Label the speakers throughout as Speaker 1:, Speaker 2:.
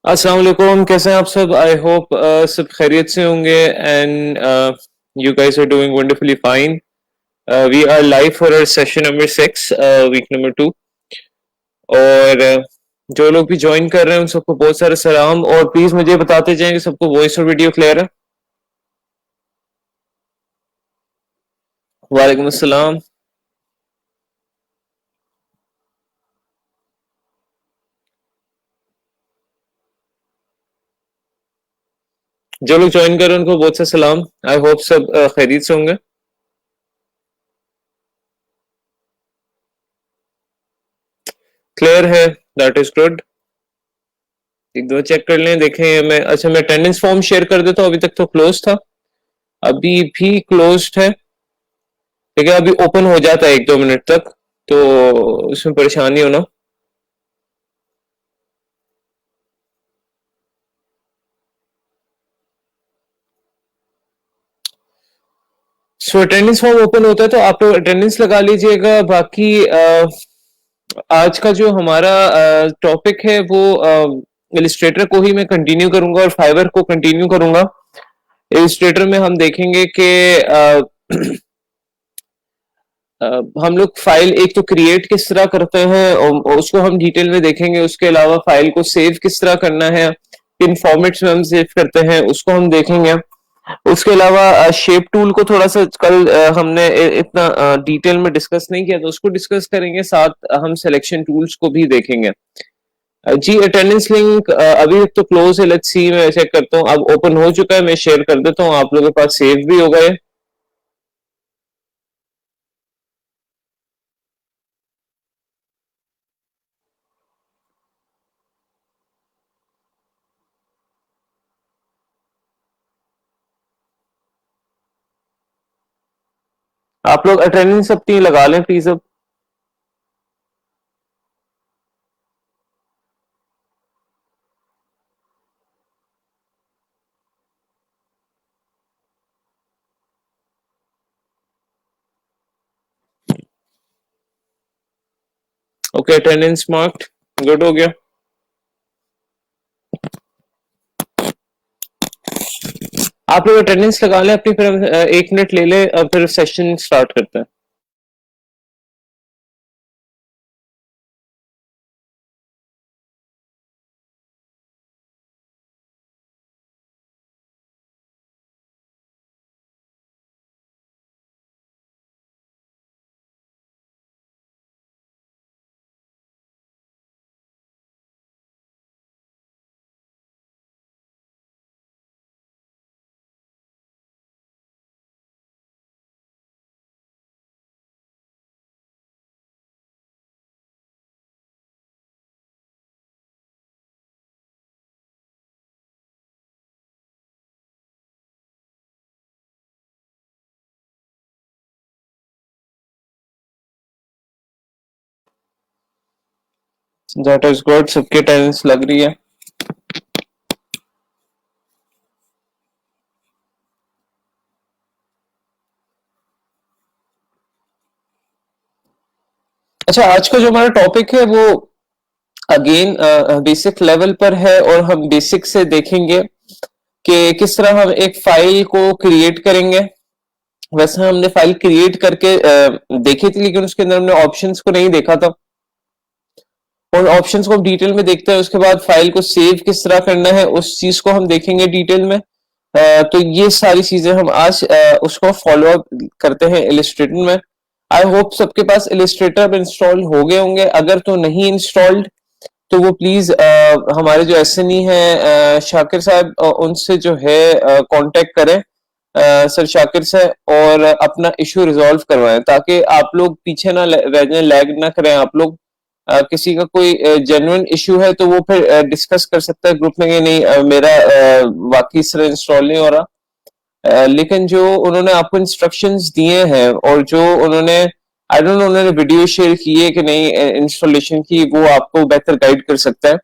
Speaker 1: अस्सलाम वालेकुम, कैसे हैं आप सब? आई होप सब खैरियत से होंगे and you guys are doing wonderfully fine. We are live for our session number 6, week number 2. और जो लोग भी ज्वाइन कर रहे हैं उन सबको बहुत सारे सलाम. और प्लीज मुझे बताते जाएं कि सबको वॉइस और वीडियो क्लियर है. वालेकुम अस्सलाम. जो लोग ज्वाइन कर रहे हैं उनको बहुत सा सलाम. आई होप सब खैरियत से होंगे. क्लियर है? That is good. एक दो चेक कर लें, देखें. मैं अटेंडेंस फॉर्म शेयर कर देता हूँ. अभी तक तो क्लोज था, अभी भी क्लोज्ड है, लेकिन अभी ओपन हो जाता है 1-2 मिनट तक, तो उसमें परेशानी होना. सो अटेंडेंस फॉर्म ओपन होता है तो आप लोग अटेंडेंस लगा लीजिएगा. बाकी आज का जो हमारा टॉपिक है वो इलिस्ट्रेटर को ही मैं कंटिन्यू करूंगा और फाइवर को कंटिन्यू करूंगा. इलिस्ट्रेटर में हम देखेंगे कि हम लोग फाइल एक तो क्रिएट किस तरह करते हैं और उसको हम डिटेल में देखेंगे. उसके अलावा फाइल को सेव किस तरह करना है, किन फॉर्मेट्स में हम सेव करते हैं उसको हम देखेंगे. उसके अलावा शेप टूल को थोड़ा सा कल हमने इतना डिटेल में डिस्कस नहीं किया, तो उसको डिस्कस करेंगे. साथ हम सिलेक्शन टूल्स को भी देखेंगे. जी, अटेंडेंस लिंक अभी तक तो क्लोज है. लेट्स सी, मैं चेक करता हूँ. अब ओपन हो चुका है, मैं शेयर कर देता हूँ. आप लोगों के पास सेव भी हो गए. आप लोग अटेंडेंस अपनी लगा लें प्लीज. अब ओके, अटेंडेंस मार्क्ड. गुड हो गया. आप लोग अटेंडेंस लगा लें अपनी, फिर हम 1 मिनट ले लें, फिर सेशन स्टार्ट करते हैं. That is good. सबकी अटेंडेंस लग रही है. अच्छा, आज का जो हमारा टॉपिक है वो अगेन बेसिक लेवल पर है और हम बेसिक से देखेंगे कि किस तरह हम एक फाइल को क्रिएट करेंगे. वैसे हमने फाइल क्रिएट करके देखी थी, लेकिन उसके अंदर हमने ऑप्शंस को नहीं देखा था. और ऑप्शंस को हम डिटेल में देखते हैं. उसके बाद फाइल को सेव किस तरह करना है उस चीज को हम देखेंगे डिटेल में. तो ये सारी चीजें हम आज उसको फॉलो अप करते हैं इलिस्ट्रेटर में. आई होप सबके पास इलिस्ट्रेटर इंस्टॉल हो गए होंगे. अगर तो नहीं इंस्टॉल्ड तो वो प्लीज हमारे जो एसएनई है शाकिर साहब, उनसे जो है कांटेक्ट करें, सर शाकिर से, और अपना इशू रिजॉल्व करवाएं ताकि आप लोग पीछे ना रह जाएं, लैग ना करें आप लोग. किसी का कोई जेन्युइन इशू है तो वो फिर डिस्कस कर सकता है ग्रुप में कि नहीं मेरा वाकई इस तरह इंस्टॉल नहीं हो रहा. लेकिन जो उन्होंने आपको इंस्ट्रक्शंस दिए हैं और जो उन्होंने, आई डोंट नो उन्होंने वीडियो शेयर की है कि नहीं इंस्टॉलेशन की, वो आपको बेहतर गाइड कर सकता है.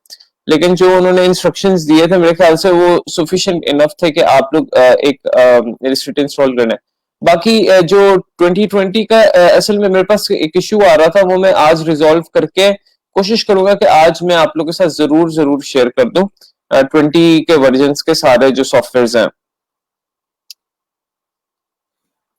Speaker 1: लेकिन जो उन्होंने इंस्ट्रक्शंस दिए थे मेरे ख्याल से वो सफिशिएंट इनफ थे कि आप लोग एक इलिस्ट्रेटर इंस्टॉल करना है. बाकी जो 2020 का असल में मेरे पास एक इशू आ रहा था, वो मैं आज रिजॉल्व करके कोशिश करूंगा कि आज मैं आप लोगों के साथ जरूर जरूर शेयर कर दूं. 20 के वर्जन्स के सारे जो सॉफ्टवेयर्स हैं।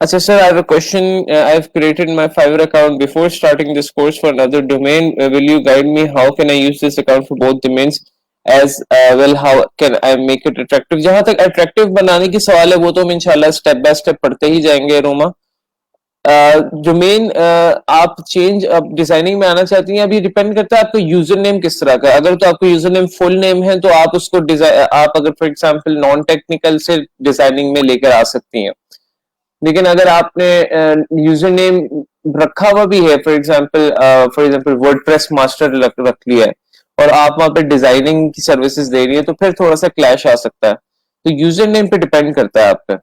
Speaker 1: अच्छा sir, I have a question. I have created my Fiverr account before starting this course for another domain. Will you guide me how can I use this account for both domains as well? How can I make it attractive? जहां तक attractive बनाने की सवाल है वो तो हम इंशाल्लाह स्टेप बाय स्टेप पढ़ते ही जाएंगे रोमा। डोमेन आप चेंज अब डिजाइनिंग में आना चाहती हैं, अभी डिपेंड करता है आपका यूजर नेम किस तरह का। अगर तो आपका यूजर नेम फुल नेम है तो आप उसको आप अगर फॉर एग्जांपल नॉन टेक्निकल से डिजाइनिंग में लेकर आ सकती हैं। लेकिन अगर आपने यूजर नेम रखा हुआ भी है, फॉर एग्जांपल वर्डप्रेस मास्टर रख लिया है और आप वहां पे डिजाइनिंग की सर्विसेज दे रही है, तो फिर थोड़ा सा क्लैश आ सकता है। तो यूजर नेम पे डिपेंड करता है आप पे।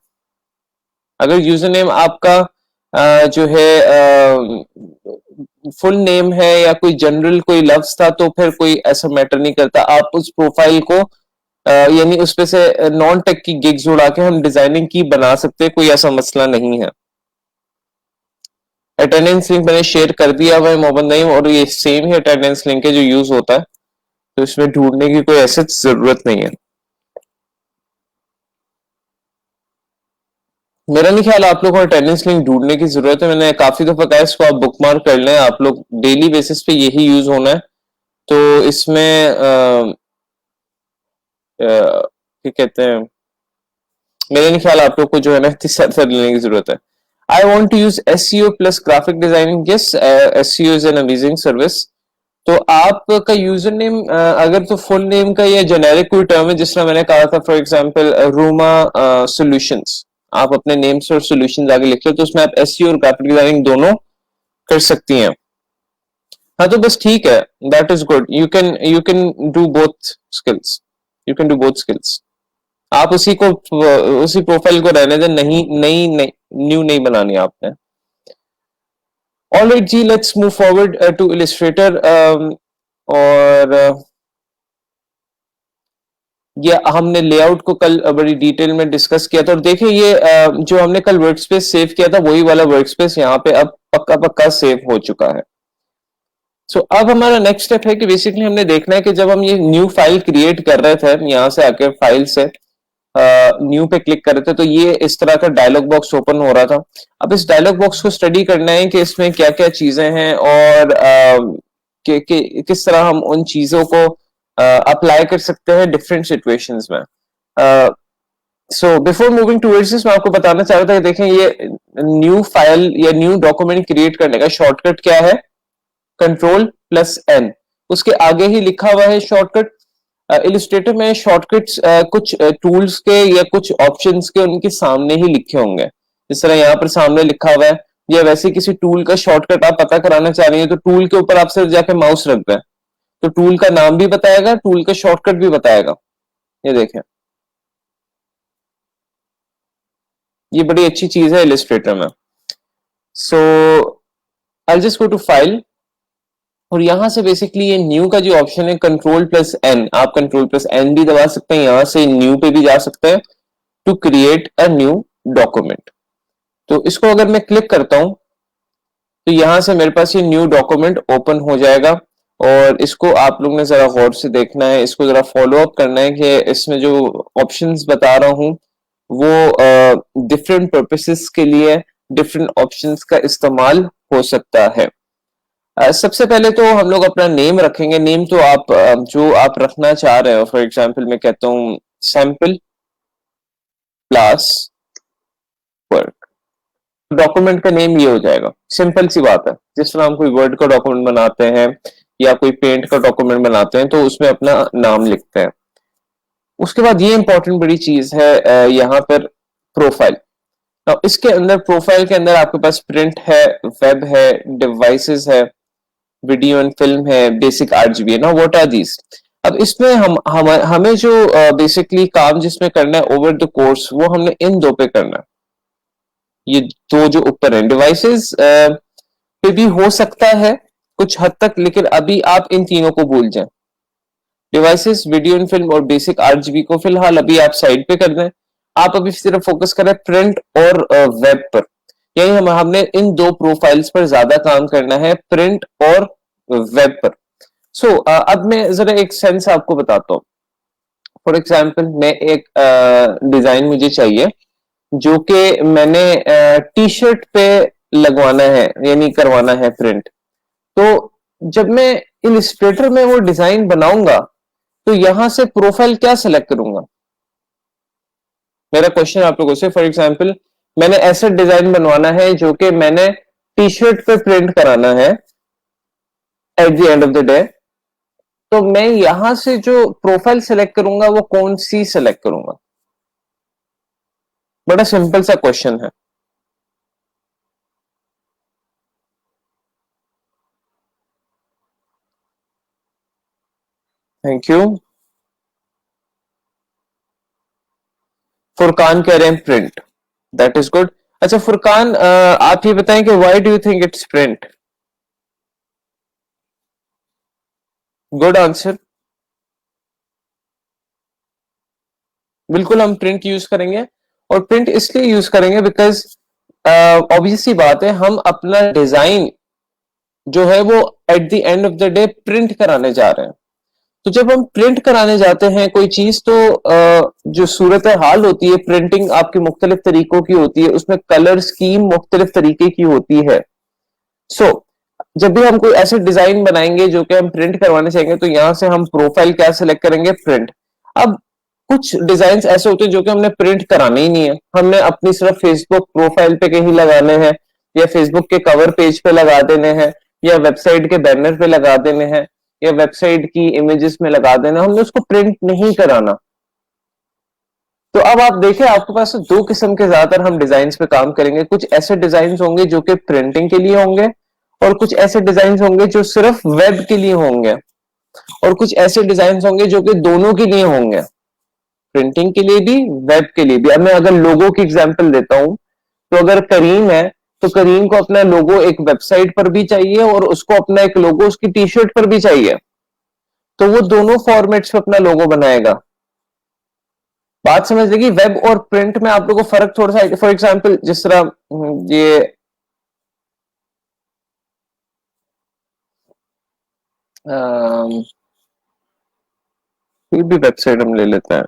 Speaker 1: अगर यूजर नेम आपका जो है फुल नेम है या कोई जनरल कोई लफ्ज था तो फिर कोई ऐसा मैटर नहीं करता। आप उस प्रोफाइल को यानी उस पे से नॉन टेक की गिग्स उड़ा के हम डिजाइनिंग की बना सकते हैं, कोई ऐसा मसला नहीं है। अटेंडेंस लिंक मैंने शेयर कर दिया हुआ है मोहम्मद नईम, और ये सेम ही अटेंडेंस लिंक है जो यूज होता है, तो इसमें ढूंढने की कोई ऐसी जरूरत नहीं है। मेरा नहीं ख्याल आप लोग को अटेंडेंस लिंक ढूंढने की जरूरत है। मैंने काफी दफा कहा इसको आप बुकमार्क कर लें, आप लोग डेली बेसिस पे यही यूज होना है। तो इसमें क्या कहते हैं, मेरे नहीं ख्याल आप लोग को जो है ना सर लेने की जरूरत है। I want to use SEO plus graphic designing. Yes, SEO is an amazing service. तो आपका यूजर नेम अगर तो फुल नेम का या जेनेरिक कोई टर्म है, जिस तरह मैंने कहा था फॉर एग्जांपल रूमा सॉल्यूशंस, आप अपने नेम से और सॉल्यूशंस आगे लिख लो, तो उसमें आप SEO और ग्राफिक डिजाइनिंग दोनों कर सकती हैं। हाँ तो बस ठीक है, that is good. You can do both skills, you can do both skills. आप उसी प्रोफाइल को रहने दें, नहीं नहीं नहीं, न्यू नहीं बनानी आपने। Alright ji, let's move forward to Illustrator. और ये हमने लेआउट को कल बड़ी डिटेल में डिस्कस किया था, और देखिए ये जो हमने कल वर्कस्पेस सेव किया था वही वाला वर्कस्पेस यहाँ पे अब पक्का पक्का सेव हो चुका है। सो अब हमारा नेक्स्ट स्टेप है कि बेसिकली हमने देखना है कि जब हम ये न्यू फाइल क्रिएट कर रहे थे, यहाँ से आके फाइल से न्यू पे क्लिक कर रहे थे, तो ये इस तरह का डायलॉग बॉक्स ओपन हो रहा था। अब इस डायलॉग बॉक्स को स्टडी करना है कि इसमें क्या क्या चीजें हैं और किस तरह हम उन चीजों को अप्लाई कर सकते हैं डिफरेंट सिचुएशंस में। So before moving towards this, मैं आपको बताना चाह रहा था कि देखें ये न्यू फाइल या न्यू डॉक्यूमेंट क्रिएट करने का शॉर्टकट क्या है, Ctrl+N। उसके आगे ही लिखा हुआ है शॉर्टकट। इलिस्ट्रेटर में शॉर्टकट्स कुछ टूल्स के या कुछ ऑप्शंस के उनके सामने ही लिखे होंगे, जिस तरह यहाँ पर सामने लिखा हुआ है, या वैसे किसी टूल का शॉर्टकट आप पता कराना चाह रही है तो टूल के ऊपर आप सिर्फ जाके माउस रख दें तो टूल का नाम भी बताएगा, टूल का शॉर्टकट भी बताएगा। ये देखें, ये बड़ी अच्छी चीज है इलिस्ट्रेटर में। So I just go to file, और यहां से बेसिकली ये न्यू का जो ऑप्शन है Ctrl+N, आप Ctrl+N भी दबा सकते हैं, यहां से न्यू पे भी जा सकते हैं to create a new document. तो इसको अगर मैं क्लिक करता हूं तो यहां से मेरे पास ये न्यू डॉक्यूमेंट ओपन हो जाएगा, और इसको आप लोग ने जरा गौर से देखना है, इसको जरा फॉलो अप करना है कि इसमें जो ऑप्शंस बता रहा हूं वो डिफरेंट पर्पसेस के लिए डिफरेंट ऑप्शंस का इस्तेमाल हो सकता है। सबसे पहले तो हम लोग अपना नेम रखेंगे। नेम तो आप जो आप रखना चाह रहे हो, फॉर एग्जांपल मैं कहता हूँ सैंपल क्लास वर्क, डॉक्यूमेंट का नेम ये हो जाएगा। सिंपल सी बात है, जिस तरह हम कोई वर्ड का डॉक्यूमेंट बनाते हैं या कोई पेंट का डॉक्यूमेंट बनाते हैं तो उसमें अपना नाम लिखते हैं। उसके बाद ये इंपॉर्टेंट बड़ी चीज है यहाँ पर प्रोफाइल। इसके अंदर प्रोफाइल के अंदर आपके पास प्रिंट है, वेब है, डिवाइसेस है, वीडियो एंड फिल्म है, बेसिक RGB है ना। What are these? अब इसमें हमें जो बेसिकली काम जिसमें करना है ओवर द कोर्स, वो हमने इन दो पे करना है। ये दो जो ऊपर है डिवाइसेस पे भी हो सकता है कुछ हद तक, लेकिन अभी आप इन तीनों को भूल जाएं। डिवाइसेस, वीडियो एंड फिल्म और बेसिक RGB को फिलहाल अभी आप साइड पे कर दें। आप अभी सिर्फ फोकस करें प्रिंट और वेब पर, यही हमने इन दो प्रोफाइल्स पर ज्यादा काम करना है, प्रिंट और वेब पर। सो अब मैं जरा एक सेंस आपको बताता हूँ। फॉर एग्जाम्पल मैं एक डिजाइन मुझे चाहिए जो कि मैंने टी शर्ट पे लगवाना है यानी करवाना है प्रिंट। तो जब मैं इलिस्ट्रेटर में वो डिजाइन बनाऊंगा तो यहां से प्रोफाइल क्या सिलेक्ट करूंगा? मेरा क्वेश्चन आप लोगों से, फॉर एग्जाम्पल मैंने ऐसा डिजाइन बनवाना है जो कि मैंने टी शर्ट पे प्रिंट कराना है at the end of the day. तो मैं यहां से जो प्रोफाइल सिलेक्ट करूंगा वो कौन सी सिलेक्ट करूंगा? बड़ा सिंपल सा क्वेश्चन है। Thank you. फुरकान कह रहे हैं प्रिंट। That is good. अच्छा फुरकान, आप ये बताएं कि why do you think it's print? Good answer. बिल्कुल हम प्रिंट यूज करेंगे, और प्रिंट इसलिए यूज करेंगे बिकॉज ऑब्वियस सी बात है, हम अपना डिजाइन जो है वो at the end of the day print कराने जा रहे हैं। तो जब हम प्रिंट कराने जाते हैं कोई चीज, तो जो सूरत हाल होती है, प्रिंटिंग आपकी मुख्तलिफ तरीकों की होती है, उसमें कलर स्कीम मुख्तलिफ तरीके की होती है। सो जब भी हम कोई ऐसे डिजाइन बनाएंगे जो कि हम प्रिंट करवाने चाहेंगे, तो यहां से हम प्रोफाइल क्या सिलेक्ट करेंगे? प्रिंट। अब कुछ डिजाइन ऐसे होते हैं जो कि हमने प्रिंट कराने ही नहीं है, हमने अपनी सिर्फ फेसबुक प्रोफाइल पे कहीं लगाने हैं, या फेसबुक के कवर पेज पे लगा देने हैं, या वेबसाइट के बैनर पे लगा देने हैं, या वेबसाइट की इमेजेस में लगा देना, हमने उसको प्रिंट नहीं कराना। तो अब आप देखें, आपके पास दो किस्म के ज्यादातर हम डिजाइन पे काम करेंगे। कुछ ऐसे डिजाइन होंगे जो कि प्रिंटिंग के लिए होंगे, और कुछ ऐसे डिजाइन होंगे जो सिर्फ वेब के लिए होंगे, और कुछ ऐसे डिजाइन होंगे जो कि दोनों के लिए होंगे, प्रिंटिंग के लिए भी वेब के लिए भी। अब मैं अगर लोगो की एग्जांपल देता हूं, तो अगर करीम है तो करीम को अपना लोगो एक वेबसाइट पर भी चाहिए, और उसको अपना एक लोगो उसकी टी शर्ट पर भी चाहिए, तो वो दोनों फॉर्मेट्स पे अपना लोगो बनाएगा। बात समझ लेगी। वेब और प्रिंट में आप लोगों को फर्क थोड़ा सा, फॉर एग्जांपल जिस तरह ये कोई भी वेबसाइट हम ले लेते हैं,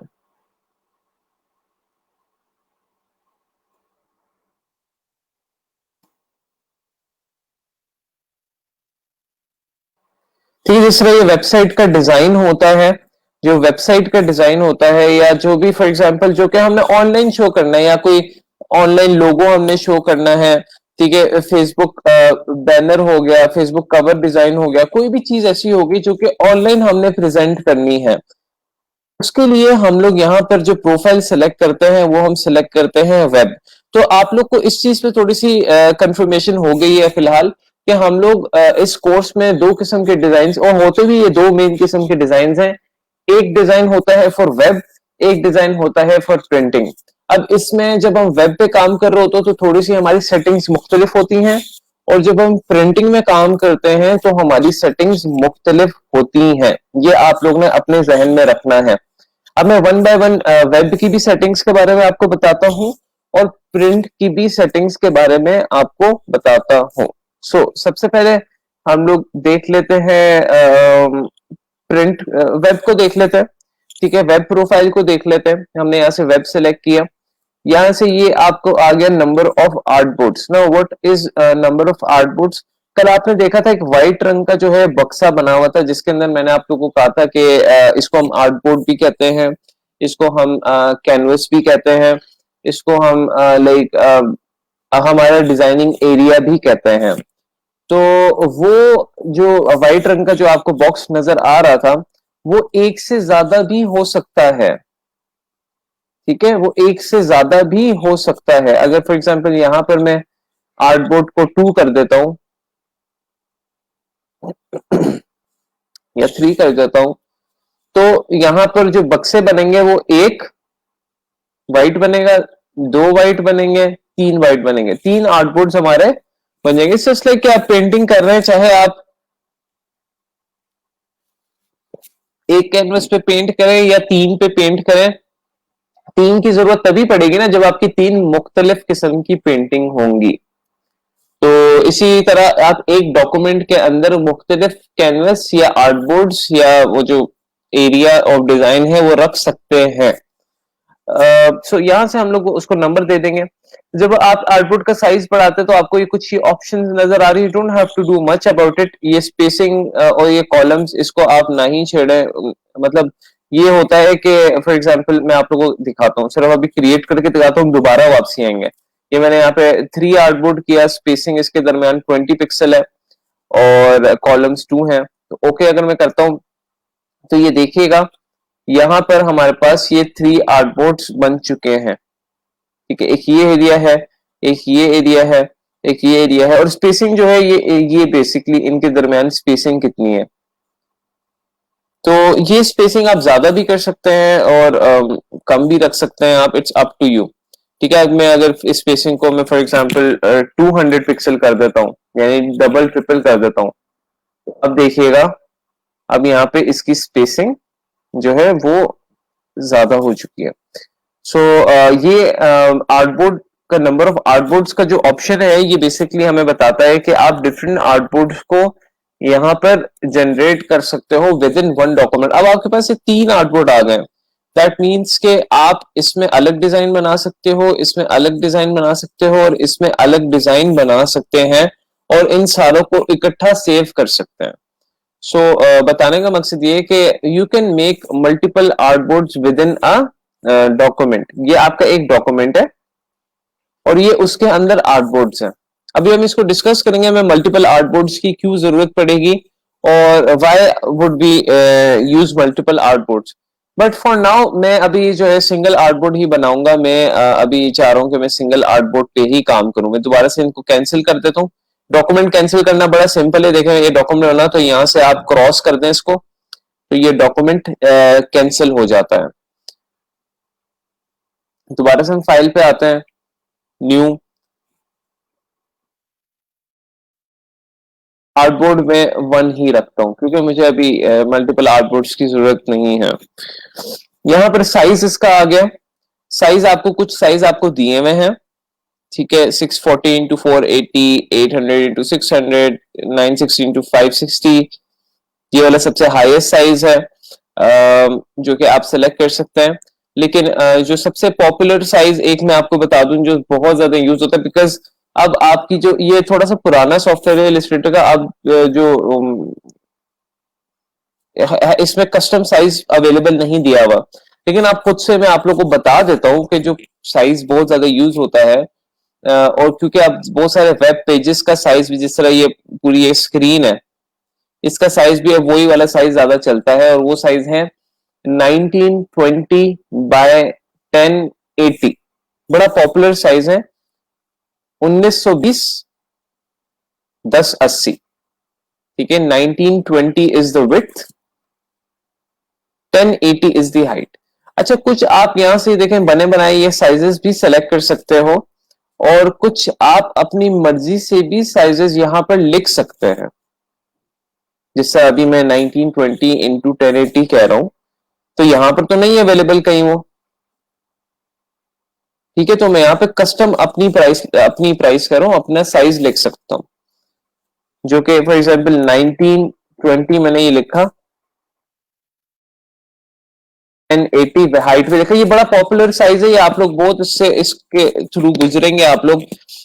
Speaker 1: ठीक है, जिस तरह ये वेबसाइट का डिजाइन होता है, जो वेबसाइट का डिजाइन होता है, या जो भी फॉर एग्जांपल जो कि हमने ऑनलाइन शो करना है, या कोई ऑनलाइन लोगो हमने शो करना है, ठीक है, फेसबुक बैनर हो गया, फेसबुक कवर डिजाइन हो गया, कोई भी चीज ऐसी होगी जो कि ऑनलाइन हमने प्रेजेंट करनी है, उसके लिए हम लोग यहाँ पर जो प्रोफाइल सेलेक्ट करते हैं वो हम सेलेक्ट करते हैं वेब। तो आप लोग को इस चीज पे थोड़ी सी कंफर्मेशन हो गई है फिलहाल, कि हम लोग इस कोर्स में दो किस्म के डिजाइन, और होते भी ये दो मेन किस्म के डिजाइन हैं। एक डिजाइन होता है फॉर वेब, एक डिजाइन होता है फॉर प्रिंटिंग। अब इसमें जब हम वेब पे काम कर रहे होते हैं तो थोड़ी सी हमारी सेटिंग्स मुख्तलिफ होती हैं, और जब हम प्रिंटिंग में काम करते हैं तो हमारी सेटिंग्स मुख्तलिफ होती हैं। ये आप लोग ने अपने जहन में रखना है। अब मैं वन बाय वन वेब की भी सेटिंग्स के बारे में आपको बताता हूँ, और प्रिंट की भी सेटिंग्स के बारे में आपको बताता हूँ। सबसे पहले हम लोग देख लेते हैं प्रिंट वेब को देख लेते हैं। ठीक है, वेब प्रोफाइल को देख लेते हैं। हमने यहाँ से वेब सेलेक्ट किया, यहाँ से ये आपको आ गया number of artboards. Now what is number of artboards? कल आपने देखा था एक व्हाइट रंग का जो है बक्सा बना हुआ था, जिसके अंदर मैंने आप लोगों को कहा था कि इसको हम आर्टबोर्ड भी कहते हैं, इसको हम कैनवस भी कहते हैं, इसको हम लाइक हमारा डिजाइनिंग एरिया भी कहते हैं। तो वो जो व्हाइट रंग का जो आपको बॉक्स नजर आ रहा था, वो एक से ज्यादा भी हो सकता है। ठीक है, वो एक से ज्यादा भी हो सकता है। अगर फॉर एग्जांपल यहां पर मैं आर्टबोर्ड को 2 कर देता हूं या 3 कर देता हूं, तो यहां पर जो बक्से बनेंगे वो एक वाइट बनेगा, दो वाइट बनेंगे, तीन वाइट बनेंगे, तीन आर्टबोर्ड्स हमारे बन जाएंगे। जस्ट लाइक कि आप पेंटिंग कर रहे हैं, चाहे आप एक कैनवस पे पेंट करें या तीन पे पेंट करें, तीन की जरूरत तभी पड़ेगी ना जब आपकी तीन मुख्तलिफ किस्म की पेंटिंग होंगी। तो इसी तरह आप एक डॉक्यूमेंट के अंदर मुख्तलिफ कैनवस या आर्टबोर्ड्स या वो जो एरिया ऑफ डिजाइन है वो रख सकते हैं। सो यहाँ से हम लोग उसको नंबर दे देंगे। जब आप आउटपुट का साइज बढ़ाते हैं तो आपको ये कुछ ही ऑप्शन नजर आ रही है, don't have to do much about it. ये स्पेसिंग और ये कॉलम्स इसको आप ना ही छेड़े। मतलब ये होता है कि फॉर एग्जांपल मैं आप लोगों को दिखाता हूँ, सिर्फ अभी क्रिएट करके दिखाता हूँ, दोबारा वापसी आएंगे। ये मैंने यहाँ पे 3 आउटपुट किया, स्पेसिंग इसके दरमियान 20 पिक्सल है और कॉलम्स 2 है। तो ओके अगर मैं करता हूँ तो ये देखिएगा यहाँ पर हमारे पास ये 3 आर्टबोर्ड्स बन चुके हैं। ठीक है, एक ये एरिया है, एक ये एरिया है, एक ये एरिया है, और स्पेसिंग जो है ये बेसिकली इनके दरमियान स्पेसिंग कितनी है। तो ये स्पेसिंग आप ज्यादा भी कर सकते हैं और कम भी रख सकते हैं आप, इट्स अप टू यू। ठीक है, मैं अगर स्पेसिंग को मैं फॉर एग्जांपल 200 पिक्सल कर देता हूँ, यानी डबल ट्रिपल कर देता हूँ, तो अब देखिएगा अब यहाँ पे इसकी स्पेसिंग जो है वो ज्यादा हो चुकी है। सो ये आर्टबोर्ड का नंबर ऑफ आर्टबोर्ड्स का जो ऑप्शन है ये बेसिकली हमें बताता है कि आप डिफरेंट आर्टबोर्ड्स को यहाँ पर जनरेट कर सकते हो विद इन वन डॉक्यूमेंट। अब आपके पास ये 3 आर्टबोर्ड आ गए, दैट मीन्स के आप इसमें अलग डिजाइन बना सकते हो, इसमें अलग डिजाइन बना सकते हो और इसमें अलग डिजाइन बना सकते हैं, और इन सारों को इकट्ठा सेव कर सकते हैं। सो बताने का मकसद ये है कि you can make multiple artboards with in a document. ये आपका एक डॉक्यूमेंट है और ये उसके अंदर आर्टबोर्ड्स हैं। अभी हम इसको डिस्कस करेंगे हमें मल्टीपल आर्टबोर्ड्स की क्यों जरूरत पड़ेगी और why would be use multiple artboards. But for now मैं अभी जो है सिंगल आर्टबोर्ड ही बनाऊंगा। मैं अभी चाह रहा हूं कि मैं सिंगल आर्टबोर्ड पे ही काम करूं। मैं दोबारा से इनको कैंसिल कर देता हूँ। डॉक्यूमेंट कैंसिल करना बड़ा सिंपल है, देखें ये डॉक्यूमेंट बना तो यहाँ से आप क्रॉस कर दें इसको, तो ये डॉक्यूमेंट कैंसिल हो जाता है। दोबारा से हम फाइल पे आते हैं, न्यू आर्टबोर्ड में 1 ही रखता हूं क्योंकि मुझे अभी मल्टीपल आर्टबोर्ड्स की जरूरत नहीं है। यहाँ पर साइज इसका आ गया। साइज आपको कुछ साइज आपको दिए हुए हैं, ठीक है, 640 इंटू 480, 800 इंटू 600, 960 इंटू 560, ये वाला सबसे हाईएस्ट साइज है जो कि आप सेलेक्ट कर सकते हैं। लेकिन जो सबसे पॉपुलर साइज एक मैं आपको बता दूं जो बहुत ज्यादा यूज होता है, बिकॉज अब आपकी जो ये थोड़ा सा पुराना सॉफ्टवेयर है इलस्ट्रेटर का, अब जो इसमें कस्टम साइज अवेलेबल नहीं दिया हुआ, लेकिन आप खुद से मैं आप लोग को बता देता हूँ कि जो साइज बहुत ज्यादा यूज होता है और क्योंकि आप बहुत सारे वेब पेजेस का साइज भी, जिस तरह ये पूरी ये स्क्रीन है, इसका साइज भी है वही वाला साइज ज्यादा चलता है और वो साइज है 1920 बाय 1080। बड़ा पॉपुलर साइज है 1920 1080। ठीक है, 1920 is the width, 1080 is the height. अच्छा, कुछ आप यहां से देखें बने बनाए ये साइजेस भी सेलेक्ट कर सकते हो और कुछ आप अपनी मर्जी से भी साइजेस यहां पर लिख सकते हैं। जैसे अभी मैं 1920 इंटू 1080 कह रहा हूं तो यहां पर तो नहीं अवेलेबल कहीं वो। ठीक है, तो मैं यहाँ पे कस्टम अपनी प्राइस कर रहा हूं, अपना साइज लिख सकता हूं, जो कि फॉर एग्जांपल 1920 मैंने ये लिखा, 1080 हाइट पे देखा, ये बड़ा पॉपुलर साइज है, ये आप लोग बहुत इसके थ्रू गुजरेंगे आप लोग।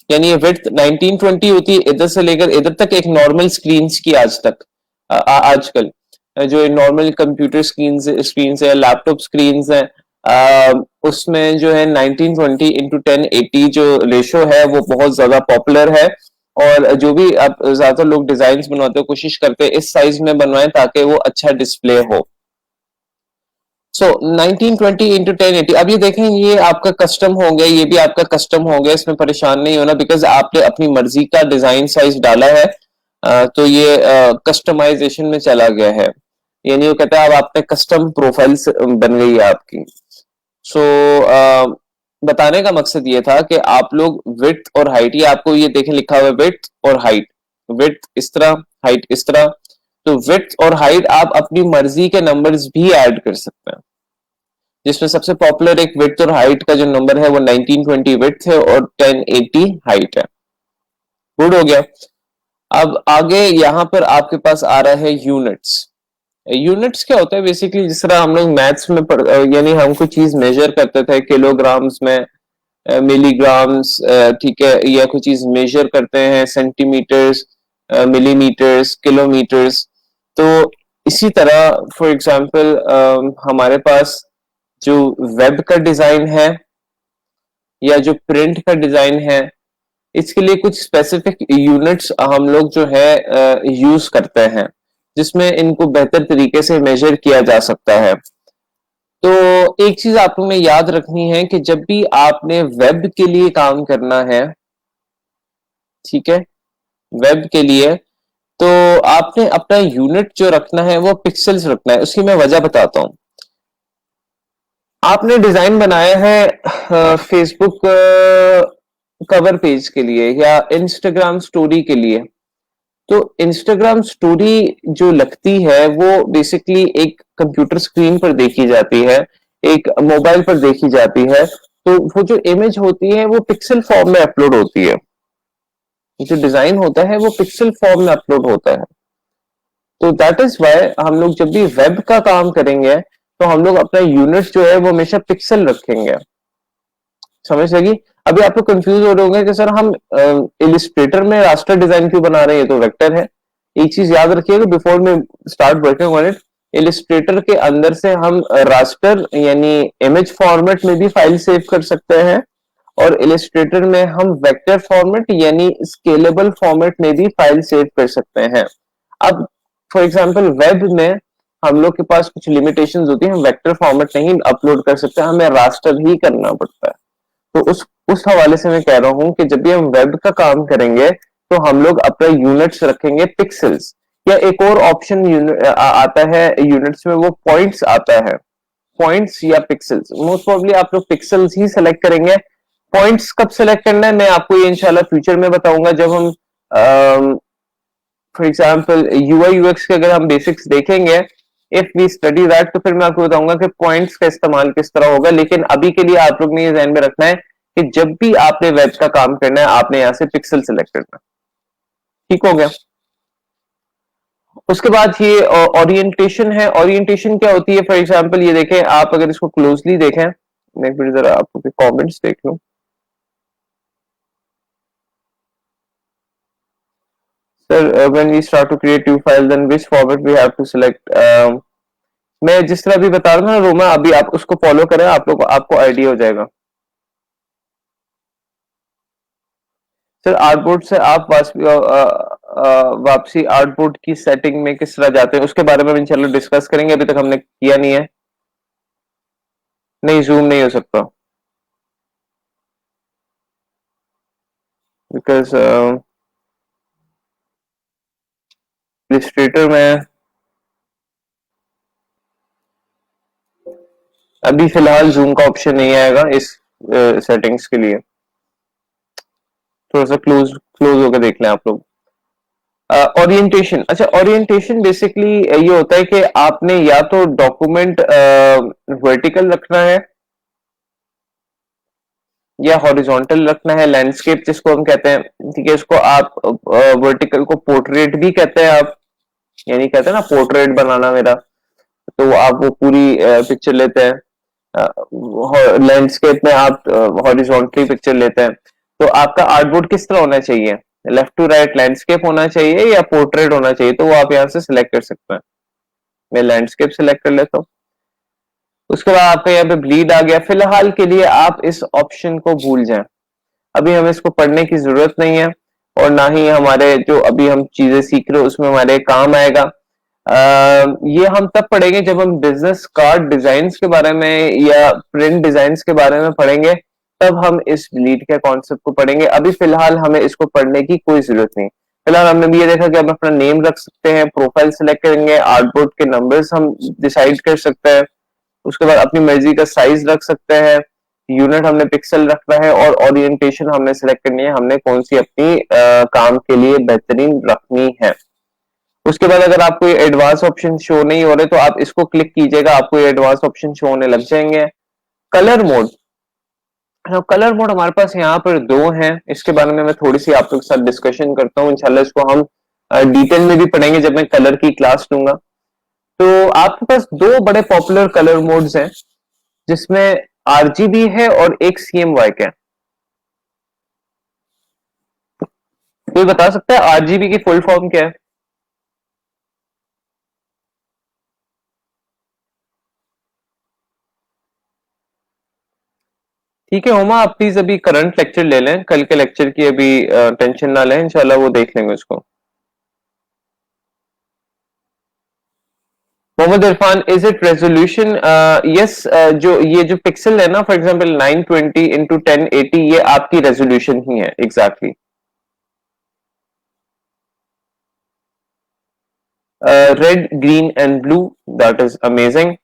Speaker 1: यानी ये विड्थ 1920 होती है इधर से लेकर इधर तक, एक नॉर्मल स्क्रीन की आज तक आजकल जो नॉर्मल कंप्यूटर स्क्रीन है, लैपटॉप स्क्रीन है, उसमें जो है 1920 इंटू 1080 जो रेशो है वो बहुत ज्यादा पॉपुलर है। और जो भी आप ज्यादातर लोग डिजाइन बनवाते हो कोशिश करते हैं इस साइज में बनवाएं ताकि वो अच्छा डिस्प्ले हो। सो 1920 इंटू 1080, अब ये देखें ये आपका कस्टम हो गया, ये भी आपका कस्टम हो गया, इसमें परेशान नहीं होना बिकॉज आपने अपनी मर्जी का डिजाइन साइज डाला है। तो ये कस्टमाइजेशन में चला गया है, यानी वो कहता है अब आपने कस्टम प्रोफाइल बन गई है आपकी। सो बताने का मकसद ये था कि आप लोग विड्थ और हाइट, ये आपको ये देखें लिखा हुआ है विड्थ और हाइट, विड्थ इस तरह, हाइट इस तरह, तो विड्थ और हाइट आप अपनी मर्जी के नंबर्स भी ऐड कर सकते हैं, जिसमें सबसे पॉपुलर एक विड्थ और हाइट का जो नंबर है वो 1920 विड्थ है और 1080 हाइट है। गुड हो गया। अब आगे यहां पर आपके पास आ रहा है यूनिट्स। यूनिट्स क्या होता है बेसिकली, जिस तरह हम लोग मैथ्स में यानी हम कोई चीज मेजर करते थे किलोग्राम्स में, मिलीग्राम्स, ठीक है, या कोई चीज मेजर करते हैं सेंटीमीटर्स, मिलीमीटर्स, किलोमीटर्स। तो इसी तरह फॉर एग्जांपल हमारे पास जो वेब का डिजाइन है या जो प्रिंट का डिजाइन है, इसके लिए कुछ स्पेसिफिक यूनिट्स हम लोग जो है यूज करते हैं, जिसमें इनको बेहतर तरीके से मेजर किया जा सकता है। तो एक चीज आप लोगों ने याद रखनी है कि जब भी आपने वेब के लिए काम करना है, ठीक है, वेब के लिए, तो आपने अपना यूनिट जो रखना है वो पिक्सल्स रखना है। उसकी मैं वजह बताता हूं। आपने डिजाइन बनाया है फेसबुक कवर पेज के लिए या इंस्टाग्राम स्टोरी के लिए, तो इंस्टाग्राम स्टोरी जो लगती है वो बेसिकली एक कंप्यूटर स्क्रीन पर देखी जाती है, एक मोबाइल पर देखी जाती है। तो वो जो इमेज होती है वो पिक्सल फॉर्म में अपलोड होती है, जो डिजाइन होता है वो पिक्सल फॉर्म में अपलोड होता है। तो दैट इज वाई हम लोग जब भी वेब का काम करेंगे तो हम लोग अपना यूनिट जो है वो हमेशा पिक्सल रखेंगे। समझ लगी? अभी आप लोग कंफ्यूज हो रहे होंगे कि सर हम इलिस्ट्रेटर में रास्टर डिजाइन क्यों बना रहे हैं, ये तो वेक्टर है। एक चीज याद रखिएगा बिफोर में start working on it, Illustrator के अंदर से हम रास्टर यानी इमेज फॉर्मेट में भी फाइल सेव कर सकते हैं, और इलिस्ट्रेटर में हम वेक्टर फॉर्मेट यानी स्केलेबल फॉर्मेट में भी फाइल सेव कर सकते हैं। अब फॉर एग्जांपल वेब में हम लोग के पास कुछ लिमिटेशंस होती है, हम वेक्टर फॉर्मेट नहीं अपलोड कर सकते, हमें रास्टर ही करना पड़ता है। तो उस हवाले से मैं कह रहा हूं कि जब भी हम वेब का काम करेंगे तो हम लोग अपना यूनिट्स रखेंगे पिक्सल्स, या एक और ऑप्शन आता है यूनिट्स में, वो पॉइंट्स आता है। पॉइंट्स या पिक्सल्स, मोस्ट प्रोबेबली आप लोग पिक्सल्स ही सेलेक्ट करेंगे। पॉइंट्स कब सेलेक्ट करना है मैं आपको ये इंशाल्लाह फ्यूचर में बताऊंगा, जब हम फॉर एग्जांपल यूआई यूएक्स के अगर हम बेसिक्स देखेंगे, इफ वी स्टडी दैट, तो फिर मैं आपको बताऊंगा कि पॉइंट्स का इस्तेमाल किस तरह होगा। लेकिन अभी के लिए आप लोग ने ये ध्यान में रखना है कि जब भी आपने वेब का काम करना है आपने यहां से पिक्सल सेलेक्ट करना। ठीक हो गया? उसके बाद ये ओरिएंटेशन है। ओरिएंटेशन क्या होती है? फॉर एग्जांपल ये देखें, आप अगर इसको क्लोजली देखें, मैं फिर जरा आपके कमेंट्स देख लूं। Sir when we start to create new file then which format we have to select. मैं जिस तरह अभी बता रहा हूँ ना रोमा, अभी आप उसको फॉलो करें, आप लोग आपको आइडिया हो जाएगा। सर आर्टबोर्ड से आप वापसी आर्टबोर्ड की सेटिंग में किस तरह जाते हैं, उसके बारे में इंशाल्लाह डिस्कस करेंगे, अभी तक हमने किया नहीं है। नहीं, जूम नहीं हो सकता बिकॉज इलस्ट्रेटर में अभी फिलहाल जूम का ऑप्शन नहीं आएगा इस सेटिंग्स के लिए। थोड़ा सा क्लोज क्लोज होकर देख लें आप लोग। ओरिएंटेशन, अच्छा ओरिएंटेशन बेसिकली ये होता है कि आपने या तो डॉक्यूमेंट वर्टिकल रखना है या हॉरिजॉन्टल रखना है, लैंडस्केप जिसको हम कहते हैं, ठीक है। इसको आप वर्टिकल को पोर्ट्रेट भी कहते हैं आप, यानी कहते हैं ना पोर्ट्रेट बनाना मेरा, तो आप वो पूरी पिक्चर लेते हैं। लैंडस्केप में आप हॉरिजॉन्टली पिक्चर लेते हैं। तो आपका आर्टबोर्ड किस तरह होना चाहिए? लेफ्ट टू राइट लैंडस्केप होना चाहिए या पोर्ट्रेट होना चाहिए? तो वो आप यहाँ से सिलेक्ट कर सकते हैं। मैं लैंडस्केप सिलेक्ट कर लेता हूँ। उसके बाद आपका यहाँ पे ब्लीड आ गया। फिलहाल के लिए आप इस ऑप्शन को भूल जाएं, अभी हमें इसको पढ़ने की जरूरत नहीं है, और ना ही हमारे जो अभी हम चीजें सीख रहे हो उसमें हमारे काम आएगा। ये हम तब पढ़ेंगे जब हम बिजनेस कार्ड डिजाइन के बारे में या प्रिंट डिजाइन के बारे में पढ़ेंगे, तब हम इस डिलीट के कॉन्सेप्ट को पढ़ेंगे। अभी फिलहाल हमें इसको पढ़ने की कोई जरूरत नहीं। फिलहाल हमने भी ये देखा कि हम अपना नेम रख सकते हैं, प्रोफाइल सेलेक्ट करेंगे, आर्टबोर्ड के नंबर्स हम डिसाइड कर सकते हैं, उसके बाद अपनी मर्जी का साइज रख सकते हैं, यूनिट हमने पिक्सल रखना है, और ओरिएंटेशन हमने सेलेक्ट करनी है, हमने कौन सी अपनी काम के लिए बेहतरीन रखनी है। उसके बाद अगर आपको ये एडवांस ऑप्शन शो नहीं हो रहे तो आप इसको क्लिक कीजिएगा, आपको ये एडवांस ऑप्शन शो होने लग जाएंगे। कलर मोड, कलर मोड हमारे पास यहाँ पर दो हैं, इसके बारे में मैं थोड़ी सी आप लोग के साथ डिस्कशन करता हूँ। इंशाल्लाह इसको हम डिटेल में भी पढ़ेंगे जब मैं कलर की क्लास लूंगा। तो आपके पास दो बड़े पॉपुलर कलर मोड्स हैं जिसमें आरजीबी है और एक सीएमवाई का है। कोई बता सकता है आरजीबी की फुल फॉर्म क्या है? ठीक है होमा, आप प्लीज अभी करंट लेक्चर ले लें, कल के लेक्चर की अभी टेंशन ना लें, इंशाल्लाह वो देख लेंगे उसको। Mohammed Irfan, is it resolution? Yes, जो पिक्सल है ना, फॉर एग्जांपल 920 इंटू 1080, ये आपकी रेजोल्यूशन ही है exactly. Red, green and blue, that is amazing.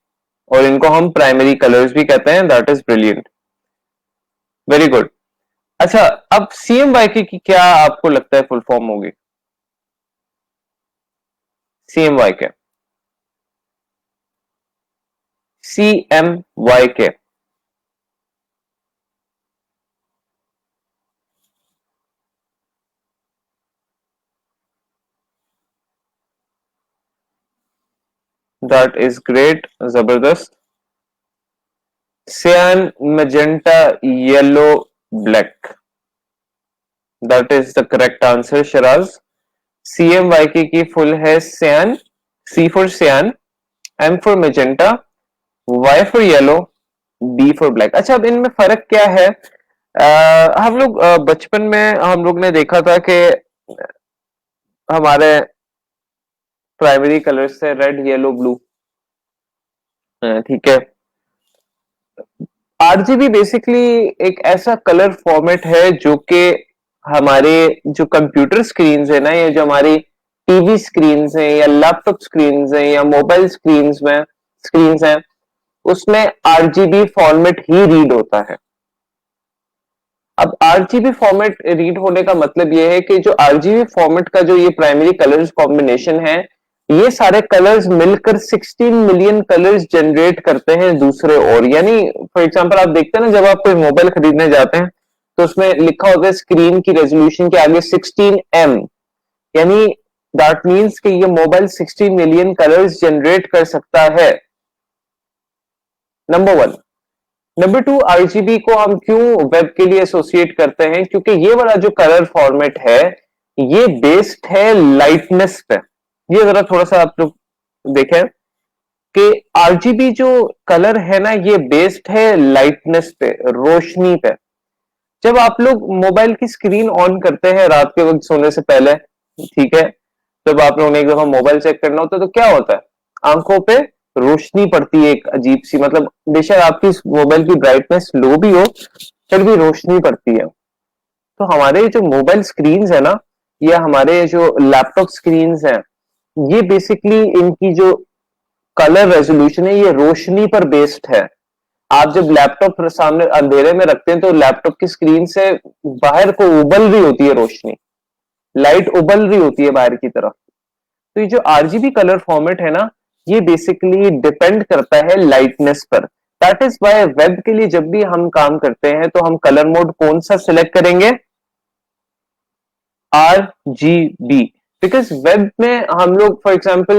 Speaker 1: और इनको हम प्राइमरी कलर्स भी कहते हैं, that is brilliant, very good. अच्छा, अब सीएमवाई की क्या आपको लगता है फुल फॉर्म होगी? सीएमवाई के, सीएमवाई के। दैट इज ग्रेट, जबरदस्त। Cyan, magenta, yellow, black, that is the correct answer Sharaz. CMY की फुल है cyan, C for cyan, M for magenta, Y for yellow, B for black. अच्छा, अब इनमें फर्क क्या है? हम लोग बचपन में हम लोग ने देखा था कि हमारे प्राइमरी कलर्स थे रेड, येलो, ब्लू, ठीक है। आरजीबी बेसिकली एक ऐसा कलर फॉर्मेट है जो कि हमारे जो कंप्यूटर स्क्रीन है ना, या जो हमारी टीवी स्क्रीन है या लैपटॉप स्क्रीन है या मोबाइल स्क्रीन है, उसमें आरजीबी फॉर्मेट ही रीड होता है। अब आरजीबी फॉर्मेट रीड होने का मतलब यह है कि जो आरजीबी फॉर्मेट का जो ये प्राइमरी कलर्स कॉम्बिनेशन है, ये सारे कलर्स मिलकर 16 मिलियन कलर्स जनरेट करते हैं दूसरे ओर। यानी फॉर एग्जांपल आप देखते हैं ना, जब आप कोई मोबाइल खरीदने जाते हैं तो उसमें लिखा होता है स्क्रीन की रेजोल्यूशन के आगे 16 एम, यानी दैट मीन्स कि ये मोबाइल 16 मिलियन कलर्स जनरेट कर सकता है, number one. Number two, RGB को हम क्यों वेब के लिए एसोसिएट करते हैं? क्योंकि ये वाला जो कलर फॉर्मेट है, ये बेस्ड है लाइटनेस पे। ये जरा थोड़ा सा आप लोग देखें कि आरजीबी जो कलर है ना, ये बेस्ड है लाइटनेस पे, रोशनी पे। जब आप लोग मोबाइल की स्क्रीन ऑन करते हैं रात के वक्त सोने से पहले, ठीक है, जब आप लोगों ने एक दफा मोबाइल चेक करना होता है तो क्या होता है? आंखों पे रोशनी पड़ती है एक अजीब सी, मतलब बेशक आपकी मोबाइल की ब्राइटनेस लो भी हो, फिर भी रोशनी पड़ती है। तो हमारे जो मोबाइल स्क्रीन है ना, या हमारे जो लैपटॉप स्क्रीन है, ये बेसिकली इनकी जो कलर रेजोल्यूशन है, ये रोशनी पर बेस्ड है। आप जब लैपटॉप सामने अंधेरे में रखते हैं तो लैपटॉप की स्क्रीन से बाहर को उबल रही होती है रोशनी, लाइट उबल रही होती है बाहर की तरफ। तो ये जो आरजीबी कलर फॉर्मेट है ना, ये बेसिकली डिपेंड करता है लाइटनेस पर। दैट इज वाई वेब के लिए जब भी हम काम करते हैं तो हम कलर मोड कौन सा सिलेक्ट करेंगे? R G B. Because web में हम लोग फॉर एग्जाम्पल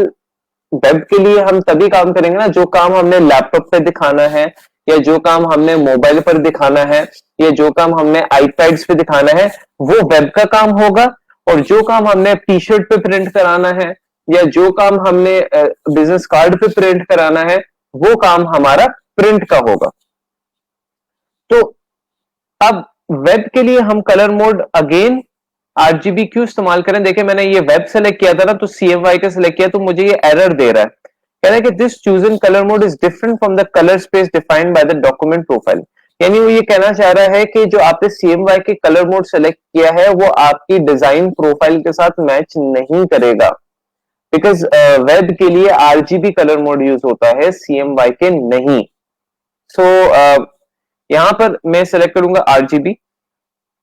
Speaker 1: वेब के लिए हम तभी काम करेंगे ना, जो काम हमने लैपटॉप पे दिखाना है, या जो काम हमने मोबाइल पर दिखाना है, या जो काम हमने आईपैड्स पे दिखाना है, वो वेब का काम होगा। और जो काम हमने टी शर्ट पे प्रिंट कराना है, या जो काम हमने बिजनेस कार्ड पे प्रिंट कराना है, वो काम हमारा प्रिंट का होगा। तो अब वेब के लिए हम कलर मोड अगेन आरजीबी क्यों इस्तेमाल करें? देखिए, मैंने ये वेब सेलेक्ट किया था ना, तो सीएमवाई का सेलेक्ट किया, तो मुझे ये एरर दे रहा है, कह रहा है कि this chosen colour mode is different from the colour space defined by the document profile. यानी वो ये कहना चाह रहा है कि जो आपने सीएमवाई के कलर मोड सेलेक्ट किया है, वो आपकी डिजाइन प्रोफाइल के साथ मैच नहीं करेगा, बिकॉज वेब के लिए आरजीबी कलर मोड यूज होता है, सीएमवाई के नहीं। सो यहां पर मैं सेलेक्ट करूंगा आरजीबी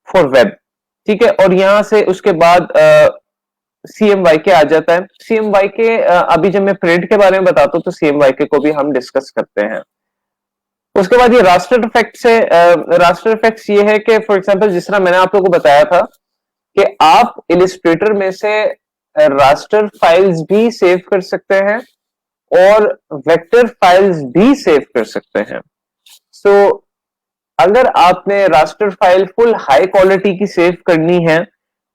Speaker 1: फॉर वेब, ठीक है। और यहां से उसके बाद सीएमवाई के आ जाता है। सीएमवाई के अभी जब मैं प्रिंट के बारे में बताता हूं तो सीएमवाई के को भी हम डिस्कस करते हैं। उसके बाद ये रास्टर इफेक्ट से रास्टर इफेक्ट्स ये है कि फॉर एग्जांपल जिस तरह मैंने आप लोगों को बताया था कि आप इलिस्ट्रेटर में से रास्टर फाइल्स भी सेव कर सकते हैं, और वेक्टर फाइल्स भी सेव कर सकते हैं। सो अगर आपने raster file full high quality की सेव करनी है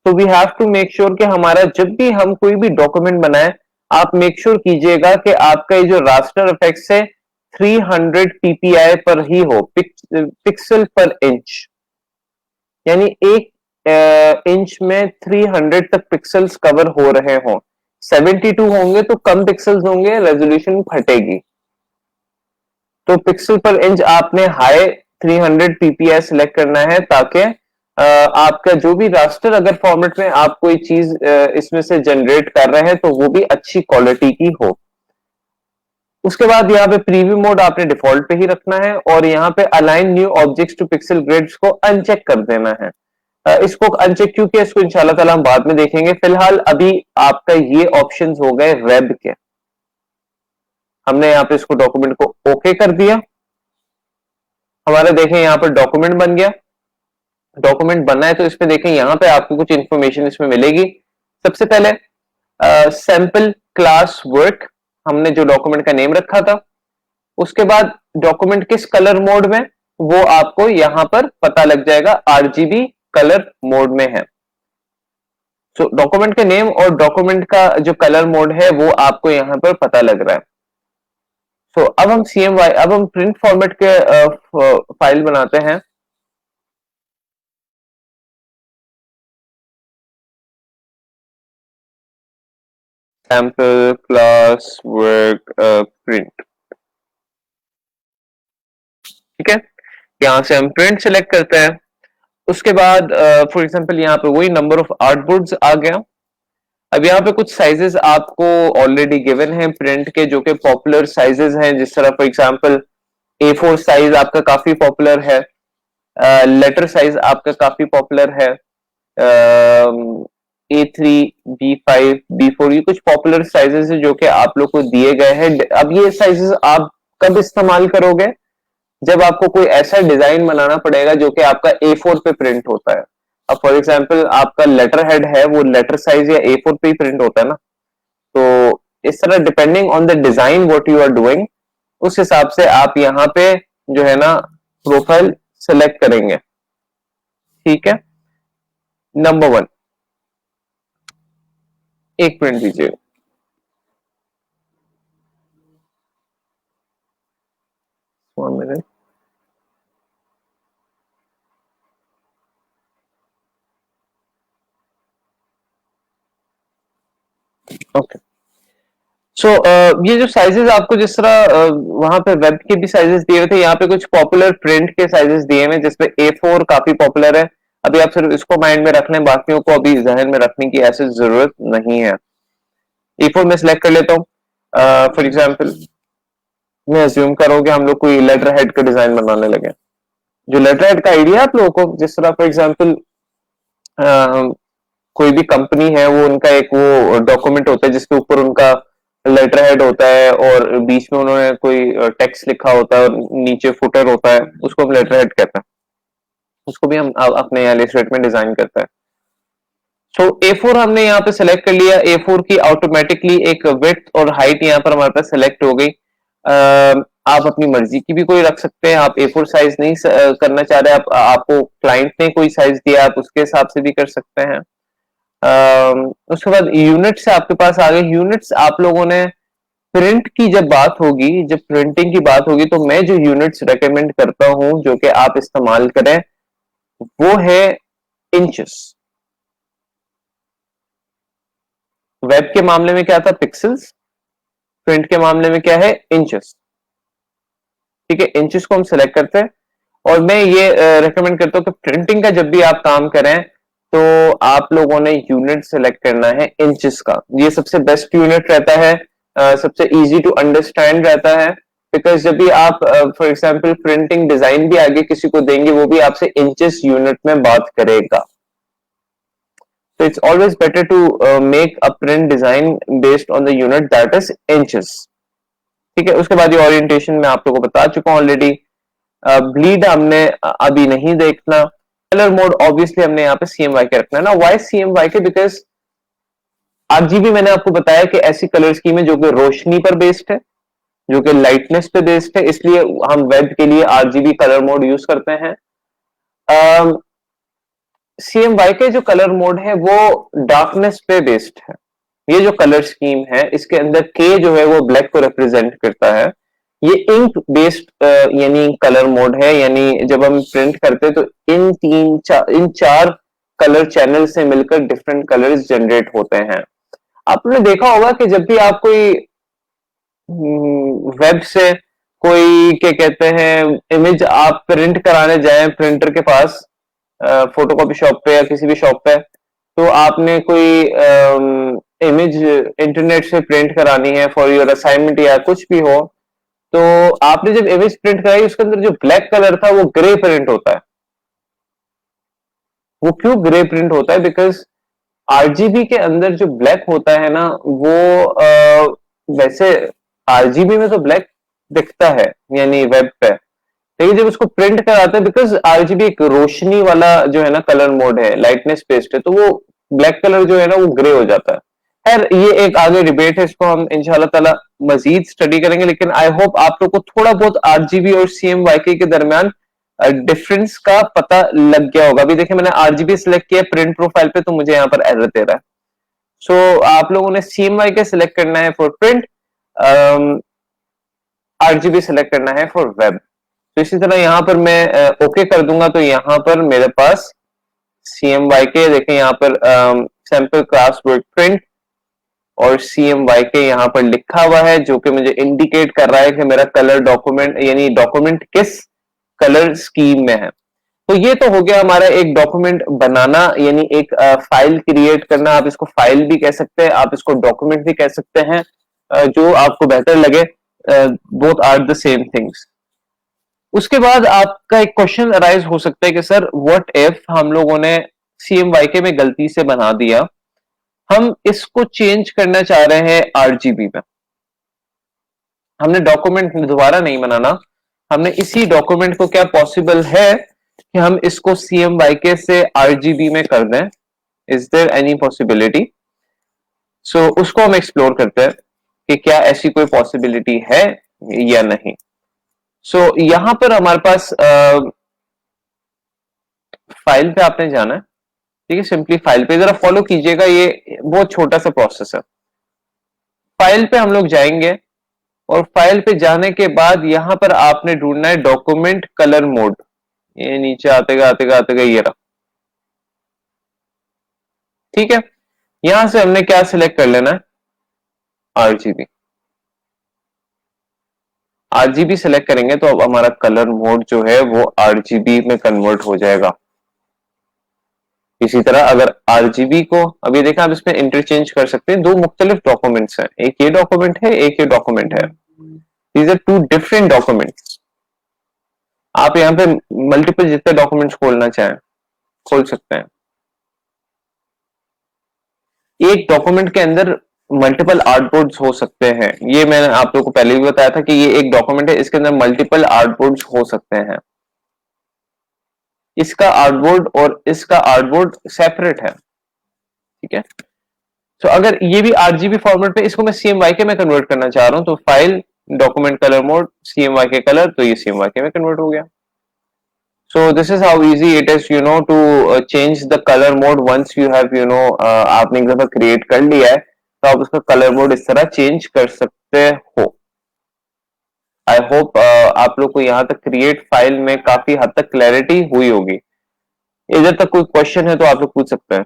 Speaker 1: तो we have to make sure कि हमारा जब भी हम कोई भी डॉक्यूमेंट बनाए, आप मेक श्योर कीजिएगा कि आपका ये जो रास्टर इफेक्ट्स है 300 ppi पर ही हो, पिक्सल पर इंच, यानी एक इंच में 300 तक पिक्सल्स कवर हो रहे हों। 72 होंगे तो कम पिक्सल्स होंगे, रेजोल्यूशन फटेगी। तो पिक्सल पर इंच आपने हाई 300 ppi सिलेक्ट करना है ताकि आपका जो भी रास्टर अगर फॉर्मेट में आप कोई चीज इसमें से जनरेट कर रहे हैं तो वो भी अच्छी क्वालिटी की हो। उसके बाद यहाँ पे प्रीव्यू मोड आपने डिफॉल्ट पे ही रखना है और यहाँ पे align new objects to pixel grids को अनचेक कर देना है। इसको अनचेक क्यों किया, इसको इंशाल्लाह ताला हम बाद में देखेंगे। फिलहाल अभी आपका ये ऑप्शंस हो गए वेब के। हमने यहाँ पे इसको डॉक्यूमेंट को ओके कर दिया। हमारा देखें यहाँ पर डॉक्यूमेंट बन गया। डॉक्यूमेंट बनना है तो इसमें देखें यहाँ पे आपको कुछ इंफॉर्मेशन इसमें मिलेगी। सबसे पहले सैंपल क्लास वर्क, हमने जो डॉक्यूमेंट का नेम रखा था। उसके बाद डॉक्यूमेंट किस कलर मोड में, वो आपको यहां पर पता लग जाएगा, आरजीबी कलर मोड में है। सो डॉक्यूमेंट का नेम और डॉक्यूमेंट का जो कलर मोड है वो आपको यहां पर पता लग रहा है। सो अब हम CMY, अब हम प्रिंट फॉर्मेट के फाइल बनाते हैं। सैंपल क्लास वर्क प्रिंट, ठीक है। यहां से हम प्रिंट सेलेक्ट करते हैं। उसके बाद फॉर एग्जांपल यहाँ पे वही नंबर ऑफ आर्टबोर्ड्स आ गया। अब यहाँ पे कुछ साइजेस आपको ऑलरेडी गिवन हैं प्रिंट के, जो कि पॉपुलर साइजेस हैं। जिस तरह फॉर एग्जांपल A4 साइज आपका काफी पॉपुलर है, लेटर साइज आपका काफी पॉपुलर है, A3, B5, B4, ये कुछ पॉपुलर साइजेस है जो कि आप लोग को दिए गए हैं। अब ये साइजेस आप कब इस्तेमाल करोगे, जब आपको कोई ऐसा डिजाइन बनाना पड़ेगा जो कि आपका A4 पे प्रिंट होता है। अब फॉर एग्जांपल आपका लेटर हेड है, वो लेटर साइज या A4 पे ही प्रिंट होता है ना। तो इस तरह depending on the design what you are doing, उस हिसाब से आप यहाँ पे जो है ना प्रोफाइल सेलेक्ट करेंगे, ठीक है। नंबर 1, एक प्रिंट दीजिए। One minute, okay. सो ये जो साइजेस आपको जिस तरह वहां पे वेब के भी साइजेस दिए हुए थे, यहाँ पे कुछ पॉपुलर प्रिंट के साइजेस दिए हुए जिसमें A4 काफी पॉपुलर है। अभी आप सिर्फ इसको माइंड में रख लें, बाकियों को अभी जहन में रखने की ऐसी जरूरत नहीं है। A4 में सिलेक्ट कर लेता हूँ। फॉर एग्जाम्पल मैं अज्यूम करूँ कि हम लोग कोई लेटर हेड का डिजाइन बनाने लगे। जो लेटर हेड का आइडिया आप लोगों को, जिस तरह फॉर एग्जाम्पल कोई भी कंपनी है, वो उनका एक वो डॉक्यूमेंट होता है जिसके ऊपर उनका लेटर हेड होता है और बीच में उन्होंने कोई टेक्स्ट लिखा होता है और नीचे फुटर होता है, उसको हम लेटर हेड कहते हैं। उसको भी हम अपने यहाँ इलस्ट्रेट में डिजाइन करते हैं। सो A4 हमने यहाँ पे सेलेक्ट कर लिया। A4 की ऑटोमेटिकली एक विड्थ और हाइट यहाँ पर हमारे पास सेलेक्ट हो गई। आप अपनी मर्जी की भी कोई रख सकते हैं। आप A4 साइज नहीं करना चाह रहे, आपको क्लाइंट ने कोई साइज दिया, आप उसके हिसाब से भी कर सकते हैं। उसके बाद यूनिट्स आपके पास आ गए। यूनिट्स आप लोगों ने प्रिंट की जब बात होगी, जब प्रिंटिंग की बात होगी, तो मैं जो यूनिट्स रेकमेंड करता हूं जो कि आप इस्तेमाल करें वो है इंचेस। वेब के मामले में क्या था, पिक्सल्स। प्रिंट के मामले में क्या है, इंचेस, ठीक है। इंचेस को हम सिलेक्ट करते हैं और मैं ये रेकमेंड करता हूं कि प्रिंटिंग का जब भी आप काम करें तो आप लोगों ने यूनिट सेलेक्ट करना है इंचेस का। ये सबसे बेस्ट यूनिट रहता है, सबसे इजी टू अंडरस्टैंड रहता है। बिकॉज जब भी आप फॉर एग्जांपल प्रिंटिंग डिजाइन भी आगे किसी को देंगे, वो भी आपसे इंचेस यूनिट में बात करेगा। So it's always better to make a print design based on the unit that is inches, ठीक है। उसके बाद ये ओरिएंटेशन मैं आप लोगों को बता चुका हूं ऑलरेडी। ब्लीड हमने अभी नहीं देखना। कलर मोड ऑब्वियसली हमने यहाँ पे CMY के रखना है ना। वाई CMY के, बिकॉज RGB मैंने आपको बताया कि ऐसी कलर स्कीम है जो कि रोशनी पर बेस्ड है। जो कि लाइटनेस पे बेस्ड है, इसलिए हम वेब के लिए आरजीबी कलर मोड यूज करते हैं। सीएमवाई के जो कलर मोड है वो डार्कनेस पे बेस्ड है। ये जो कलर स्कीम है इसके अंदर के जो है वो ब्लैक को रिप्रेजेंट करता है। ये इंक बेस्ड यानी कलर मोड है, यानी जब हम प्रिंट करते हैं तो इन चार कलर चैनल से मिलकर डिफरेंट कलर्स जनरेट होते हैं। आपने देखा होगा कि जब भी आप कोई वेब से कोई क्या कहते हैं इमेज आप प्रिंट कराने जाएं प्रिंटर के पास, फोटोकॉपी शॉप पे या किसी भी शॉप पे, तो आपने कोई इमेज इंटरनेट से प्रिंट करानी है फॉर योर असाइनमेंट या कुछ भी हो, तो आपने जब इमेज प्रिंट कराई उसके अंदर जो ब्लैक कलर था वो ग्रे प्रिंट होता है। वो क्यों ग्रे प्रिंट होता है? बिकॉज आरजीबी के अंदर जो ब्लैक होता है ना वो वैसे आरजीबी में तो ब्लैक दिखता है यानी वेब पे, लेकिन जब उसको प्रिंट कराते हैं, बिकॉज आरजीबी एक रोशनी वाला जो है ना कलर मोड है, लाइटनेस बेस्ड है, तो वो ब्लैक कलर जो है ना वो ग्रे हो जाता है। खैर ये एक आगे डिबेट है, इसको हम इंशाल्लाह ताला मजीद स्टडी करेंगे, लेकिन आई होप आप लोग को थोड़ा बहुत आरजीबी और सीएमवाईके के दरमियान डिफरेंस का पता लग गया होगा। अभी देखिए मैंने आरजीबी सिलेक्ट किया प्रिंट प्रोफाइल पे, तो मुझे यहाँ पर एरर दे रहा है। सो आप लोगों ने सीएमवाईके सिलेक्ट करना है फॉर प्रिंट, आरजीबी सेलेक्ट करना है फॉर वेब। तो इसी तरह यहां पर मैं ओके कर दूंगा, तो यहां पर मेरे पास CMYK देखें, यहाँ पर सैंपल क्लास वर्ड प्रिंट और CMYK यहाँ पर लिखा हुआ है, जो कि मुझे इंडिकेट कर रहा है कि मेरा कलर डॉक्यूमेंट यानी डॉक्यूमेंट किस कलर स्कीम में है। तो ये तो हो गया हमारा एक डॉक्यूमेंट बनाना, यानी एक फाइल क्रिएट करना। आप इसको फाइल भी कह सकते हैं, आप इसको डॉक्यूमेंट भी कह सकते हैं, जो आपको बेहतर लगे। Both are the same things. उसके बाद आपका एक क्वेश्चन अराइज हो सकता है कि सर व्हाट इफ हम लोगों ने CMYK में गलती से बना दिया, हम इसको चेंज करना चाह रहे हैं आरजीबी में। हमने डॉक्यूमेंट दोबारा नहीं बनाना, हमने इसी डॉक्यूमेंट को, क्या पॉसिबल है कि हम इसको CMYK से आरजीबी में कर दें? Is there any possibility? So उसको हम एक्सप्लोर करते हैं कि क्या ऐसी कोई पॉसिबिलिटी है या नहीं। सो यहां पर हमारे पास फाइल पे आपने जाना है, ठीक है, सिंपली फाइल पे जरा फॉलो कीजिएगा, ये बहुत छोटा सा प्रोसेस है। फाइल पे हम लोग जाएंगे और फाइल पे जाने के बाद यहां पर आपने ढूंढना है डॉक्यूमेंट कलर मोड। ये नीचे आते ये रहा, ठीक है। यहां से हमने क्या सिलेक्ट कर लेना है? आरजीबी। आरजीबी सेलेक्ट करेंगे तो अब हमारा कलर मोड जो है वो आरजीबी में कन्वर्ट हो जाएगा। इसी तरह अगर आरजीबी को, अभी देखा, आप इसमें इंटरचेंज कर सकते हैं। दो मुख्तलिफ डॉक्यूमेंट्स हैं, एक ये डॉक्यूमेंट है, एक ये डॉक्यूमेंट है। These are two different documents. आप यहाँ पे मल्टीपल जितने डॉक्यूमेंट्स खोलना चाहें खोल सकते हैं। एक डॉक्यूमेंट के अंदर मल्टीपल आर्टबोर्ड्स हो सकते हैं, ये मैंने आप लोगों को पहले भी बताया था कि ये एक डॉक्यूमेंट है, इसके अंदर मल्टीपल आर्टबोर्ड्स हो सकते हैं। इसका आर्टबोर्ड और इसका आर्टबोर्ड सेपरेट है, ठीक है। तो अगर ये भी आरजीबी फॉर्मेट पे, इसको मैं CMYK में कन्वर्ट करना चाह रहा हूं, तो file, document colour mode, CMYK colour, तो ये CMYK में कन्वर्ट हो गया। So this is how easy it is, to change the color mode once you have, आपने एक दफा क्रिएट कर लिया है, तो आप उसका कलर मोड इस तरह चेंज कर सकते हो। आई होप आप लोग को यहाँ तक क्रिएट फाइल में काफी हद तक क्लैरिटी हुई होगी। इधर तक कोई क्वेश्चन है तो आप लोग पूछ सकते हैं।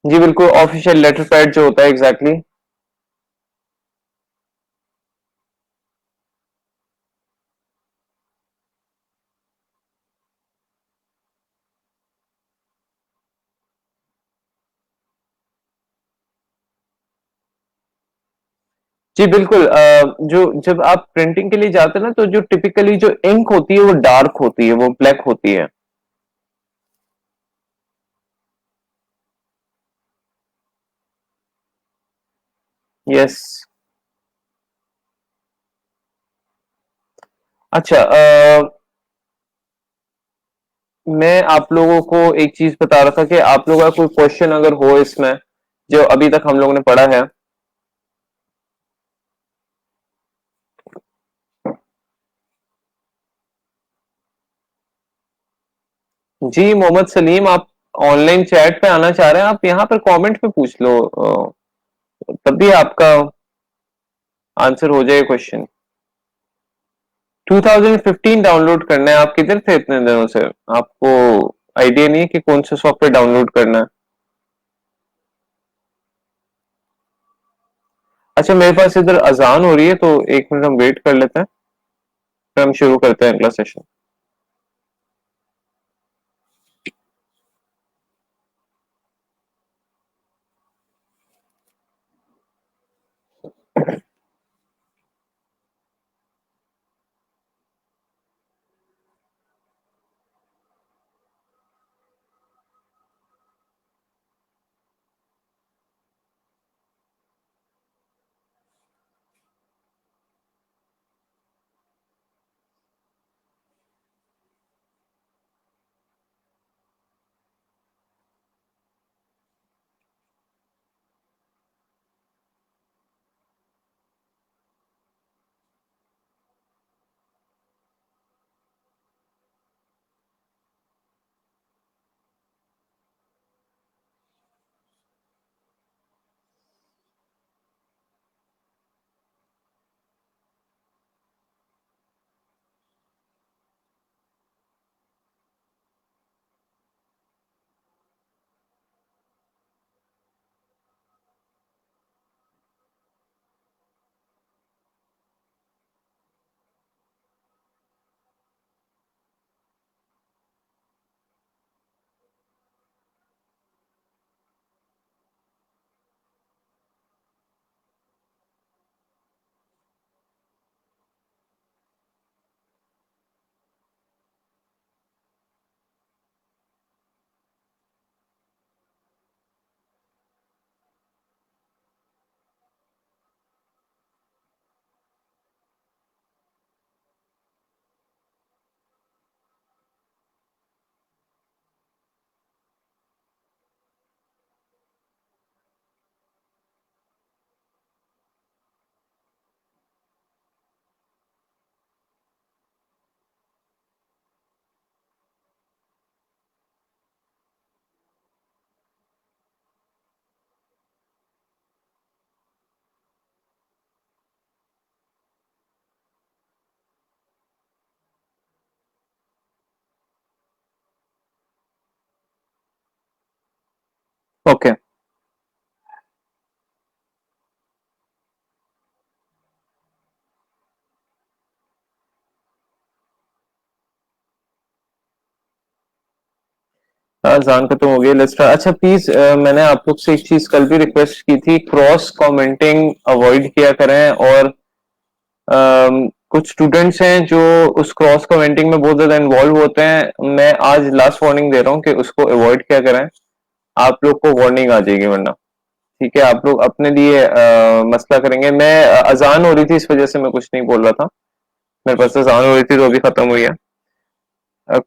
Speaker 1: जी बिल्कुल, ऑफिशियल लेटर पैड जो होता है, एग्जैक्टली exactly। जी बिल्कुल, जो जब आप प्रिंटिंग के लिए जाते हैं ना, तो जो टिपिकली जो इंक होती है वो डार्क होती है, वो ब्लैक होती है। यस। अच्छा, मैं आप लोगों को एक चीज बता रहा था कि आप लोगों का कोई क्वेश्चन अगर हो इसमें जो अभी तक हम लोगों ने पढ़ा है। जी मोहम्मद सलीम, आप ऑनलाइन चैट पे आना चाह रहे हैं, आप यहाँ पर कमेंट पे पूछ लो, तभी आपका आंसर हो जाएगा क्वेश्चन। 2015 डाउनलोड करना है। आप किधर थे इतने दिनों से? आपको आइडिया नहीं है कि कौन सा सॉफ्टवेयर डाउनलोड करना है? अच्छा, मेरे पास इधर अजान हो रही है, तो एक मिनट हम वेट कर लेते हैं, फिर हम शुरू करते हैं अगला सेशन। ओके। अजान खत्म हो गई, लेट्स ट्राई। अच्छा प्लीज, मैंने आप लोग से एक चीज कल भी रिक्वेस्ट की थी, क्रॉस कमेंटिंग अवॉइड किया करें। और कुछ स्टूडेंट्स हैं जो उस क्रॉस कमेंटिंग में बहुत ज्यादा इन्वॉल्व होते हैं। मैं आज लास्ट वार्निंग दे रहा हूँ कि उसको अवॉइड किया करें। आप लोग को वार्निंग आ जाएगी वरना। ठीक है, आप लोग अपने लिए मसला करेंगे। मैं अजान हो रही थी, इस वजह से मैं कुछ नहीं बोल रहा था। मेरे पास अजान हो रही थी तो अभी खत्म हुई है।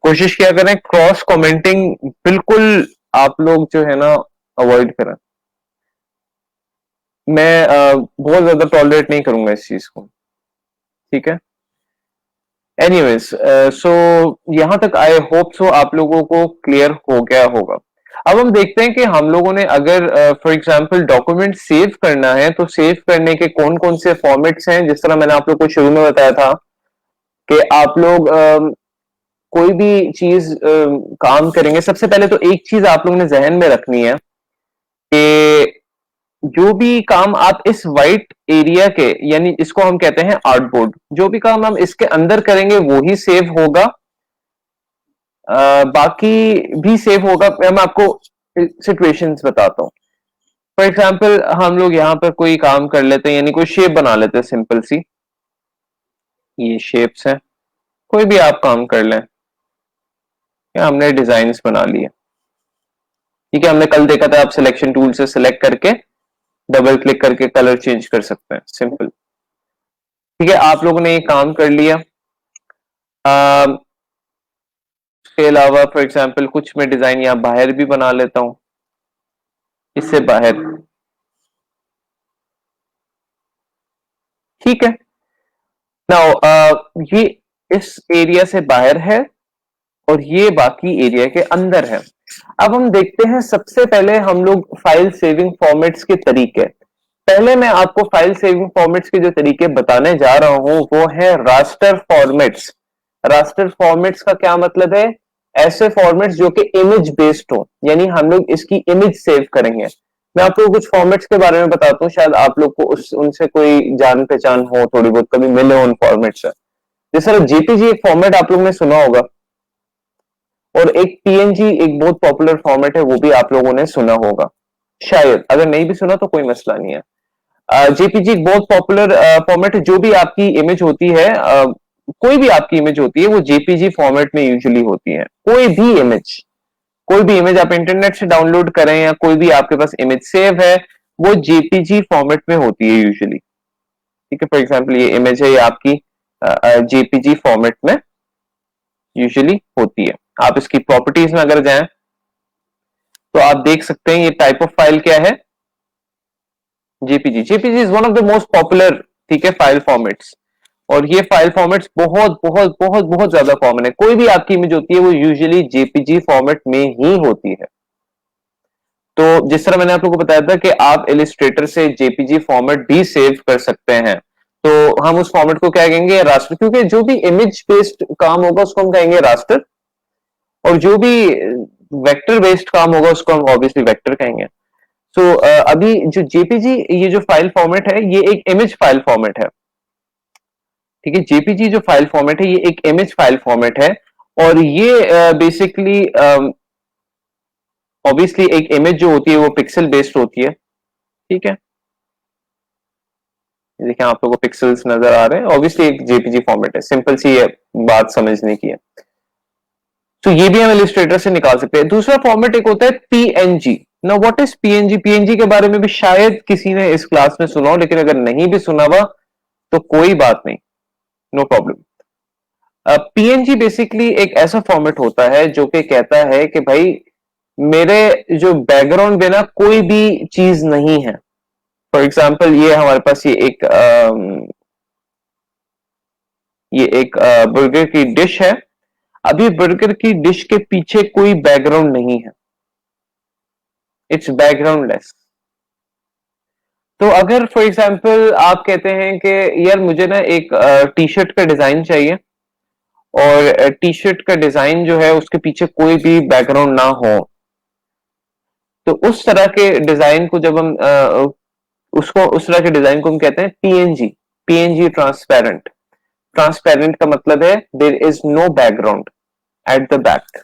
Speaker 1: कोशिश किया करें क्रॉस कमेंटिंग बिल्कुल आप लोग जो है ना अवॉइड करें। मैं बहुत ज्यादा टॉलरेट नहीं करूंगा इस चीज को। ठीक है। एनीवेज, सो यहां तक आई होप सो आप लोगों को क्लियर हो गया होगा। अब हम देखते हैं कि हम लोगों ने अगर फॉर एग्जांपल डॉक्यूमेंट सेव करना है तो सेव करने के कौन कौन से फॉर्मेट्स हैं। जिस तरह मैंने आप लोग को शुरू में बताया था कि आप लोग कोई भी चीज काम करेंगे, सबसे पहले तो एक चीज आप लोगों ने जहन में रखनी है कि जो भी काम आप इस वाइट एरिया के, यानी इसको हम कहते हैं आर्टबोर्ड, जो भी काम हम इसके अंदर करेंगे वो ही सेव होगा। बाकी भी सेव होगा। मैं आपको सिचुएशंस बताता हूँ। फॉर एग्जाम्पल हम लोग यहाँ पर कोई काम कर लेते हैं, यानी कोई शेप बना लेते हैं सिंपल सी। ये शेप्स हैं, कोई भी आप काम कर लें। या हमने डिजाइन बना लिए। ठीक है, हमने कल देखा था आप सिलेक्शन टूल से सिलेक्ट करके डबल क्लिक करके कलर चेंज कर सकते हैं, सिंपल। ठीक है, आप लोगों ने ये काम कर लिया। इसके अलावा फॉर एग्जांपल कुछ मैं डिजाइन यहाँ बाहर भी बना लेता हूँ, इससे बाहर, ठीक है। नाउ ये इस एरिया से बाहर है और ये बाकी एरिया के अंदर है। अब हम देखते हैं सबसे पहले हम लोग फाइल सेविंग फॉर्मेट्स के तरीके। पहले मैं आपको फाइल सेविंग फॉर्मेट्स के जो तरीके बताने जा रहा हूं वो है रास्टर फॉर्मेट्स। रास्टर फॉर्मेट्स का क्या मतलब है? ऐसे फॉर्मेट्स जो कि इमेज बेस्ड हो, यानी हम लोग इसकी इमेज सेव करेंगे। मैं आपको कुछ फॉर्मेट्स के बारे में बताता हूँ, शायद आप लोग को उनसे कोई जान पहचान हो, थोड़ी बहुत कभी मिले हो उन फॉर्मेट से। जैसे जेपीजी एक फॉर्मेट आप लोगों ने सुना होगा, और एक पीएनजी एक बहुत पॉपुलर फॉर्मेट है, वो भी आप लोगों ने सुना होगा शायद। अगर नहीं भी सुना तो कोई मसला नहीं है। जेपीजी एक बहुत पॉपुलर फॉर्मेट है। जो भी आपकी इमेज होती है, कोई भी आपकी इमेज होती है, वो जेपीजी फॉर्मेट में यूजुअली होती है। कोई भी इमेज आप इंटरनेट से डाउनलोड करें या कोई भी आपके पास इमेज सेव है, वो जेपीजी फॉर्मेट में होती है यूजुअली। ठीक है, फॉर एग्जाम्पल ये इमेज है, ये आपकी जेपीजी फॉर्मेट में यूजुअली होती है। आप इसकी प्रॉपर्टीज में अगर जाएं तो आप देख सकते हैं ये टाइप ऑफ फाइल क्या है, JPG. JPG is one of the most popular, ठीक है, फाइल फॉर्मेट्स। और ये फाइल फॉर्मेट्स बहुत बहुत बहुत बहुत ज्यादा कॉमन है। कोई भी आपकी इमेज होती है वो यूजुअली जेपीजी फॉर्मेट में ही होती है। तो जिस तरह मैंने आप लोगों को बताया था कि आप इलिस्ट्रेटर से जेपीजी फॉर्मेट भी सेव कर सकते हैं, तो हम उस फॉर्मेट को क्या कहेंगे? रास्टर। क्योंकि जो भी इमेज बेस्ड काम होगा उसको हम कहेंगे रास्टर, और जो भी वेक्टर बेस्ड काम होगा उसको हम ऑब्वियसली वेक्टर कहेंगे। सो अभी जो जेपीजी, ये जो फाइल फॉर्मेट है, ये एक इमेज फाइल फॉर्मेट है। ठीक है, जेपीजी जो फाइल फॉर्मेट है ये एक इमेज फाइल फॉर्मेट है। और ये बेसिकली ऑब्वियसली एक इमेज जो होती है वो पिक्सल बेस्ड होती है। ठीक है, देखिए आप लोगों को पिक्सल्स नजर आ रहे हैं, ऑब्वियसली एक जेपीजी फॉर्मेट है। सिंपल सी ये बात समझने की है। तो ये भी हम इलिस्ट्रेटर से निकाल सकते हैं। दूसरा फॉर्मेट एक होता है PNG. Now what is PNG? PNG के बारे में भी शायद किसी ने इस क्लास में सुना हो, लेकिन अगर नहीं भी सुना हुआ तो कोई बात नहीं, नो प्रॉब्लम। पीएनजी बेसिकली एक ऐसा फॉर्मेट होता है जो कि कहता है कि भाई मेरे जो बैकग्राउंड में ना कोई भी चीज नहीं है। फॉर एग्जाम्पल ये हमारे पास ये एक बर्गर की डिश है। अभी बर्गर की डिश के पीछे कोई बैकग्राउंड नहीं है, इट्स बैकग्राउंडलेस। तो अगर फॉर एग्जाम्पल आप कहते हैं कि यार मुझे ना एक टी शर्ट का डिजाइन चाहिए, और टी शर्ट का डिजाइन जो है उसके पीछे कोई भी बैकग्राउंड ना हो, तो उस तरह के डिजाइन को जब हम उसको उस तरह के डिजाइन को हम कहते हैं पीएनजी। PNG transparent. ट्रांसपेरेंट का मतलब है there is no background at the back.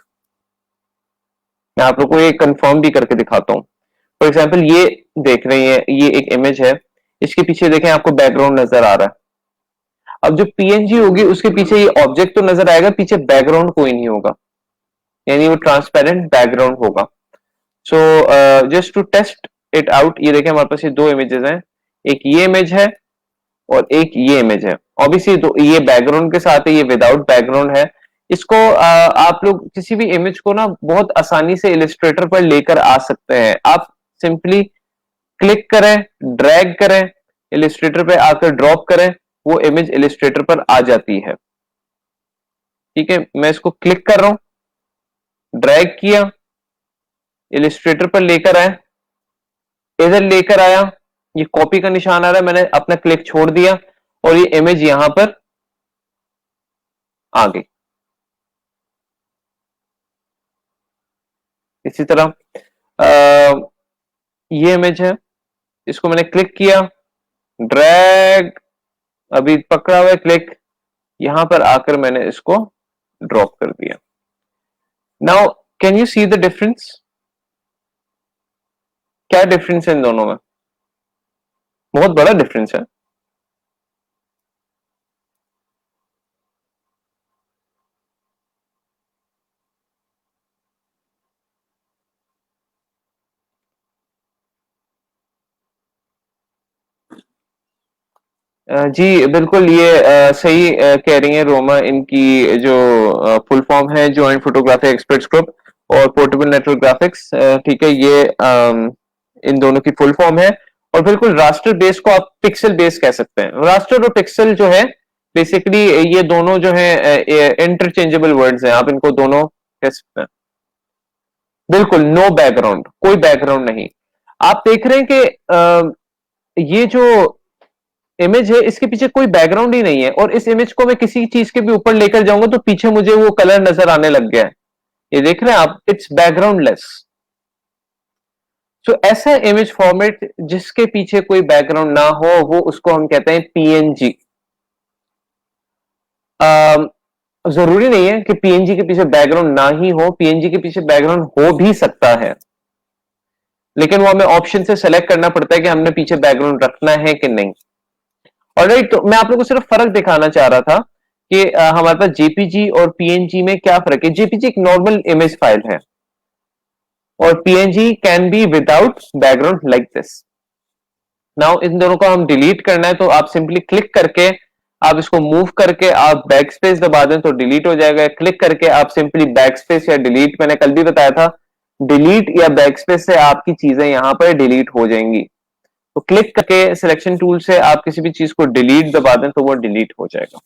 Speaker 1: मैं आप लोग को ये कंफर्म भी करके दिखाता हूं। फॉर एग्जाम्पल ये देख रहे हैं, ये एक इमेज है, इसके पीछे देखें आपको बैकग्राउंड नजर आ रहा है। अब जो पीएनजी होगी उसके पीछे ये ऑब्जेक्ट तो नजर आएगा, पीछे बैकग्राउंड कोई नहीं होगा, यानी वो ट्रांसपेरेंट बैकग्राउंड होगा। So just to test it out, ये देखें हमारे पास ये दो इमेजेस हैं, एक ये इमेज है और एक ये इमेज है। ऑब्वियसली तो ये बैकग्राउंड के साथ है, ये विदाउट बैकग्राउंड है। इसको आप लोग किसी भी इमेज को ना बहुत आसानी से इलिस्ट्रेटर पर लेकर आ सकते हैं। आप सिंपली क्लिक करें, ड्रैग करें, इलिस्ट्रेटर पे आकर ड्रॉप करें, वो इमेज इलिस्ट्रेटर पर आ जाती है। ठीक है, मैं इसको क्लिक कर रहा हूं, ड्रैग किया, इलिस्ट्रेटर पर लेकर आए, इधर लेकर आया, ये कॉपी का निशान आ रहा है, मैंने अपना क्लिक छोड़ दिया और ये इमेज यहां पर आ गई। इसी तरह ये इमेज है, इसको मैंने क्लिक किया, ड्रैग, अभी पकड़ा हुआ है क्लिक, यहां पर आकर मैंने इसको ड्रॉप कर दिया। Now can you see the difference? क्या डिफरेंस है इन दोनों में? बहुत बड़ा डिफरेंस है। जी बिल्कुल, ये सही कह रही हैं रोमा। इनकी जो फुल फॉर्म है जॉइंट फोटोग्राफी एक्सपर्ट्स ग्रुप और पोर्टेबल नेटवर्क ग्राफिक्स, ठीक है, ये इन दोनों की फुल फॉर्म है। और बिल्कुल रास्टर बेस को आप पिक्सल बेस कह सकते हैं। रास्टर और पिक्सल जो है बेसिकली ये दोनों जो है इंटरचेंजेबल वर्ड्स हैं, आप इनको दोनों कह सकते हैं। बिल्कुल नो बैकग्राउंड, कोई बैकग्राउंड नहीं। आप देख रहे हैं कि ये जो इमेज है इसके पीछे कोई बैकग्राउंड ही नहीं है, और इस इमेज को मैं किसी चीज के भी ऊपर लेकर जाऊंगा तो पीछे मुझे वो कलर नजर आने लग गया है। ये देख रहे हैं आप, इट्स बैकग्राउंडलेस। तो ऐसा इमेज फॉर्मेट जिसके पीछे कोई बैकग्राउंड ना हो, वो उसको हम कहते हैं पीएनजी। जरूरी नहीं है कि पीएनजी के पीछे बैकग्राउंड ना ही हो, पीएनजी के पीछे बैकग्राउंड हो भी सकता है, लेकिन वो हमें ऑप्शन से सेलेक्ट करना पड़ता है कि हमने पीछे बैकग्राउंड रखना है कि नहीं। ऑलराइट, तो मैं आप लोगों को सिर्फ फर्क दिखाना चाह रहा था कि हमारे पास जेपीजी और पीएनजी में क्या फर्क है। जेपीजी एक नॉर्मल इमेज फाइल है और PNG can be without background like this. Now in दोनों को हम डिलीट करना है तो आप सिंपली क्लिक करके, आप इसको मूव करके आप बैक स्पेस दबा दें तो डिलीट हो जाएगा। क्लिक करके आप सिंपली बैक स्पेस या डिलीट, मैंने कल भी बताया था, डिलीट या बैक स्पेस से आपकी चीजें यहां पर डिलीट हो जाएंगी। तो क्लिक करके सिलेक्शन टूल से आप किसी भी चीज को डिलीट दबा दें तो वो डिलीट हो जाएगा।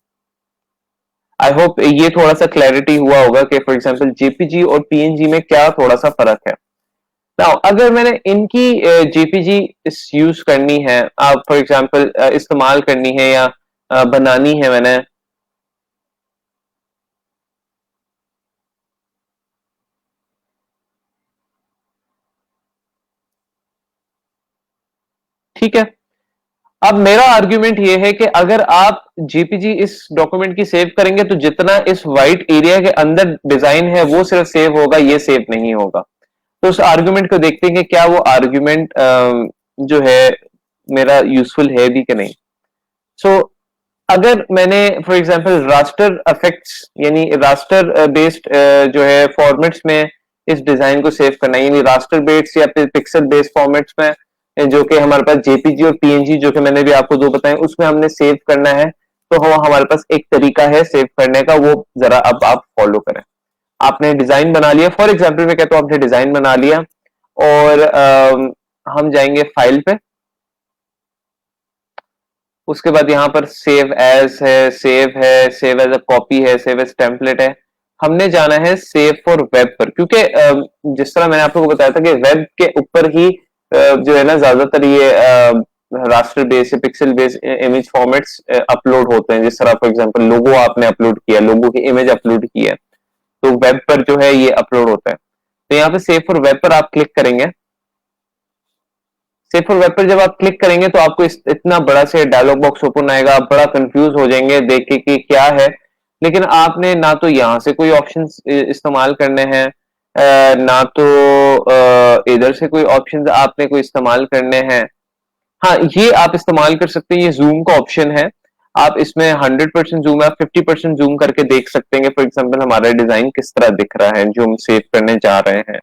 Speaker 1: आई होप ये थोड़ा सा क्लैरिटी हुआ होगा कि फॉर एग्जांपल जेपीजी और पीएनजी में क्या थोड़ा सा फर्क है। नाउ अगर मैंने इनकी जेपीजी यूज करनी है, आप फॉर एग्जांपल इस्तेमाल करनी है या बनानी है मैंने, ठीक है। अब मेरा आर्ग्यूमेंट ये है कि अगर आप जेपीजी इस डॉक्यूमेंट की सेव करेंगे तो जितना इस वाइट एरिया के अंदर डिजाइन है वो सिर्फ सेव होगा, ये सेव नहीं होगा। तो उस आर्ग्यूमेंट को देखते हैं कि क्या वो आर्ग्यूमेंट जो है मेरा यूजफुल है भी कि नहीं। सो अगर मैंने फॉर एग्जांपल रास्टर इफेक्ट्स यानी रास्टर बेस्ड जो है फॉर्मेट्स में इस डिजाइन को सेव करना है, यानी रास्टर बेस्ड या पिक्सल बेस्ड फॉर्मेट्स में, जो कि हमारे पास जेपीजी और पीएनजी जो कि मैंने भी आपको दो बताए, उसमें हमने सेव करना है, तो वो हमारे पास एक तरीका है सेव करने का, वो जरा अब आप फॉलो करें। आपने डिजाइन बना लिया, फॉर एग्जाम्पल मैं कहता हूं आपने डिजाइन बना लिया, और हम जाएंगे फाइल पे, उसके बाद यहाँ पर सेव एज है, सेव एज अ कॉपी है, सेव एज टेम्पलेट है। हमने जाना है सेव फॉर वेब पर, क्योंकि जिस तरह मैंने आप लोगों को बताया था कि वेब के ऊपर ही जो है ना ज्यादातर ये रास्टर बेस या pixel base image formats upload होते हैं। जिस तरह फॉर एग्जांपल लोगो आपने अपलोड किया, लोगो की इमेज अपलोड की है, तो वेब पर जो है ये अपलोड होता है। तो यहाँ पे सेव फॉर वेब पर आप क्लिक करेंगे। सेव फॉर वेब पर जब आप क्लिक करेंगे तो आपको इतना बड़ा से डायलॉग बॉक्स ओपन आएगा, आप बड़ा कंफ्यूज हो जाएंगे देख के कि क्या है। लेकिन आपने ना तो यहाँ से कोई ऑप्शन इस्तेमाल करने हैं, ना तो इधर से कोई ऑप्शन आपने कोई इस्तेमाल करने हैं। हाँ, ये आप इस्तेमाल कर सकते हैं, ये जूम का ऑप्शन है। आप इसमें 100% जूम है, 50% जूम करके देख सकते हैं फॉर एग्जाम्पल हमारा डिजाइन किस तरह दिख रहा है जो हम सेव करने जा रहे हैं।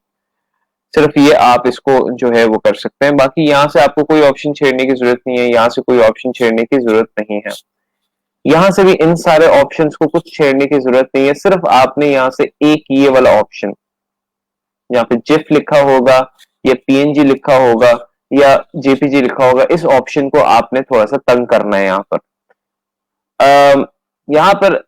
Speaker 1: सिर्फ ये आप इसको जो है वो कर सकते हैं, बाकी यहाँ से आपको कोई ऑप्शन छेड़ने की जरूरत नहीं है, यहाँ से कोई ऑप्शन छेड़ने की जरूरत नहीं है, यहाँ से भी इन सारे ऑप्शंस को कुछ छेड़ने की जरूरत नहीं है। सिर्फ आपने यहाँ से एक ये वाला ऑप्शन, यहाँ पे जिफ लिखा होगा या पीएनजी लिखा होगा या जेपीजी लिखा होगा, इस ऑप्शन को आपने थोड़ा सा तंग करना है यहाँ पर। यहाँ पर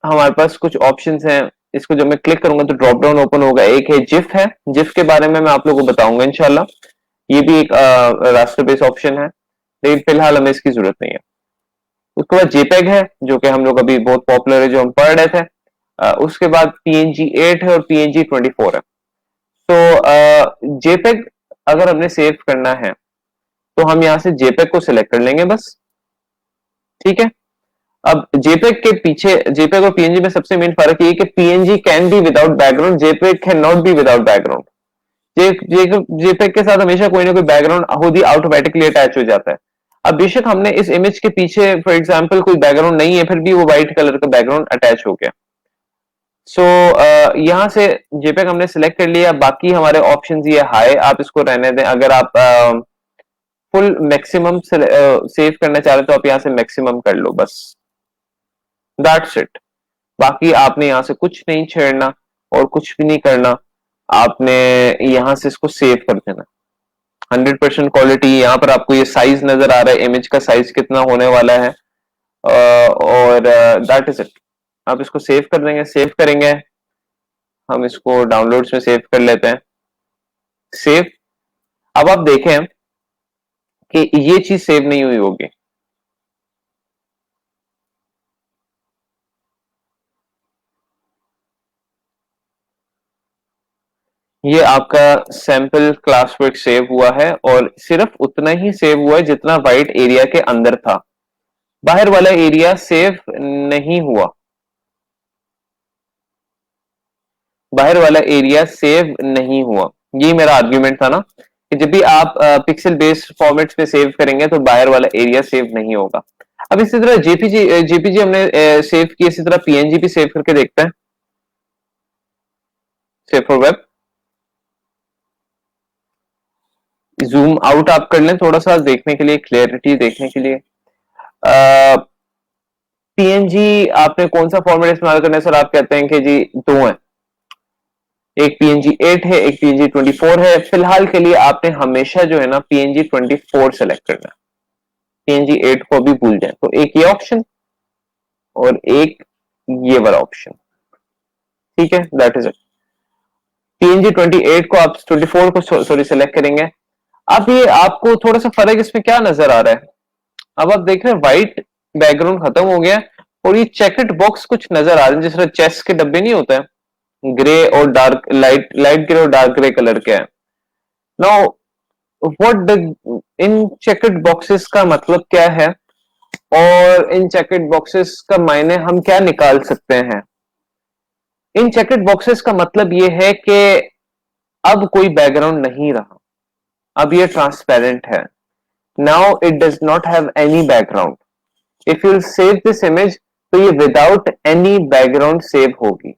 Speaker 1: हमारे पास कुछ ऑप्शंस हैं, इसको जब मैं क्लिक करूंगा तो ड्रॉप डाउन ओपन होगा। एक है जिफ है, जिफ के बारे में मैं आप लोगों को बताऊंगा इंशाल्लाह। ये भी एक रास्टर बेस ऑप्शन है, लेकिन फिलहाल हमें इसकी जरूरत नहीं है। उसके बाद जेपेग है जो कि हम लोग अभी बहुत पॉपुलर है, जो हम पढ़ रहे थे। उसके बाद पीएनजी 8 है और पीएनजी 24 है। तो जेपेग अगर हमने सेव करना है तो हम यहाँ से जेपेग को सिलेक्ट कर लेंगे बस, ठीक है। अब जेपेग के पीछे, जेपेग और पीएनजी में सबसे मेन फर्क ये है कि PNG can be without background, JPEG can not be without background. JPEG के साथ हमेशा कोई ना कोई बैकग्राउंड खुद ही ऑटोमेटिकली अटैच हो जाता है। अब बेशक हमने इस इमेज के पीछे फॉर एग्जांपल कोई बैकग्राउंड नहीं है, फिर भी वो व्हाइट कलर का बैकग्राउंड अटैच हो गया। सो यहाँ से जेपेग हमने सिलेक्ट कर लिया। बाकी हमारे ऑप्शन ये हाई, आप इसको रहने दें। अगर आप फुल मैक्सिमम सेव करना चाह रहे तो आप यहाँ से मैक्सिमम कर लो, बस दैट्स इट। बाकी आपने यहाँ से कुछ नहीं छेड़ना और कुछ भी नहीं करना, आपने यहाँ से इसको सेव कर देना। 100% क्वालिटी। यहाँ पर आपको ये साइज नजर आ रहा है, इमेज का साइज कितना होने वाला है, और दैट इज इट। आप इसको सेव कर देंगे, सेव करेंगे, हम इसको डाउनलोड्स में सेव कर लेते हैं, सेव। अब आप देखें कि ये चीज सेव नहीं हुई होगी, ये आपका सैंपल क्लास वर्क सेव हुआ है और सिर्फ उतना ही सेव हुआ है जितना वाइट एरिया के अंदर था, बाहर वाला एरिया सेव नहीं हुआ, बाहर वाला एरिया सेव नहीं हुआ। ये मेरा आर्ग्यूमेंट था ना कि जब भी आप पिक्सल बेस्ड फॉर्मेट्स में सेव करेंगे तो बाहर वाला एरिया सेव नहीं होगा। अब इसी तरह जेपीजी हमने सेव किया, इसी तरह पीएनजी भी सेव करके देखते हैं, save for web. Zoom out आप कर लें थोड़ा सा देखने के लिए, क्लियरिटी देखने के लिए। पीएनजी आपने कौन सा फॉर्मेट इस्तेमाल करना है सर? आप कहते हैं कि जी दो हैं, एक PNG 8 है, एक PNG 24 है। फिलहाल के लिए आपने हमेशा जो है ना PNG 24 सेलेक्ट करना है, PNG 8 को भी भूल जाए। तो एक ये ऑप्शन और एक ये वाला ऑप्शन, ठीक है, दैट इज इट। PNG 28 को आप 24 को सॉरी सेलेक्ट करेंगे। अब ये आपको थोड़ा सा फर्क इसमें क्या नजर आ रहा है, अब आप देख रहे हैं व्हाइट बैकग्राउंड खत्म हो गया और ये चेकड बॉक्स कुछ नजर आ रहे हैं, जिस तरह चेस के डब्बे नहीं होते हैं, ग्रे और डार्क, लाइट ग्रे और डार्क ग्रे कलर के हैं। Now what in checked boxes का मतलब क्या है और इन चेकड बॉक्सेस का मायने हम क्या निकाल सकते हैं? इन चेकड बॉक्सेस का मतलब ये है कि अब कोई बैकग्राउंड नहीं रहा, अब ये ट्रांसपेरेंट है। Now it does not have any background. If you save this image तो ये विदाउट एनी बैकग्राउंड सेव होगी।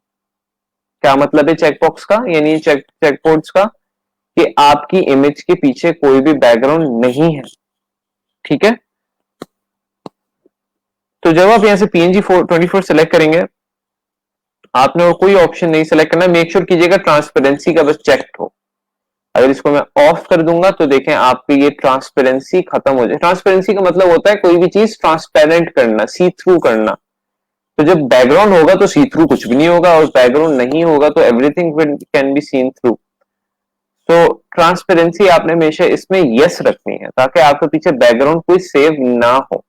Speaker 1: क्या मतलब है चेकबॉक्स का, यानी चेकबोर्ड्स का, कि आपकी इमेज के पीछे कोई भी बैकग्राउंड नहीं है, ठीक है। तो जब आप यहां से PNG 24 सेलेक्ट करेंगे, आपने और कोई ऑप्शन नहीं सेलेक्ट करना, मेक श्योर कीजिएगा ट्रांसपेरेंसी का बस चेक हो। अगर इसको मैं ऑफ कर दूंगा तो देखें आपकी ये ट्रांसपेरेंसी खत्म हो जाए। ट्रांसपेरेंसी का मतलब होता है कोई भी चीज ट्रांसपेरेंट करना, सी थ्रू करना। तो जब बैकग्राउंड होगा तो सी थ्रू कुछ भी नहीं होगा, और बैकग्राउंड नहीं होगा तो everything can be seen through. तो ट्रांसपेरेंसी आपने हमेशा इसमें यस रखनी है ताकि आपके पीछे बैकग्राउंड कोई सेव ना हो।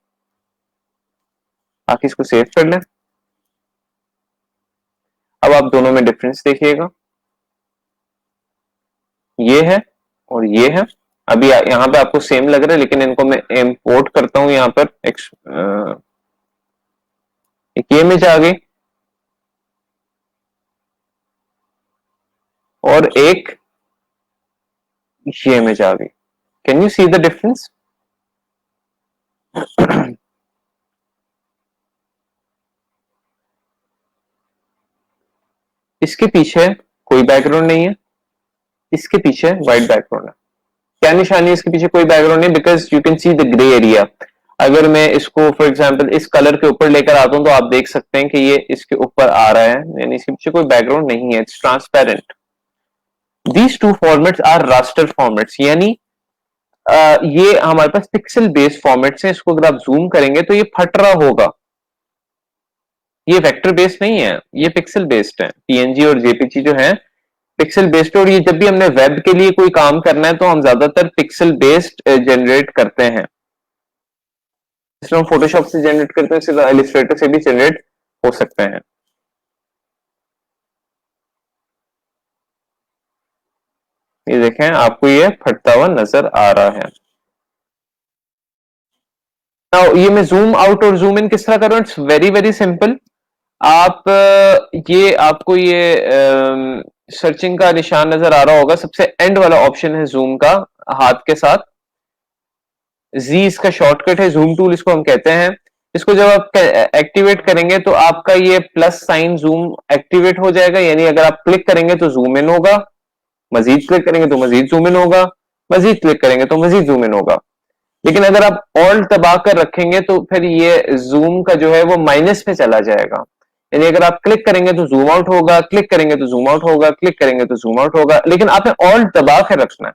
Speaker 1: बाकी इसको सेव कर लें। अब आप दोनों में डिफरेंस देखिएगा, ये है और ये है। अभी यहां पे आपको सेम लग रहा है, लेकिन इनको मैं इंपोर्ट करता हूं। यहां पर एक ये इमेज आ गई और एक ये इमेज आ गई। Can you see the difference? इसके पीछे कोई बैकग्राउंड नहीं है, इसके पीछे व्हाइट बैकग्राउंड है। क्या निशानी है इसके पीछे कोई बैकग्राउंड नहीं? Because you can see the grey area. अगर मैं इसको फॉर एग्जांपल इस कलर के ऊपर लेकर आता हूं तो आप देख सकते हैं कि ये इसके ऊपर आ रहा है, यानी इसके पीछे कोई बैकग्राउंड नहीं है, it's transparent. These two formats are raster formats, यानी ये हमारे पास पिक्सल बेस्ड फॉर्मेट्स हैं। इसको अगर आप जूम करेंगे तो ये फट रहा होगा, ये वेक्टर बेस्ड नहीं है, ये पिक्सल बेस्ड है। PNG और JPG जो है पिक्सल बेस्ड, और ये जब भी हमने वेब के लिए कोई काम करना है तो हम ज्यादातर पिक्सल बेस्ड जनरेट करते हैं। इसलिए हम फोटोशॉप से जनरेट करते हैं, सिर्फ इलस्ट्रेटर से भी जनरेट हो सकते हैं। ये देखें आपको ये फटता हुआ नजर आ रहा है। नाउ ये मैं जूम आउट और जूम इन किस तरह कर रहा हूं? It's very very simple. आप ये आपको ये सर्चिंग का निशान नजर आ रहा होगा, सबसे एंड वाला ऑप्शन है जूम का, हाथ के साथ जी इसका शॉर्टकट है, जूम टूल इसको हम कहते हैं। इसको जब आप एक्टिवेट करेंगे तो आपका ये प्लस साइन जूम एक्टिवेट हो जाएगा, यानी अगर आप क्लिक करेंगे तो जूम इन होगा, मजीद क्लिक करेंगे तो मजीद जूम इन होगा, मजीद क्लिक करेंगे तो मजीद जूम इन होगा। लेकिन अगर आप ऑल्ट दबा कर रखेंगे तो फिर ये जूम का जो है वो माइनस में चला जाएगा। यानी अगर आप क्लिक करेंगे तो जूम आउट होगा, क्लिक करेंगे तो जूम आउट होगा, क्लिक करेंगे तो जूम आउट होगा, लेकिन आपने ऑल्ट दबा कर रखना है,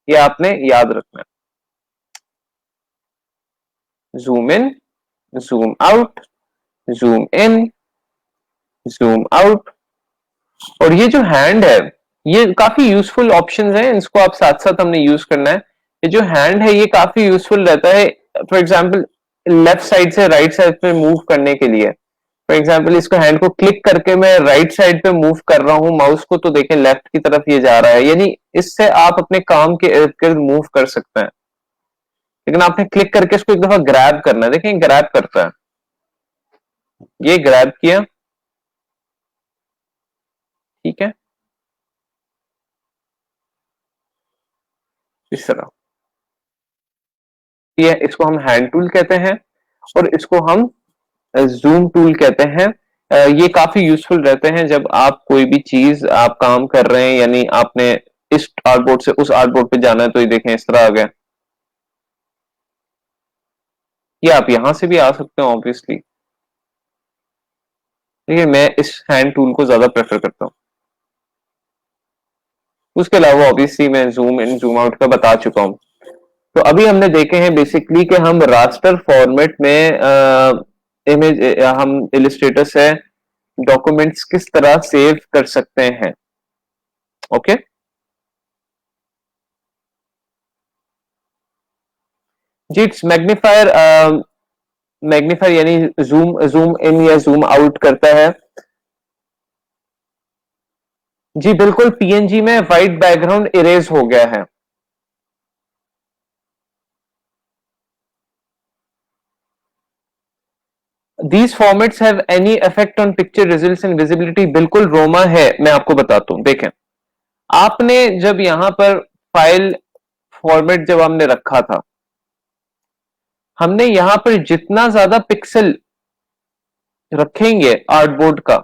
Speaker 1: ये आपने याद रखना है। Zoom in, zoom out, zoom in, zoom out. और ये जो हैंड है, ये काफी यूजफुल ऑप्शंस हैं, इसको आप साथ साथ हमने यूज करना है। ये जो हैंड है ये काफी यूजफुल रहता है, फॉर एग्जांपल लेफ्ट साइड से राइट साइड पे मूव करने के लिए। फॉर एग्जांपल इसको हैंड को क्लिक करके मैं राइट साइड पे मूव कर रहा हूं माउस को, तो देखें लेफ्ट की तरफ ये जा रहा है, यानी इससे आप अपने काम के इर्द गिर्द मूव कर सकते हैं। लेकिन आपने क्लिक करके इसको एक दफा ग्रैब करना है, देखें ग्रैब करता है, ये ग्रैब किया, ठीक है, इस तरह। ये इसको हम हैंड टूल कहते हैं और इसको हम जूम टूल कहते हैं। ये काफी यूजफुल रहते हैं जब आप कोई भी चीज आप काम कर रहे हैं, यानी आपने इस आर्टबोर्ड से उस आर्टबोर्ड पे जाना है, तो ये देखें इस तरह आ गया। ये आप यहां से भी आ सकते हैं ऑब्वियसली, लेकिन मैं इस हैंड टूल को ज्यादा प्रेफर करता हूँ। उसके अलावा ऑब्वियसली मैं जूम इन जूम आउट का बता चुका हूँ। तो अभी हमने देखे हैं बेसिकली कि हम रास्टर फॉर्मेट में इमेज, हम इलिस्ट्रेटर से डॉक्यूमेंट्स किस तरह सेव कर सकते हैं। ओके, जी, इट्स मैग्नीफायर। मैग्नीफायर यानी जूम जूम इन या जूम आउट करता है। जी बिल्कुल, पीएनजी में व्हाइट बैकग्राउंड इरेज हो गया है। These formats have any effect on picture results and visibility? बिल्कुल रोमा है, मैं आपको बताता हूं। देखें, आपने जब यहां पर फाइल फॉर्मेट जब हमने रखा था, हमने यहां पर जितना ज्यादा पिक्सल रखेंगे आर्टबोर्ड का,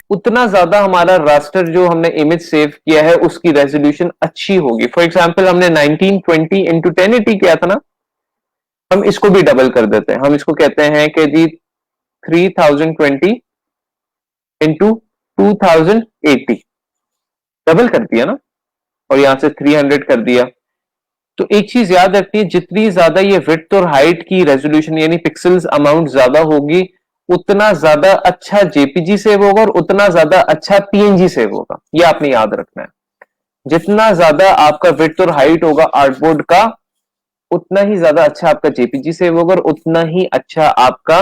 Speaker 1: उतना ज्यादा हमारा रास्टर जो हमने इमेज सेव किया है उसकी रेजोल्यूशन अच्छी होगी। फॉर एग्जांपल हमने 1920 इंटू 1080 किया था ना, हम इसको भी डबल कर देते हैं। हम इसको कहते हैं कि जी 3020 इंटू 2080, डबल कर दिया ना, और यहां से 300 कर दिया। तो एक चीज याद रखनी है, जितनी ज्यादा ये विड्थ और हाइट की रेजोल्यूशन यानी पिक्सल्स अमाउंट ज्यादा होगी, उतना ज्यादा अच्छा जेपीजी सेव होगा और उतना ज्यादा अच्छा पीएनजी सेव होगा। ये आपने याद रखना है। जितना ज्यादा आपका विड्थ और हाइट होगा आर्टबोर्ड का, उतना ही ज्यादा अच्छा आपका जेपीजी सेव होगा और उतना ही अच्छा आपका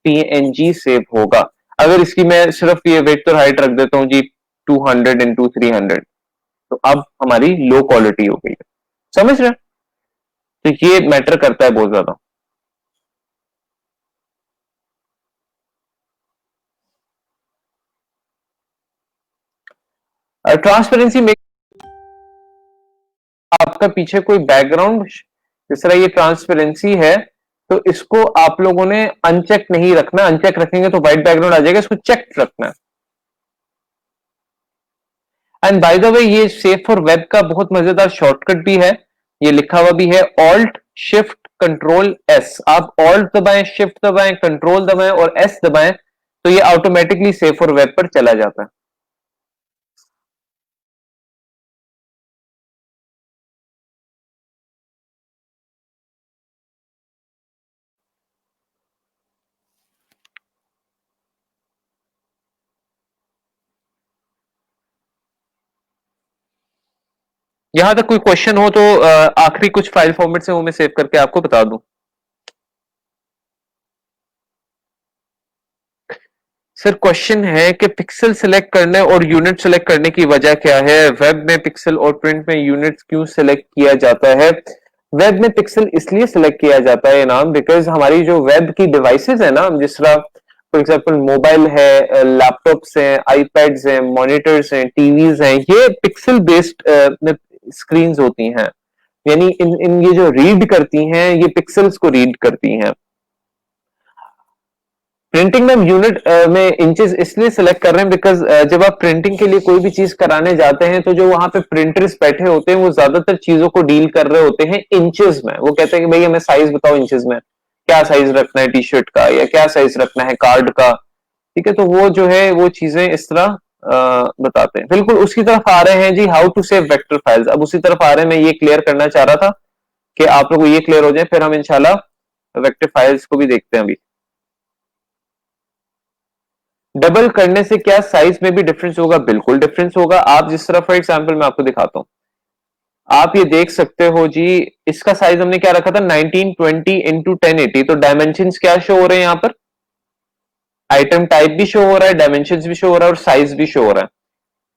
Speaker 1: पीएनजी सेव होगा। अगर इसकी मैं सिर्फ ये विड्थ और हाइट रख देता हूं जी 200 इंटू 300, तो अब हमारी लो क्वालिटी हो गई है। समझ रहे हैं? तो ये मैटर करता है बहुत ज्यादा। ट्रांसपेरेंसी में आपका पीछे कोई बैकग्राउंड, जिस तरह ये ट्रांसपेरेंसी है, तो इसको आप लोगों ने अनचेक नहीं रखना। अनचेक रखेंगे तो व्हाइट बैकग्राउंड आ जाएगा, इसको चेक रखना है। एंड बाय द वे, ये सेव फॉर वेब का बहुत मजेदार शॉर्टकट भी है, ये लिखा हुआ भी है, ऑल्ट शिफ्ट कंट्रोल एस। आप ऑल्ट दबाएं, शिफ्ट दबाएं, कंट्रोल दबाएं और एस दबाएं, तो ये ऑटोमेटिकली सेव फॉर वेब पर चला जाता है। यहां तक कोई क्वेश्चन हो तो आखिरी कुछ फाइल फॉर्मेट से वो मैं सेव करके आपको बता दूं। सर क्वेश्चन है कि पिक्सल सिलेक्ट करने और यूनिट सिलेक्ट करने की वजह क्या है? वेब में पिक्सल और प्रिंट में यूनिट क्यों सिलेक्ट किया जाता है? वेब में पिक्सल इसलिए सिलेक्ट किया जाता है नाम, बिकॉज हमारी जो वेब की डिवाइसेस है ना, जिस तरह फॉर एग्जांपल मोबाइल है, लैपटॉप्स हैं, आईपैड्स हैं, मॉनिटर्स हैं, टीवीज हैं, ये पिक्सल बेस्ड स्क्रीन होती हैं। यानी इन इन ये जो रीड करती हैं, ये पिक्सल्स को रीड करती हैं। प्रिंटिंग में हम यूनिट में इंचेस इसलिए सिलेक्ट कर रहे हैं बिकॉज जब आप प्रिंटिंग के लिए कोई भी चीज कराने जाते हैं तो जो वहां पे प्रिंटर्स बैठे होते हैं वो ज्यादातर चीजों को डील कर रहे होते हैं इंचेस में। वो कहते हैं कि भाई हमें साइज बताओ इंचेस में, क्या साइज रखना है टी शर्ट का या क्या साइज रखना है कार्ड का। ठीक है, तो वो जो है वो चीजें इस तरह बताते हैं। बिल्कुल उसी तरफ आ रहे हैं जी, how to save vector files. अब उसी तरफ आ रहे हैं, मैं ये क्लियर करना चाह रहा था कि आप लोग को ये क्लियर हो जाए, फिर हम इंशाल्लाह वेक्टर फाइल्स को भी देखते हैं। अभी डबल करने से क्या साइज में भी डिफरेंस होगा? बिल्कुल डिफरेंस होगा। आप जिस तरह, फॉर एग्जांपल मैं आपको दिखाता हूं, आप ये देख सकते हो जी, इसका साइज हमने क्या रखा था 1920 इंटू 1080। तो डायमेंशंस क्या शो हो रहे हैं यहाँ पर? आइटम टाइप भी शो हो रहा है, डायमेंशंस भी शो हो रहा है और साइज भी शो हो रहा है।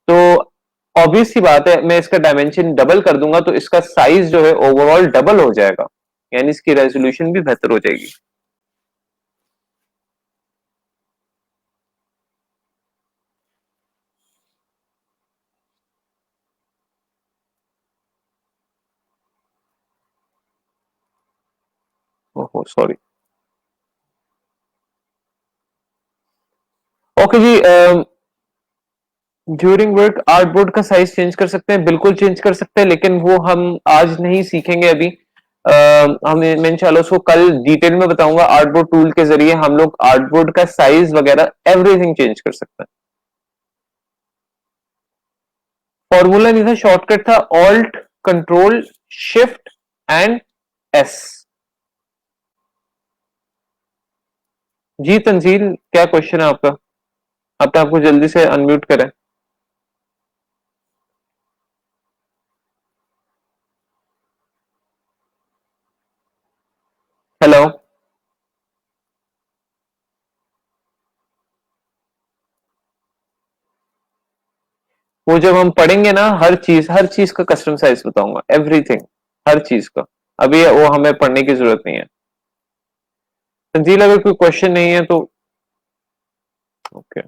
Speaker 1: तो ऑब्वियस सी बात है, मैं इसका डायमेंशन डबल कर दूंगा तो इसका साइज जो है ओवरऑल डबल हो जाएगा, यानी इसकी रेजोल्यूशन भी बेहतर हो जाएगी। ओहो सॉरी। ओके जी, ड्यूरिंग वर्क आर्टबोर्ड का साइज चेंज कर सकते हैं? बिल्कुल चेंज कर सकते हैं, लेकिन वो हम आज नहीं सीखेंगे। अभी मैं इंशाल्लाह उसको कल डिटेल में बताऊंगा। आर्टबोर्ड टूल के जरिए हम लोग आर्टबोर्ड का साइज वगैरह एवरीथिंग चेंज कर सकते हैं। फॉर्मूला नहीं था, शॉर्टकट था, alt control shift and S. जी तंजील, क्या क्वेश्चन है आपका? अब तो आपको जल्दी से अनम्यूट करें। हेलो। वो जब हम पढ़ेंगे ना, हर चीज का कस्टम साइज बताऊंगा, एवरीथिंग, हर चीज का। अभी वो हमें पढ़ने की जरूरत नहीं है। तंजील अगर कोई क्वेश्चन नहीं है तो okay,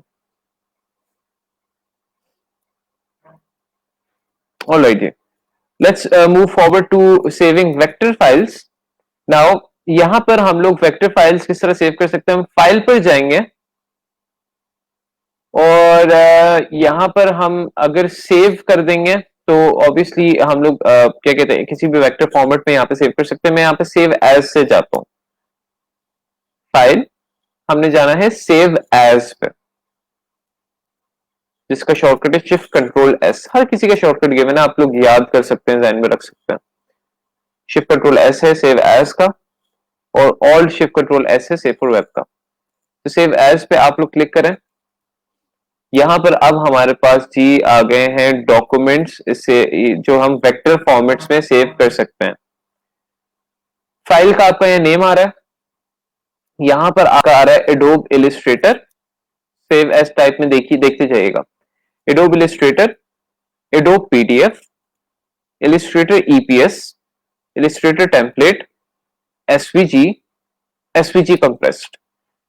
Speaker 1: alright ji. Let's move forward to saving vector files. Now यहां पर हम लोग वेक्टर फाइल्स किस तरह सेव कर सकते हैं? हम फाइल पर जाएंगे और यहां पर हम अगर सेव कर देंगे तो ऑब्वियसली हम लोग क्या कहते हैं, किसी भी वेक्टर फॉर्मेट में यहाँ पे सेव कर सकते हैं। मैं यहाँ पे सेव एज से जाता हूँ, फाइल, हमने जाना है सेव एज पे, जिसका शॉर्टकट है शिफ्ट कंट्रोल एस। हर किसी का शॉर्टकट गिवन है, आप लोग याद कर सकते हैं, ध्यान में रख सकते हैं। शिफ्ट कंट्रोल एस है सेव एज का, और ऑल शिफ्ट कंट्रोल एस है सेव फॉर वेब का। तो सेव एज पे आप लोग क्लिक करें। यहां पर अब हमारे पास जी आ गए हैं डॉक्यूमेंट्स, इससे जो हम वेक्टर फॉर्मेट्स में सेव कर सकते हैं। फाइल का आपका यह नेम आ रहा है, यहां पर आपका आ रहा है Adobe Illustrator. Save as type में देखिए, देखते जाइएगा, Adobe Illustrator, Adobe PDF, Illustrator EPS, Illustrator template, SVG, SVG compressed.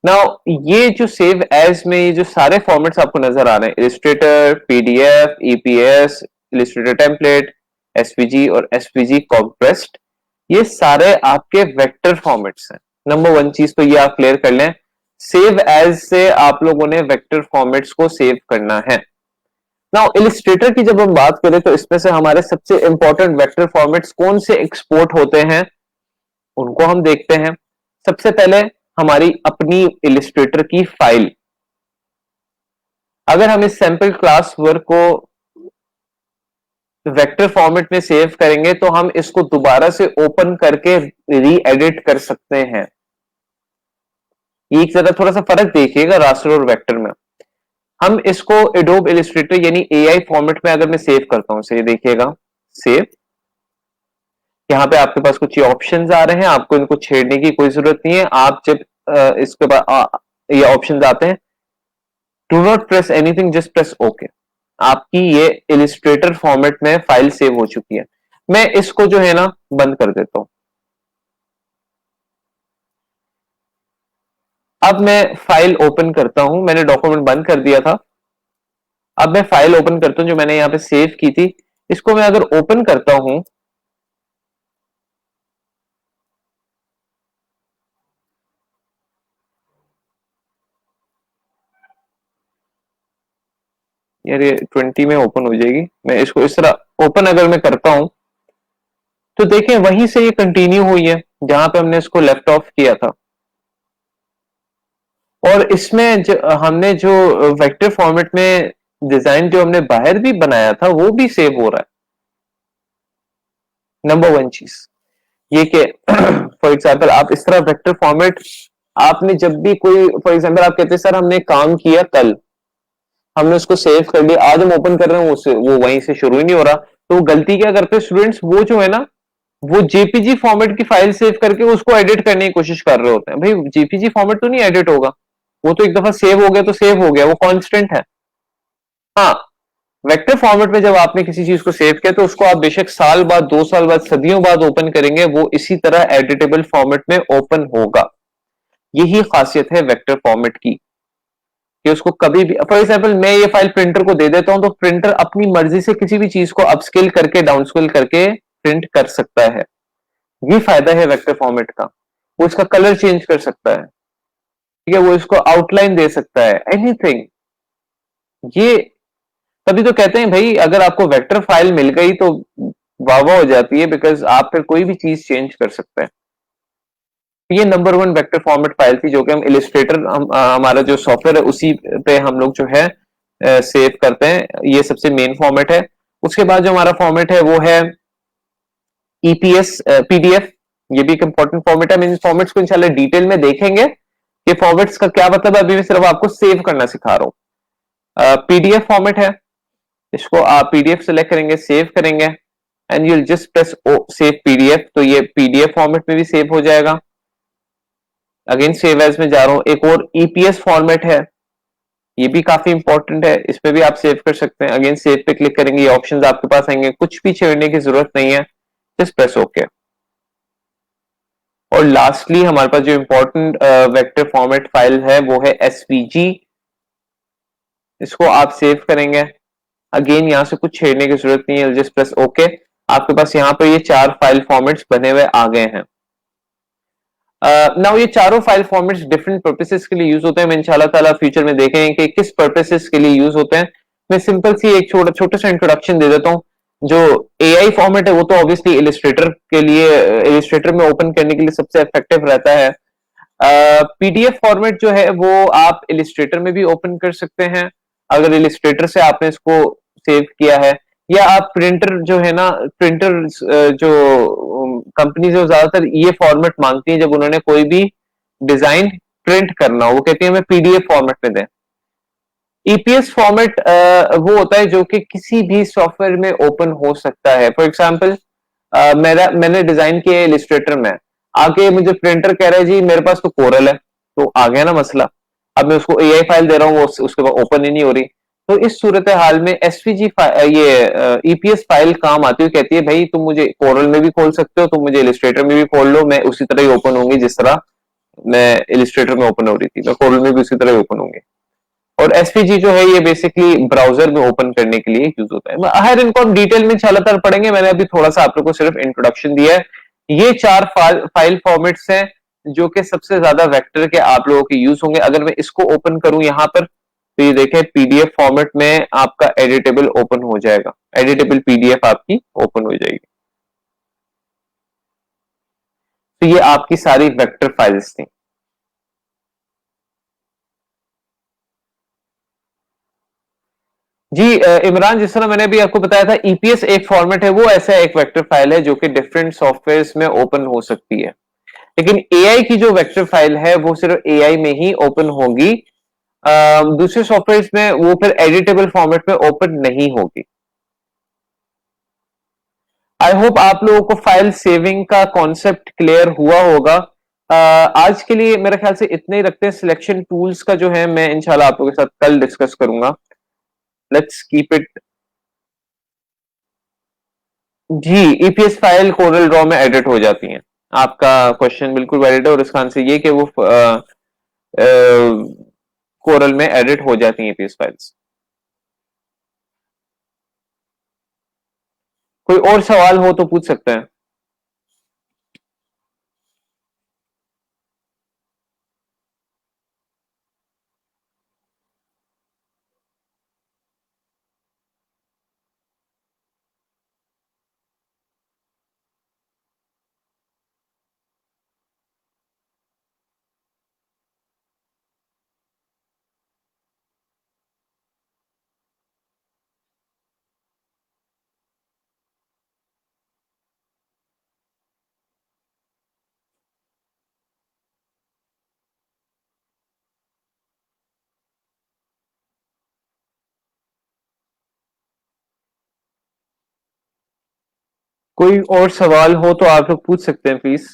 Speaker 1: Now ये जो सेव एज में ये जो सारे फॉर्मेट्स आपको नजर आ रहे हैं, Illustrator, PDF, EPS, Illustrator template, SVG और एसवीजी कंप्रेस्ड, ये सारे आपके वेक्टर फॉर्मेट्स हैं। नंबर वन चीज तो ये आप क्लियर कर लें, सेव एज से आप लोगों ने वेक्टर फॉर्मेट्स को सेव करना है। नाउ इलिस्ट्रेटर की जब हम बात करें तो इसमें से हमारे सबसे इंपॉर्टेंट वेक्टर फॉर्मेट्स कौन से एक्सपोर्ट होते हैं उनको हम देखते हैं। सबसे पहले हमारी अपनी इलिस्ट्रेटर की फाइल, अगर हम इस सैंपल क्लास वर्क को वेक्टर फॉर्मेट में सेव करेंगे तो हम इसको दोबारा से ओपन करके री एडिट कर सकते हैं। एक जरा थोड़ा सा फर्क देखिएगा रास्टर और वेक्टर में। हम इसको एडोब इलिस्ट्रेटर यानी एआई फॉर्मेट में अगर मैं सेव करता हूं, ये देखिएगा सेव, यहाँ पे आपके पास कुछ ऑप्शंस आ रहे हैं, आपको इनको छेड़ने की कोई जरूरत नहीं है। आप जब इसके बाद ये ऑप्शंस आते हैं, do not press anything, just press okay. आपकी ये इलिस्ट्रेटर फॉर्मेट में फाइल सेव हो चुकी है। मैं इसको जो है ना बंद कर देता हूं। अब मैं फाइल ओपन करता हूं, मैंने डॉक्यूमेंट बंद कर दिया था। अब मैं फाइल ओपन करता हूं जो मैंने यहां पे सेव की थी, इसको मैं अगर ओपन करता हूं यार ये 20 में ओपन हो जाएगी। मैं इसको इस तरह ओपन अगर मैं करता हूं तो देखें वहीं से ये कंटिन्यू हुई है जहां पे हमने इसको लेफ्ट ऑफ किया था। और इसमें हमने जो वेक्टर फॉर्मेट में डिजाइन जो हमने बाहर भी बनाया था वो भी सेव हो रहा है। नंबर वन चीज ये कि फॉर एग्जाम्पल आप इस तरह वेक्टर फॉर्मेट आपने जब भी कोई फॉर एग्जाम्पल आप कहते हैं सर हमने काम किया कल, हमने उसको सेव कर लिया, आज हम ओपन कर रहे हैं वो वहीं से शुरू ही नहीं हो रहा। तो वो गलती क्या करते हैं स्टूडेंट्स, वो जो है ना वो जेपीजी फॉर्मेट की फाइल सेव करके उसको एडिट करने की कोशिश कर रहे होते हैं। भाई जेपीजी फॉर्मेट तो नहीं एडिट होगा, वो तो एक दफा सेव हो गया तो सेव हो गया, वो कांस्टेंट है। हाँ, वेक्टर फॉर्मेट में जब आपने किसी चीज को सेव किया तो उसको आप बेशक साल बाद, 2 साल बाद, सदियों बाद ओपन करेंगे, वो इसी तरह एडिटेबल फॉर्मेट में ओपन होगा। यही खासियत है वेक्टर फॉर्मेट की कि उसको कभी भी फॉर एग्जाम्पल मैं ये फाइल प्रिंटर को दे देता हूं तो प्रिंटर अपनी मर्जी से किसी भी चीज को अपस्केल करके डाउनस्केल करके प्रिंट कर सकता है। ये फायदा है वेक्टर फॉर्मेट का। वो इसका कलर चेंज कर सकता है, ठीक है, वो इसको आउटलाइन दे सकता है, एनीथिंग। ये तभी तो कहते हैं भाई अगर आपको वेक्टर फाइल मिल गई तो वाह वाह हो जाती है, बिकॉज आप फिर कोई भी चीज चेंज कर सकते हैं। ये number one vector format file थी जो कि हम इलिस्ट्रेटर हमारा जो सॉफ्टवेयर है उसी पे हम लोग जो है सेव करते हैं। ये सबसे मेन फॉर्मेट है। उसके बाद जो हमारा फॉर्मेट है वो है ईपीएस पीडीएफ। ये भी एक इंपॉर्टेंट फॉर्मेट है। हम इन फॉर्मेट्स को इंशाल्लाह डिटेल में देखेंगे कि फॉर्मेट्स का क्या मतलब है। अभी मैं सिर्फ आपको सेव करना सिखा रहा हूँ। पीडीएफ फॉर्मेट है, इसको आप पीडीएफ सेलेक्ट करेंगे, सेव करेंगे and you just press oh save PDF, तो ये पीडीएफ फॉर्मेट में भी सेव हो जाएगा। अगेन सेव एज में जा रहा हूं। एक और ईपीएस फॉर्मेट है, ये भी काफी इंपॉर्टेंट है, इस पे भी आप सेव कर सकते हैं। अगेन सेव पे क्लिक करेंगे, ये ऑप्शंस आपके पास आएंगे, कुछ भी छेड़ने की जरूरत नहीं है, जस्ट प्रेस ओके। और लास्टली हमारे पास जो इंपॉर्टेंट वेक्टर फॉर्मेट फाइल है वो है एसवीजी। इसको आप सेव करेंगे। अगेन यहां से कुछ छेड़ने की जरूरत नहीं है, जस्ट प्रेस ओके। आपके पास यहाँ पे ये 4 फाइल फॉर्मेट्स बने हुए आ गए हैं। नाउ ये चारों फाइल फॉर्मेट्स डिफरेंट पर्पसेस के लिए यूज होते हैं। मैं इंशाल्लाह ताला फ्यूचर में देखेंगे कि किस पर्पसेस के लिए यूज होते हैं। मैं सिंपल सी एक छोटा सा इंट्रोडक्शन दे देता हूँ। जो एआई फॉर्मेट है वो तो ऑब्वियसली इलिस्ट्रेटर के लिए, इलिस्ट्रेटर में ओपन करने के लिए सबसे इफेक्टिव रहता है। पीडीएफ फॉर्मेट जो है वो आप इलिस्ट्रेटर में भी ओपन कर सकते हैं अगर इलिस्ट्रेटर से आपने इसको सेव किया है, या आप प्रिंटर जो है ना, प्रिंटर जो कंपनीज है वो ज्यादातर ये फॉर्मेट मांगती है जब उन्होंने कोई भी डिजाइन प्रिंट करना हो, वो कहती है हमें पीडीएफ फॉर्मेट में दें। ईपीएस फॉर्मेट वो होता है जो कि किसी भी सॉफ्टवेयर में ओपन हो सकता है। फॉर एग्जाम्पल मैंने डिजाइन किया इलिस्ट्रेटर में, आगे मुझे प्रिंटर कह रहा है जी मेरे पास तो कोरल है, तो आ गया ना मसला। अब मैं उसको एआई फाइल दे रहा हूँ, वो उसके बाद ओपन ही नहीं हो रही। तो इस सूरत हाल में एसवीजी ये ईपीएस फाइल काम आती है, कहती है भाई तुम मुझे कोरल में भी खोल सकते हो, तुम मुझे इलिस्ट्रेटर में भी खोल लो, मैं उसी तरह ही ओपन होंगी जिस तरह मैं इलिस्ट्रेटर में ओपन हो रही थी, मैं कोरल में भी उसी तरह ही ओपन होंगी। और एसपीजी जो है ये बेसिकली ब्राउजर में ओपन करने के लिए यूज होता है। हर इनको हम डिटेल में इंशाल्लाह पढ़ेंगे, मैंने अभी थोड़ा सा आप लोगों को सिर्फ इंट्रोडक्शन दिया है। ये 4 फाइल फॉर्मेट्स हैं जो कि सबसे ज्यादा वेक्टर के आप लोगों के यूज होंगे। अगर मैं इसको ओपन करूं यहां पर तो ये देखें पीडीएफ फॉर्मेट में आपका एडिटेबल ओपन हो जाएगा, एडिटेबल पीडीएफ आपकी ओपन हो जाएगी। तो ये आपकी सारी वेक्टर फाइल्स थी। जी इमरान, जिस तरह मैंने अभी आपको बताया था ईपीएस एक फॉर्मेट है, वो ऐसा एक वेक्टर फाइल है जो कि डिफरेंट सॉफ्टवेयर्स में ओपन हो सकती है। लेकिन एआई की जो वेक्टर फाइल है वो सिर्फ एआई में ही ओपन होगी। दूसरे सॉफ्टवेयर में वो फिर एडिटेबल फॉर्मेट में ओपन नहीं होगी। आई होप आप लोगों को फाइल सेविंग का कॉन्सेप्ट क्लियर हुआ होगा। आज के लिए मेरे ख्याल से इतने ही रखते हैं। सिलेक्शन टूल्स का जो है मैं इंशाल्लाह आप लोगों के साथ कल डिस्कस करूंगा। Let's keep it. जी, ईपीएस फाइल कोरल ड्रॉ में एडिट हो जाती हैं। आपका क्वेश्चन बिल्कुल वैलिड है और इसका आंसर ये कि वो कोरल में एडिट हो जाती हैं ईपीएस फाइल्स। कोई और सवाल हो तो पूछ सकते हैं। कोई और सवाल हो तो आप लोग पूछ सकते हैं प्लीज।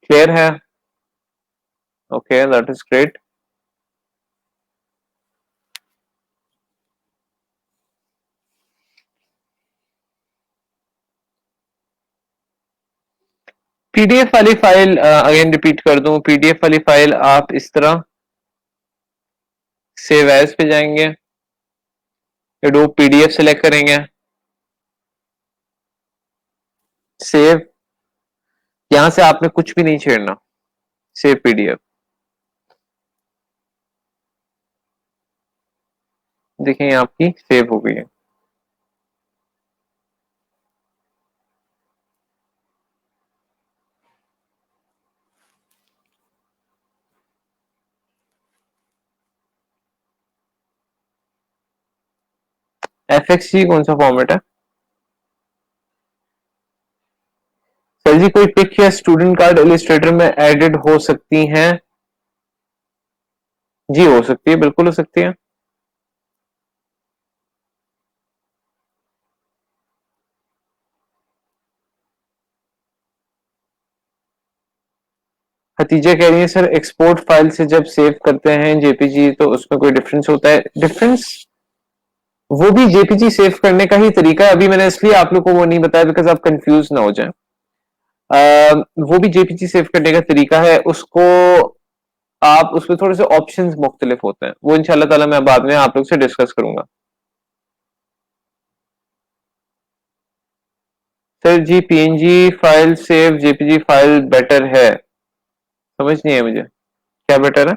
Speaker 1: क्लियर है? Okay, that is great. PDF वाली फाइल अगेन रिपीट कर दूं, पीडीएफ वाली फाइल आप इस तरह सेव एज पे जाएंगे, एडोब पीडीएफ सेलेक्ट करेंगे, सेव। यहां से आपने कुछ भी नहीं छेड़ना, सेव पीडीएफ। देखें आपकी सेव हो गई है। एफएक्सजी कौन सा फॉर्मेट है सर जी? कोई पिक या स्टूडेंट कार्ड इलिस्ट्रेटर में एडिड हो सकती हैं? जी हो सकती है, बिल्कुल हो सकती है। हतीजा कह रही है सर एक्सपोर्ट फाइल से जब सेव करते हैं जेपीजी तो उसमें कोई डिफरेंस होता है? डिफरेंस वो भी जेपीजी सेव करने का ही तरीका है। अभी मैंने इसलिए आप लोग को वो नहीं बताया बिकॉज आप कंफ्यूज ना हो जाए। वो भी जेपीजी सेव करने का तरीका है, उसको आप उसमें थोड़े से ऑप्शंस मुख्तलिफ होते हैं, वो इंशाल्लाह ताला मैं बाद में आप लोग से डिस्कस करूंगा। सर जी PNG file save JPG file better है? समझ नहीं है मुझे, क्या बेटर है?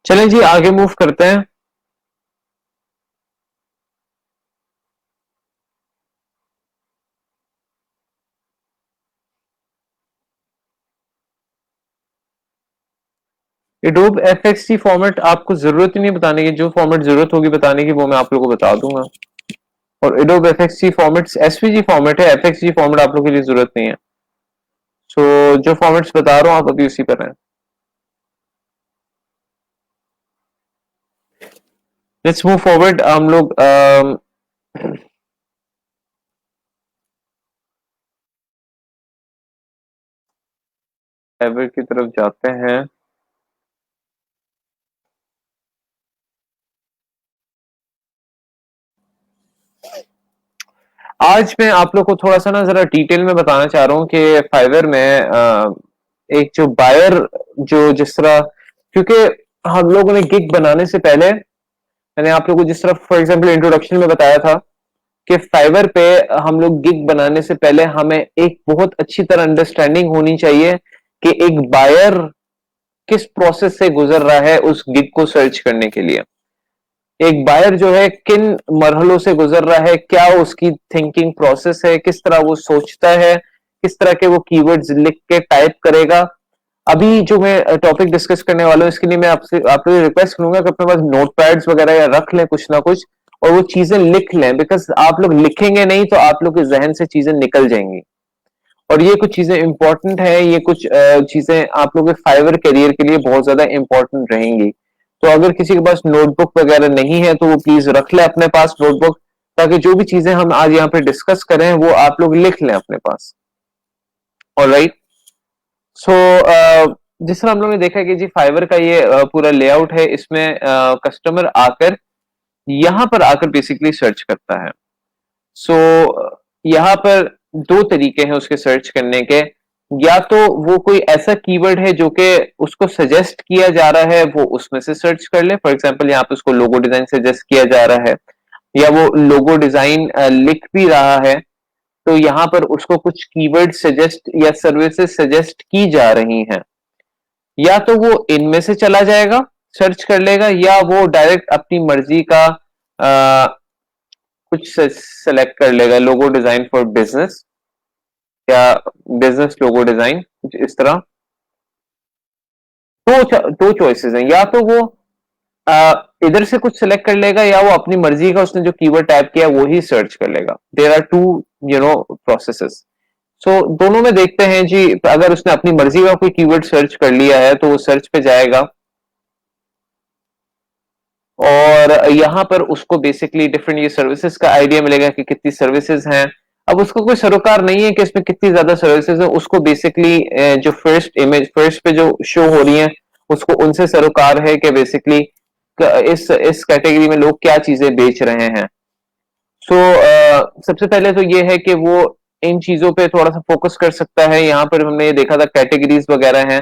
Speaker 1: चलें जी आगे मूव करते हैं। एडोब एफएक्सटी फॉर्मेट आपको जरूरत ही नहीं बताने की, जो फॉर्मेट जरूरत होगी बताने की वो मैं आप लोगों को बता दूंगा। और एडोब एफएक्सटी फॉर्मेट एसवीजी फॉर्मेट है, एफएक्सजी फॉर्मेट आप लोगों के लिए जरूरत नहीं है। सो जो फॉर्मेट्स बता रहा हूं आप अभी उसी पर हैं। Let's move forward. हम लोग एवर की तरफ जाते हैं। आज मैं आप लोग को थोड़ा सा ना जरा डिटेल में बताना चाह रहा हूँ कि फाइवर में एक जो बायर जो जिस तरह, क्योंकि हम लोगों ने गिग बनाने से पहले मैंने आप लोगों को जिस तरह फॉर एग्जांपल इंट्रोडक्शन में बताया था कि फाइवर पे हम लोग गिग बनाने से पहले हमें एक बहुत अच्छी तरह अंडरस्टैंडिंग होनी चाहिए कि एक बायर किस प्रोसेस से गुजर रहा है उस गिग को सर्च करने के लिए। एक बायर जो है किन मरहलों से गुजर रहा है, क्या उसकी थिंकिंग प्रोसेस है, किस तरह वो सोचता है, किस तरह के वो कीवर्ड्स लिख के टाइप करेगा। अभी जो मैं टॉपिक डिस्कस करने वाला हूँ इसके लिए मैं आपसे आप लोग रिक्वेस्ट करूंगा कि अपने पास नोट पैड्स वगैरह या रख लें कुछ ना कुछ, और वो चीजें लिख लें, बिकॉज आप लोग लिखेंगे नहीं तो आप लोग के जहन से चीजें निकल जाएंगी। और ये कुछ चीजें इंपॉर्टेंट है, ये कुछ चीजें आप लोगों के फाइवर करियर के लिए बहुत ज्यादा इंपॉर्टेंट रहेंगी। तो अगर किसी के पास नोटबुक वगैरह नहीं है तो वो प्लीज रख ले अपने पास नोटबुक, ताकि जो भी चीजें हम आज यहाँ पे डिस्कस करें वो आप लोग लिख लें अपने पास। ऑलराइट। सो जिस तरह हम लोगों ने देखा कि जी फाइवर का ये पूरा लेआउट है, इसमें कस्टमर आकर यहाँ पर आकर बेसिकली सर्च करता है। सो यहाँ पर दो तरीके हैं उसके सर्च करने के। या तो वो कोई ऐसा कीवर्ड है जो कि उसको सजेस्ट किया जा रहा है, वो उसमें से सर्च कर ले। फॉर एग्जांपल यहाँ पे उसको लोगो डिजाइन सजेस्ट किया जा रहा है, या वो लोगो डिजाइन लिख भी रहा है तो यहाँ पर उसको कुछ कीवर्ड सजेस्ट या सर्विसेज सजेस्ट की जा रही हैं। या तो वो इनमें से चला जाएगा, सर्च कर लेगा, या वो डायरेक्ट अपनी मर्जी का कुछ सेलेक्ट कर लेगा, लोगो डिजाइन फॉर बिजनेस या बिजनेस लोगो डिजाइन, कुछ इस तरह। दो चॉइसेस हैं, या तो वो इधर से कुछ सिलेक्ट कर लेगा, या वो अपनी मर्जी का उसने जो कीवर्ड टाइप किया वो ही सर्च कर लेगा। There are two processes. So दोनों में देखते हैं जी। अगर उसने अपनी मर्जी का कोई कीवर्ड सर्च कर लिया है तो वो सर्च पे जाएगा, और यहाँ पर उसको बेसिकली डिफरेंट ये सर्विसेज का आइडिया मिलेगा कि कितनी सर्विसेज हैं। अब उसको कोई सरोकार नहीं है कि इसमें कितनी ज्यादा सर्विसेज है, उसको बेसिकली जो फर्स्ट इमेज फर्स्ट पे जो शो हो रही है उसको उनसे सरोकार है कि बेसिकली इस कैटेगरी में लोग क्या चीजें बेच रहे हैं। सो सबसे पहले तो ये है कि वो इन चीजों पे थोड़ा सा फोकस कर सकता है। यहाँ पर हमने ये देखा था कैटेगरीज वगैरह हैं,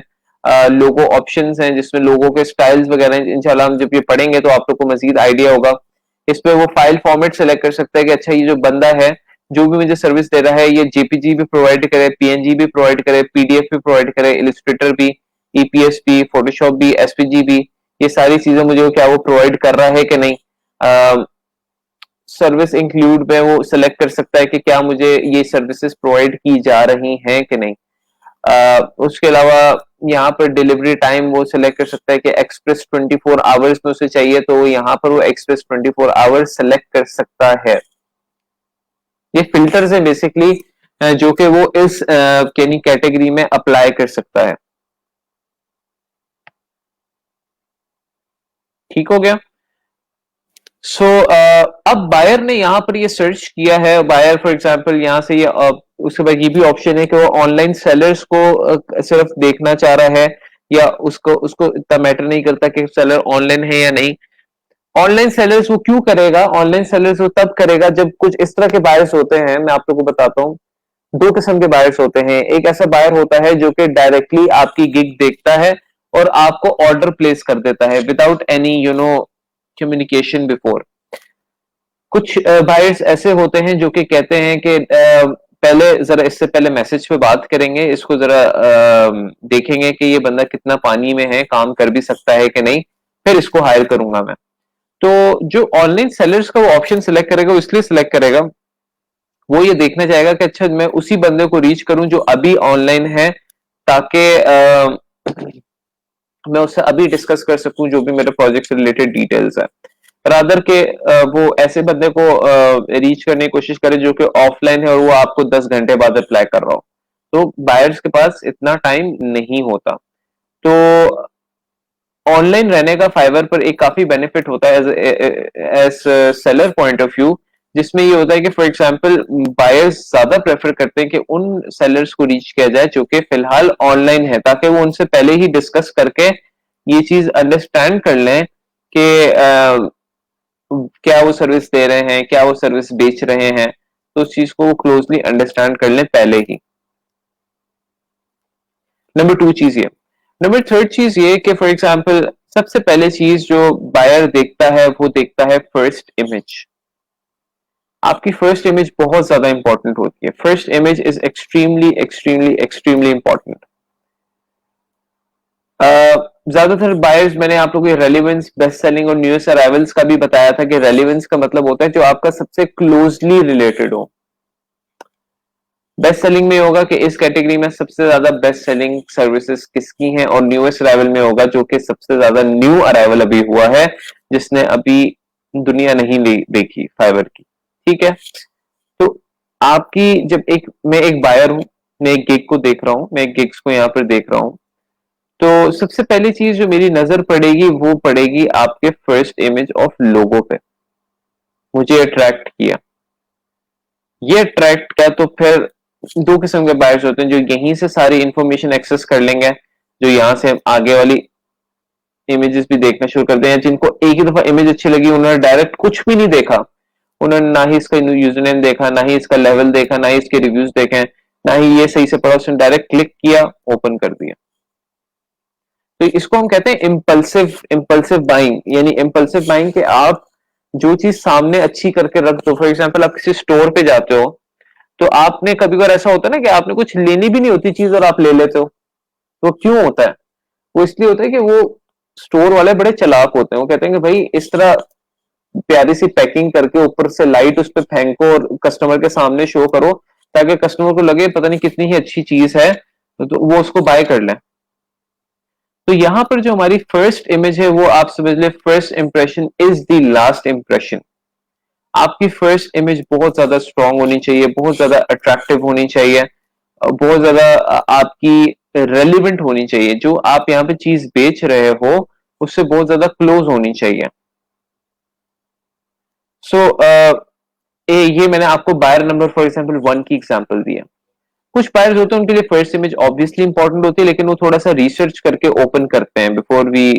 Speaker 1: लोगो ऑप्शंस हैं जिसमें लोगों के स्टाइल्स वगैरह हैं। इंशाल्लाह हम जब ये पढ़ेंगे तो आप लोग को मजीद आइडिया होगा। इस पे वो फाइल फॉर्मेट सेलेक्ट कर सकता है कि अच्छा ये जो बंदा है जो भी मुझे सर्विस दे रहा है ये जेपीजी भी प्रोवाइड करे, पीएनजी भी प्रोवाइड करे, पीडीएफ भी प्रोवाइड करे, इलिस्ट्रेटर भी, ईपीएस भी, फोटोशॉप भी, एसपीजी भी, ये सारी चीजें मुझे क्या वो प्रोवाइड कर रहा है कि नहीं। सर्विस इंक्लूड में वो सिलेक्ट कर सकता है कि क्या मुझे ये सर्विसेज प्रोवाइड की जा रही हैं कि नहीं। उसके अलावा यहाँ पर डिलीवरी टाइम वो सिलेक्ट कर सकता है कि एक्सप्रेस 24 आवर्स में उसे चाहिए तो यहाँ पर वो एक्सप्रेस 24 आवर्स सिलेक्ट कर सकता है। ये फिल्टर्स है बेसिकली जो कि वो इस कैटेगरी में अप्लाई कर सकता है। ठीक हो गया। सो अब बायर ने यहाँ पर ये सर्च किया है। बायर फॉर एग्जांपल यहाँ से ये उसके बाद ये भी ऑप्शन है कि वो ऑनलाइन सेलर्स को सिर्फ देखना चाह रहा है, या उसको उसको इतना मैटर नहीं करता कि सेलर ऑनलाइन है या नहीं। ऑनलाइन सेलर्स वो क्यों करेगा? ऑनलाइन सेलर्स वो तब करेगा जब कुछ इस तरह के बायर्स होते हैं। मैं आप लोग को बताता हूँ, दो किस्म के बायर्स होते हैं। एक ऐसा बायर होता है जो कि डायरेक्टली आपकी गिग देखता है और आपको ऑर्डर प्लेस कर देता है विदाउट एनी कम्युनिकेशन बिफोर। कुछ बायर्स ऐसे होते हैं जो कि कहते हैं कि पहले जरा इससे पहले मैसेज पे बात करेंगे, इसको जरा देखेंगे कि ये बंदा कितना पानी में है, काम कर भी सकता है कि नहीं, फिर इसको हायर करूंगा मैं। तो जो ऑनलाइन सेलर्स का वो ऑप्शन सिलेक्ट करेगा वो इसलिए सिलेक्ट करेगा, वो ये देखना चाहेगा कि अच्छा मैं उसी बंदे को रीच करूं जो अभी ऑनलाइन है, ताकि मैं उससे अभी डिस्कस कर सकूं जो भी मेरे प्रोजेक्ट से रिलेटेड डिटेल्स है। रादर के वो ऐसे बंदे को रीच करने की कोशिश करे जो कि ऑफलाइन है और वो आपको 10 घंटे बाद अप्लाई कर रहा हो। तो बायर्स के पास इतना टाइम नहीं होता। तो ऑनलाइन रहने का फाइवर पर एक काफी बेनिफिट होता है as seller point of view, जिसमें ये होता है कि फॉर एग्जांपल बायर्स ज्यादा प्रेफर करते हैं कि उन सेलर्स को रीच किया जाए जो कि फिलहाल ऑनलाइन है, ताकि वो उनसे पहले ही डिस्कस करके ये चीज अंडरस्टैंड कर लें कि क्या वो सर्विस दे रहे हैं, क्या वो सर्विस बेच रहे हैं, तो उस चीज को वो क्लोजली अंडरस्टैंड कर लें पहले ही। नंबर टू चीज ये। नंबर थर्ड चीज ये कि फॉर एग्जांपल सबसे पहले चीज जो बायर देखता है वो देखता है फर्स्ट इमेज। आपकी फर्स्ट इमेज बहुत ज्यादा इंपॉर्टेंट होती है। First image is extremely extremely extremely important. ज्यादातर बायर्स, मैंने आप लोगों को रेलिवेंस, बेस्ट सेलिंग और न्यूएस्ट अराइवल्स का भी बताया था कि रेलिवेंस का मतलब होता है जो आपका सबसे क्लोजली रिलेटेड हो। बेस्ट सेलिंग में होगा कि इस कैटेगरी में सबसे ज्यादा बेस्ट सेलिंग सर्विसेज किसकी हैं, और न्यूएस्ट अराइवल में होगा जो कि सबसे ज्यादा न्यू अराइवल अभी हुआ है, जिसने अभी दुनिया नहीं देखी फाइवर की। ठीक है। तो आपकी जब मैं एक बायर हूं, मैं एक गिग को देख रहा हूं, मैं एक गिग्स को यहाँ पर देख रहा हूं, तो सबसे पहली चीज जो मेरी नजर पड़ेगी वो पड़ेगी आपके फर्स्ट इमेज ऑफ लोगो पे। मुझे अट्रैक्ट किया, ये अट्रैक्ट किया, तो फिर दो किस्म के बायर्स होते हैं जो यहीं से सारी इंफॉर्मेशन एक्सेस कर लेंगे, जो यहाँ से आगे वाली इमेजेस भी देखना शुरू करते हैं। जिनको एक ही दफा इमेज अच्छी लगी, उन्होंने डायरेक्ट कुछ भी नहीं देखा, उन्होंने ना ही इसका यूजर नेम देखा, ना ही इसका लेवल देखा, ना ही इसके रिव्यूज देखे, ना ही ये सही से पढ़ा, उसने डायरेक्ट क्लिक किया, ओपन कर दिया। तो इसको हम कहते हैं इम्पल्सिव इम्पल्सिव बाइंग। यानी इम्पल्सिव बाइंग कि आप जो चीज सामने अच्छी करके रख दो। फॉर एग्जाम्पल आप किसी स्टोर पे जाते हो, तो आपने कभी बार ऐसा होता है ना कि आपने कुछ लेनी भी नहीं होती चीज और आप ले लेते हो। तो क्यों होता है? वो इसलिए होता है कि वो स्टोर वाले बड़े चालाक होते हैं। वो कहते हैं कि भाई इस तरह प्यारी सी पैकिंग करके ऊपर से लाइट उस पर फेंको और कस्टमर के सामने शो करो, ताकि कस्टमर को लगे पता नहीं कितनी ही अच्छी चीज है, तो वो उसको बाय कर ले। तो यहां पर जो हमारी फर्स्ट इमेज है वो आप समझ ले, first impression is the last impression. आपकी फर्स्ट इमेज बहुत ज्यादा स्ट्रांग होनी चाहिए, बहुत ज्यादा अट्रैक्टिव होनी चाहिए, बहुत ज्यादा आपकी रेलिवेंट होनी चाहिए। जो आप यहाँ पे चीज बेच रहे हो उससे बहुत ज्यादा क्लोज होनी चाहिए। सो ये मैंने आपको बायर नंबर फॉर एग्जांपल 1 की एग्जांपल दी है। कुछ बायर्स होते हैं उनके लिए फर्स्ट इमेज ऑब्वियसली इंपॉर्टेंट होती है, लेकिन वो थोड़ा सा रिसर्च करके ओपन करते हैं बिफोर वी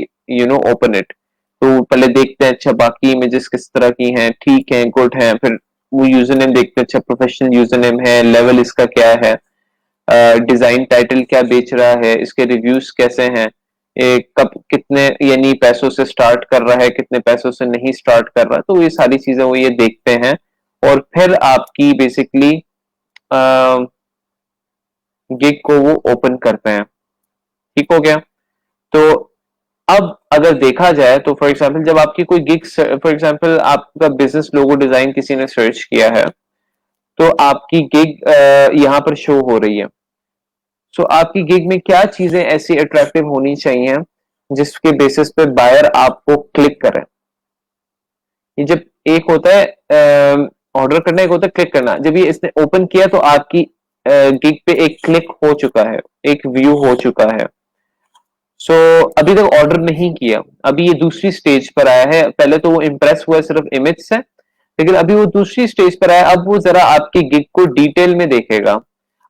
Speaker 1: ओपन इट। तो पहले देखते हैं अच्छा बाकी इमेजेस किस तरह की हैं, ठीक है, गुड है, फिर वो यूजर नेम देखते हैं, अच्छा प्रोफेशनल यूजर नेम है, लेवल इसका क्या है, डिजाइन टाइटल क्या बेच रहा है, इसके रिव्यूज कैसे हैं, कब कितने यानी पैसों से स्टार्ट कर रहा है, कितने पैसों से नहीं स्टार्ट कर रहा है। तो ये सारी चीजें वो ये देखते हैं और फिर आपकी बेसिकली गिग को वो ओपन करते हैं। ठीक हो गया। तो अब अगर देखा जाए तो फॉर एग्जांपल जब आपकी कोई गिग, फॉर एग्जांपल आपका बिजनेस लोगो डिजाइन किसी ने सर्च किया है, तो आपकी गिग यहाँ पर शो हो रही है। सो आपकी गिग में क्या चीजें ऐसी अट्रैक्टिव होनी चाहिए जिसके बेसिस पे बायर आपको क्लिक करे। ये जब एक होता है ऑर्डर करना, एक होता है क्लिक करना। जब ये इसने ओपन किया तो आपकी गिग पे एक क्लिक हो चुका है, एक व्यू हो चुका है। सो अभी तक ऑर्डर नहीं किया, अभी ये दूसरी स्टेज पर आया है। पहले तो वो इम्प्रेस हुआ सिर्फ इमेज से, लेकिन अभी वो दूसरी स्टेज पर आया। अब वो जरा आपकी गिग को डिटेल में देखेगा।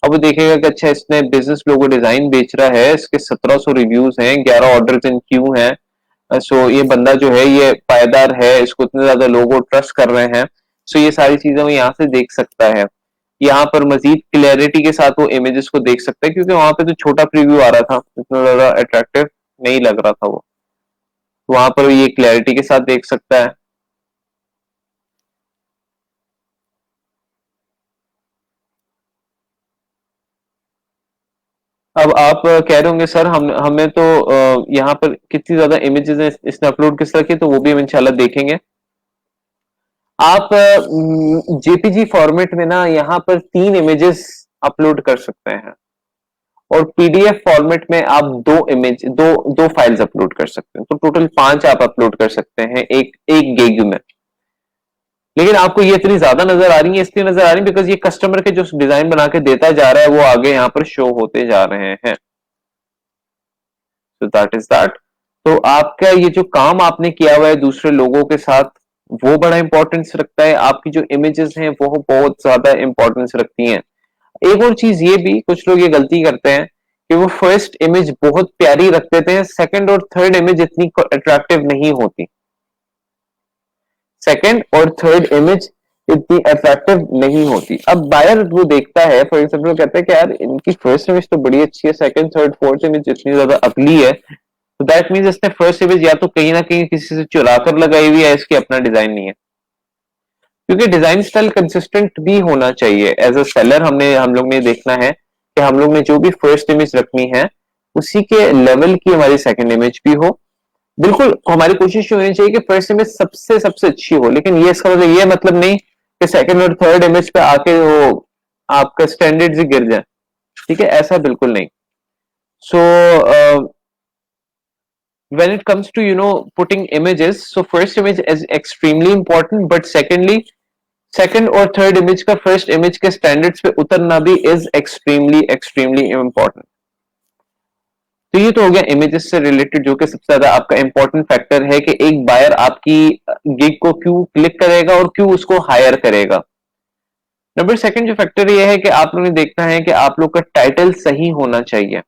Speaker 1: अब वो देखेगा कि अच्छा इसने बिजनेस लोगो डिजाइन बेच रहा है, इसके 1700 रिव्यूज हैं, 11 ऑर्डर इन क्यू हैं। सो ये बंदा जो है ये पायदार है, इसको इतने ज्यादा लोग ट्रस्ट कर रहे हैं। सो ये सारी चीजें वो यहाँ से देख सकता है। यहाँ पर मजीद क्लैरिटी के साथ वो इमेजेस को देख सकता है, क्योंकि वहां पे तो छोटा प्रीव्यू आ रहा था, इतना ज्यादा अट्रैक्टिव नहीं लग रहा था वो। वहां पर ये क्लैरिटी के साथ देख सकता है। अब आप कह रहे होंगे सर हम हमें तो यहाँ पर कितनी ज्यादा इमेजेस हैं, इसने अपलोड किस तरह की, तो वो भी हम इंशाल्लाह देखेंगे। आप जेपीजी फॉर्मेट में ना यहाँ पर 3 इमेजेस अपलोड कर सकते हैं, और पीडीएफ फॉर्मेट में आप दो फाइल्स अपलोड कर सकते हैं। तो टोटल 5 आप अपलोड कर सकते हैं एक एक गिग में। लेकिन आपको ये इतनी ज्यादा नजर आ रही है, इसलिए नजर आ रही है बिकॉज ये कस्टमर के जो डिजाइन बना के देता जा रहा है वो आगे यहाँ पर शो होते जा रहे हैं। So that is that. तो आपका ये जो काम आपने किया हुआ है दूसरे लोगों के साथ, वो बड़ा इंपॉर्टेंस रखता है। आपकी जो इमेजेस हैं वो बहुत ज्यादा इंपॉर्टेंस रखती हैं। एक और चीज ये भी कुछ लोग ये गलती करते हैं कि वो फर्स्ट इमेज बहुत प्यारी रख देते हैं, सेकंड और थर्ड इमेज इतनी अट्रैक्टिव नहीं होती। सेकंड और थर्ड इमेज इतनी अट्रैक्टिव नहीं होती। अब बायर वो देखता है, फॉर एग्जाम्पल कहता है कि यार इनकी फर्स्ट इमेज तो बड़ी अच्छी है, सेकंड थर्ड फोर्थ इमेज इतनी ज्यादा अगली है, तो दैट मीन्स इसने फर्स्ट इमेज या तो कहीं ना कहीं किसी से चुरा कर लगाई हुई है, इसकी अपना डिजाइन नहीं है। क्योंकि डिजाइन स्टाइल कंसिस्टेंट भी होना चाहिए। एज अ सेलर हम लोग ने देखना है कि हम लोग ने जो भी फर्स्ट इमेज रखनी है उसी के लेवल की हमारी सेकंड इमेज भी हो। बिल्कुल हमारी कोशिश होनी चाहिए कि फर्स्ट इमेज सबसे सबसे अच्छी हो, लेकिन ये इसका मतलब ये मतलब नहीं कि सेकंड और थर्ड इमेज पे आके वो आपका स्टैंडर्ड्स ही गिर जाए। ठीक है, ऐसा बिल्कुल नहीं। सो when it comes to putting images, so first image is extremely important, but second और थर्ड इमेज का फर्स्ट इमेज के स्टैंडर्ड्स पे उतरना भी इज एक्सट्रीमली एक्सट्रीमली इम्पोर्टेंट। तो ये तो हो गया इमेजेस से रिलेटेड, जो कि सबसे ज्यादा आपका इंपॉर्टेंट फैक्टर है कि एक बायर आपकी गिग को क्यों क्लिक करेगा और क्यों उसको हायर करेगा। नंबर सेकंड जो फैक्टर ये है कि आप लोगों ने देखना है कि आप लोग का टाइटल सही होना चाहिए।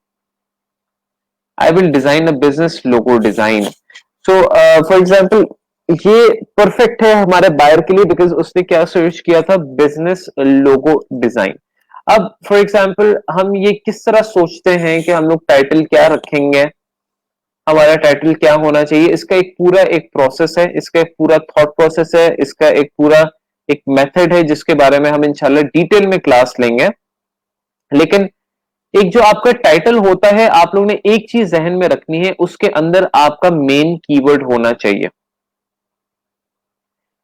Speaker 1: I will design a business logo design. So for example ये परफेक्ट है हमारे बायर के लिए, बिकॉज उसने क्या सर्च किया था, बिजनेस लोगो डिजाइन। अब फॉर एग्जाम्पल हम ये किस तरह सोचते हैं कि हम लोग टाइटल क्या रखेंगे, हमारा टाइटल क्या होना चाहिए, इसका एक पूरा एक प्रोसेस है, इसका एक पूरा थॉट प्रोसेस है, इसका एक पूरा एक मेथड है जिसके बारे में हम इंशाल्लाह डिटेल में क्लास लेंगे। लेकिन एक जो आपका टाइटल होता है, आप लोग ने एक चीज जहन में रखनी है, उसके अंदर आपका मेन कीवर्ड होना चाहिए।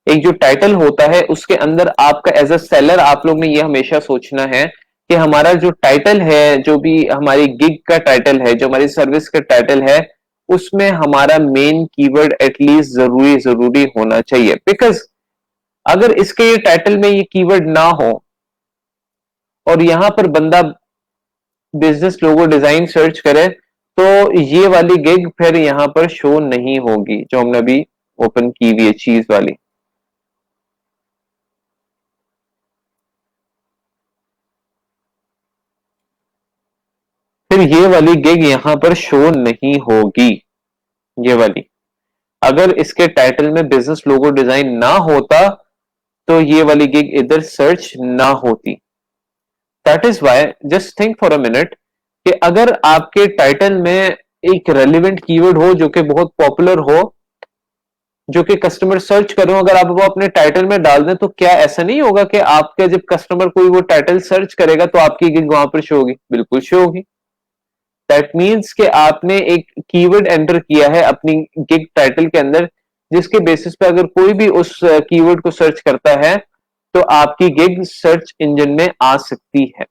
Speaker 1: एक जो टाइटल होता है उसके अंदर आपका एज अ सेलर आप लोग ने ये हमेशा सोचना है कि हमारा जो टाइटल है, जो भी हमारी गिग का टाइटल है, जो हमारी सर्विस का टाइटल है, उसमें हमारा मेन कीवर्ड एटलीस्ट जरूरी जरूरी होना चाहिए। बिकॉज अगर इसके ये टाइटल में ये कीवर्ड ना हो और यहां पर बंदा बिजनेस लोगो डिजाइन सर्च करे, तो ये वाली गिग फिर यहां पर शो नहीं होगी जो हमने अभी ओपन की हुई है चीज वाली। फिर ये वाली गिग यहां पर शो नहीं होगी। ये वाली, अगर इसके टाइटल में बिजनेस लोगो डिजाइन ना होता तो ये वाली गिग इधर सर्च ना होती। That is why just think for a minute कि अगर आपके टाइटल में एक रेलिवेंट कीवर्ड हो जो कि बहुत पॉपुलर हो, जो कि कस्टमर सर्च करो, अगर आप वो अपने टाइटल में डाल दें, तो क्या ऐसा नहीं होगा कि आपके जब कस्टमर कोई वो टाइटल सर्च करेगा तो आपकी गिग वहां पर शो होगी? बिल्कुल शो होगी। दैट मीन्स कि आपने एक कीवर्ड एंटर किया है अपनी गिग टाइटल के अंदर, जिसके बेसिस पे अगर कोई भी उस कीवर्ड को सर्च करता है तो आपकी गिग सर्च इंजन में आ सकती है।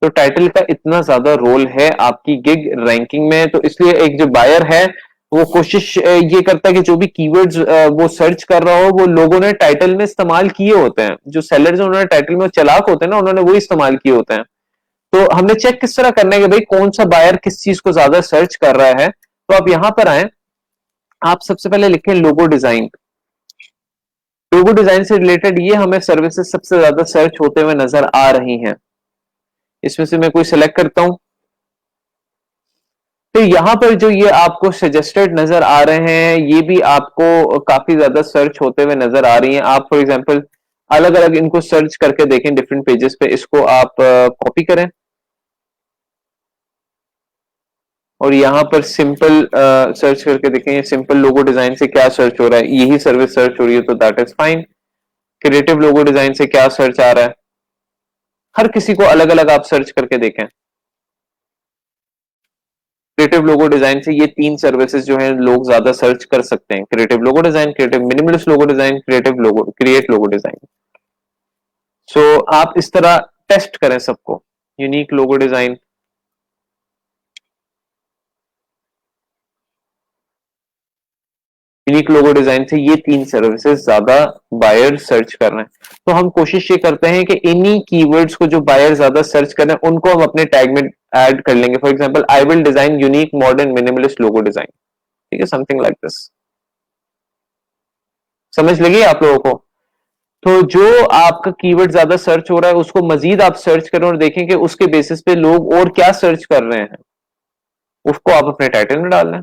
Speaker 1: तो टाइटल का इतना ज्यादा रोल है आपकी गिग रैंकिंग में। तो इसलिए एक जो बायर है वो कोशिश ये करता है कि जो भी कीवर्ड्स वो सर्च कर रहा हो वो लोगों ने टाइटल में इस्तेमाल किए होते हैं। जो सेलर्स हैं उन्होंने टाइटल में चालाक होते हैं ना, उन्होंने वो इस्तेमाल किए होते हैं। तो हमने चेक किस तरह करना है कि भाई कौन सा बायर किस चीज को ज्यादा सर्च कर रहा है। तो आप यहां पर आए, आप सबसे पहले लिखें लोगो डिजाइन। लोगो डिजाइन से रिलेटेड ये हमें सर्विसेज सबसे ज्यादा सर्च होते हुए नजर आ रही हैं। इसमें से मैं कोई सिलेक्ट करता हूं, तो यहां पर जो ये आपको सजेस्टेड नजर आ रहे हैं ये भी आपको काफी ज्यादा सर्च होते हुए नजर आ रही हैं। आप फॉर एग्जांपल अलग अलग इनको सर्च करके देखें डिफरेंट पेजेस पे, इसको आप कॉपी करें और यहाँ पर सिंपल सर्च करके देखें सिंपल लोगो डिजाइन से क्या सर्च हो रहा है। यही सर्विस सर्च हो रही है तो that is fine. Creative logo design से क्या सर्च आ रहा है, हर किसी को अलग अलग आप सर्च करके देखें। क्रिएटिव लोगो डिजाइन से ये तीन सर्विसेज जो है लोग ज्यादा सर्च कर सकते हैं, creative logo design, creative minimalist logo design, creative logo create logo design. So आप इस तरह टेस्ट करें सबको। Unique logo design, unique logo design से ये तीन सर्विसेज ज्यादा बायर सर्च कर रहे हैं। तो हम कोशिश ये करते हैं कि इन्हीं कीवर्ड्स को जो बायर ज्यादा सर्च कर रहे हैं उनको हम अपने टैग में ऐड कर लेंगे। For example I will design unique modern minimalist logo design, ठीक है, समथिंग लाइक दिस। समझ लगी आप लोगों को? तो जो आपका कीवर्ड ज्यादा सर्च हो रहा है उसको मजीद आप सर्च करें और देखें कि उसके बेसिस पे लोग और क्या सर्च कर रहे हैं, उसको आप अपने टाइटल में डाल लें।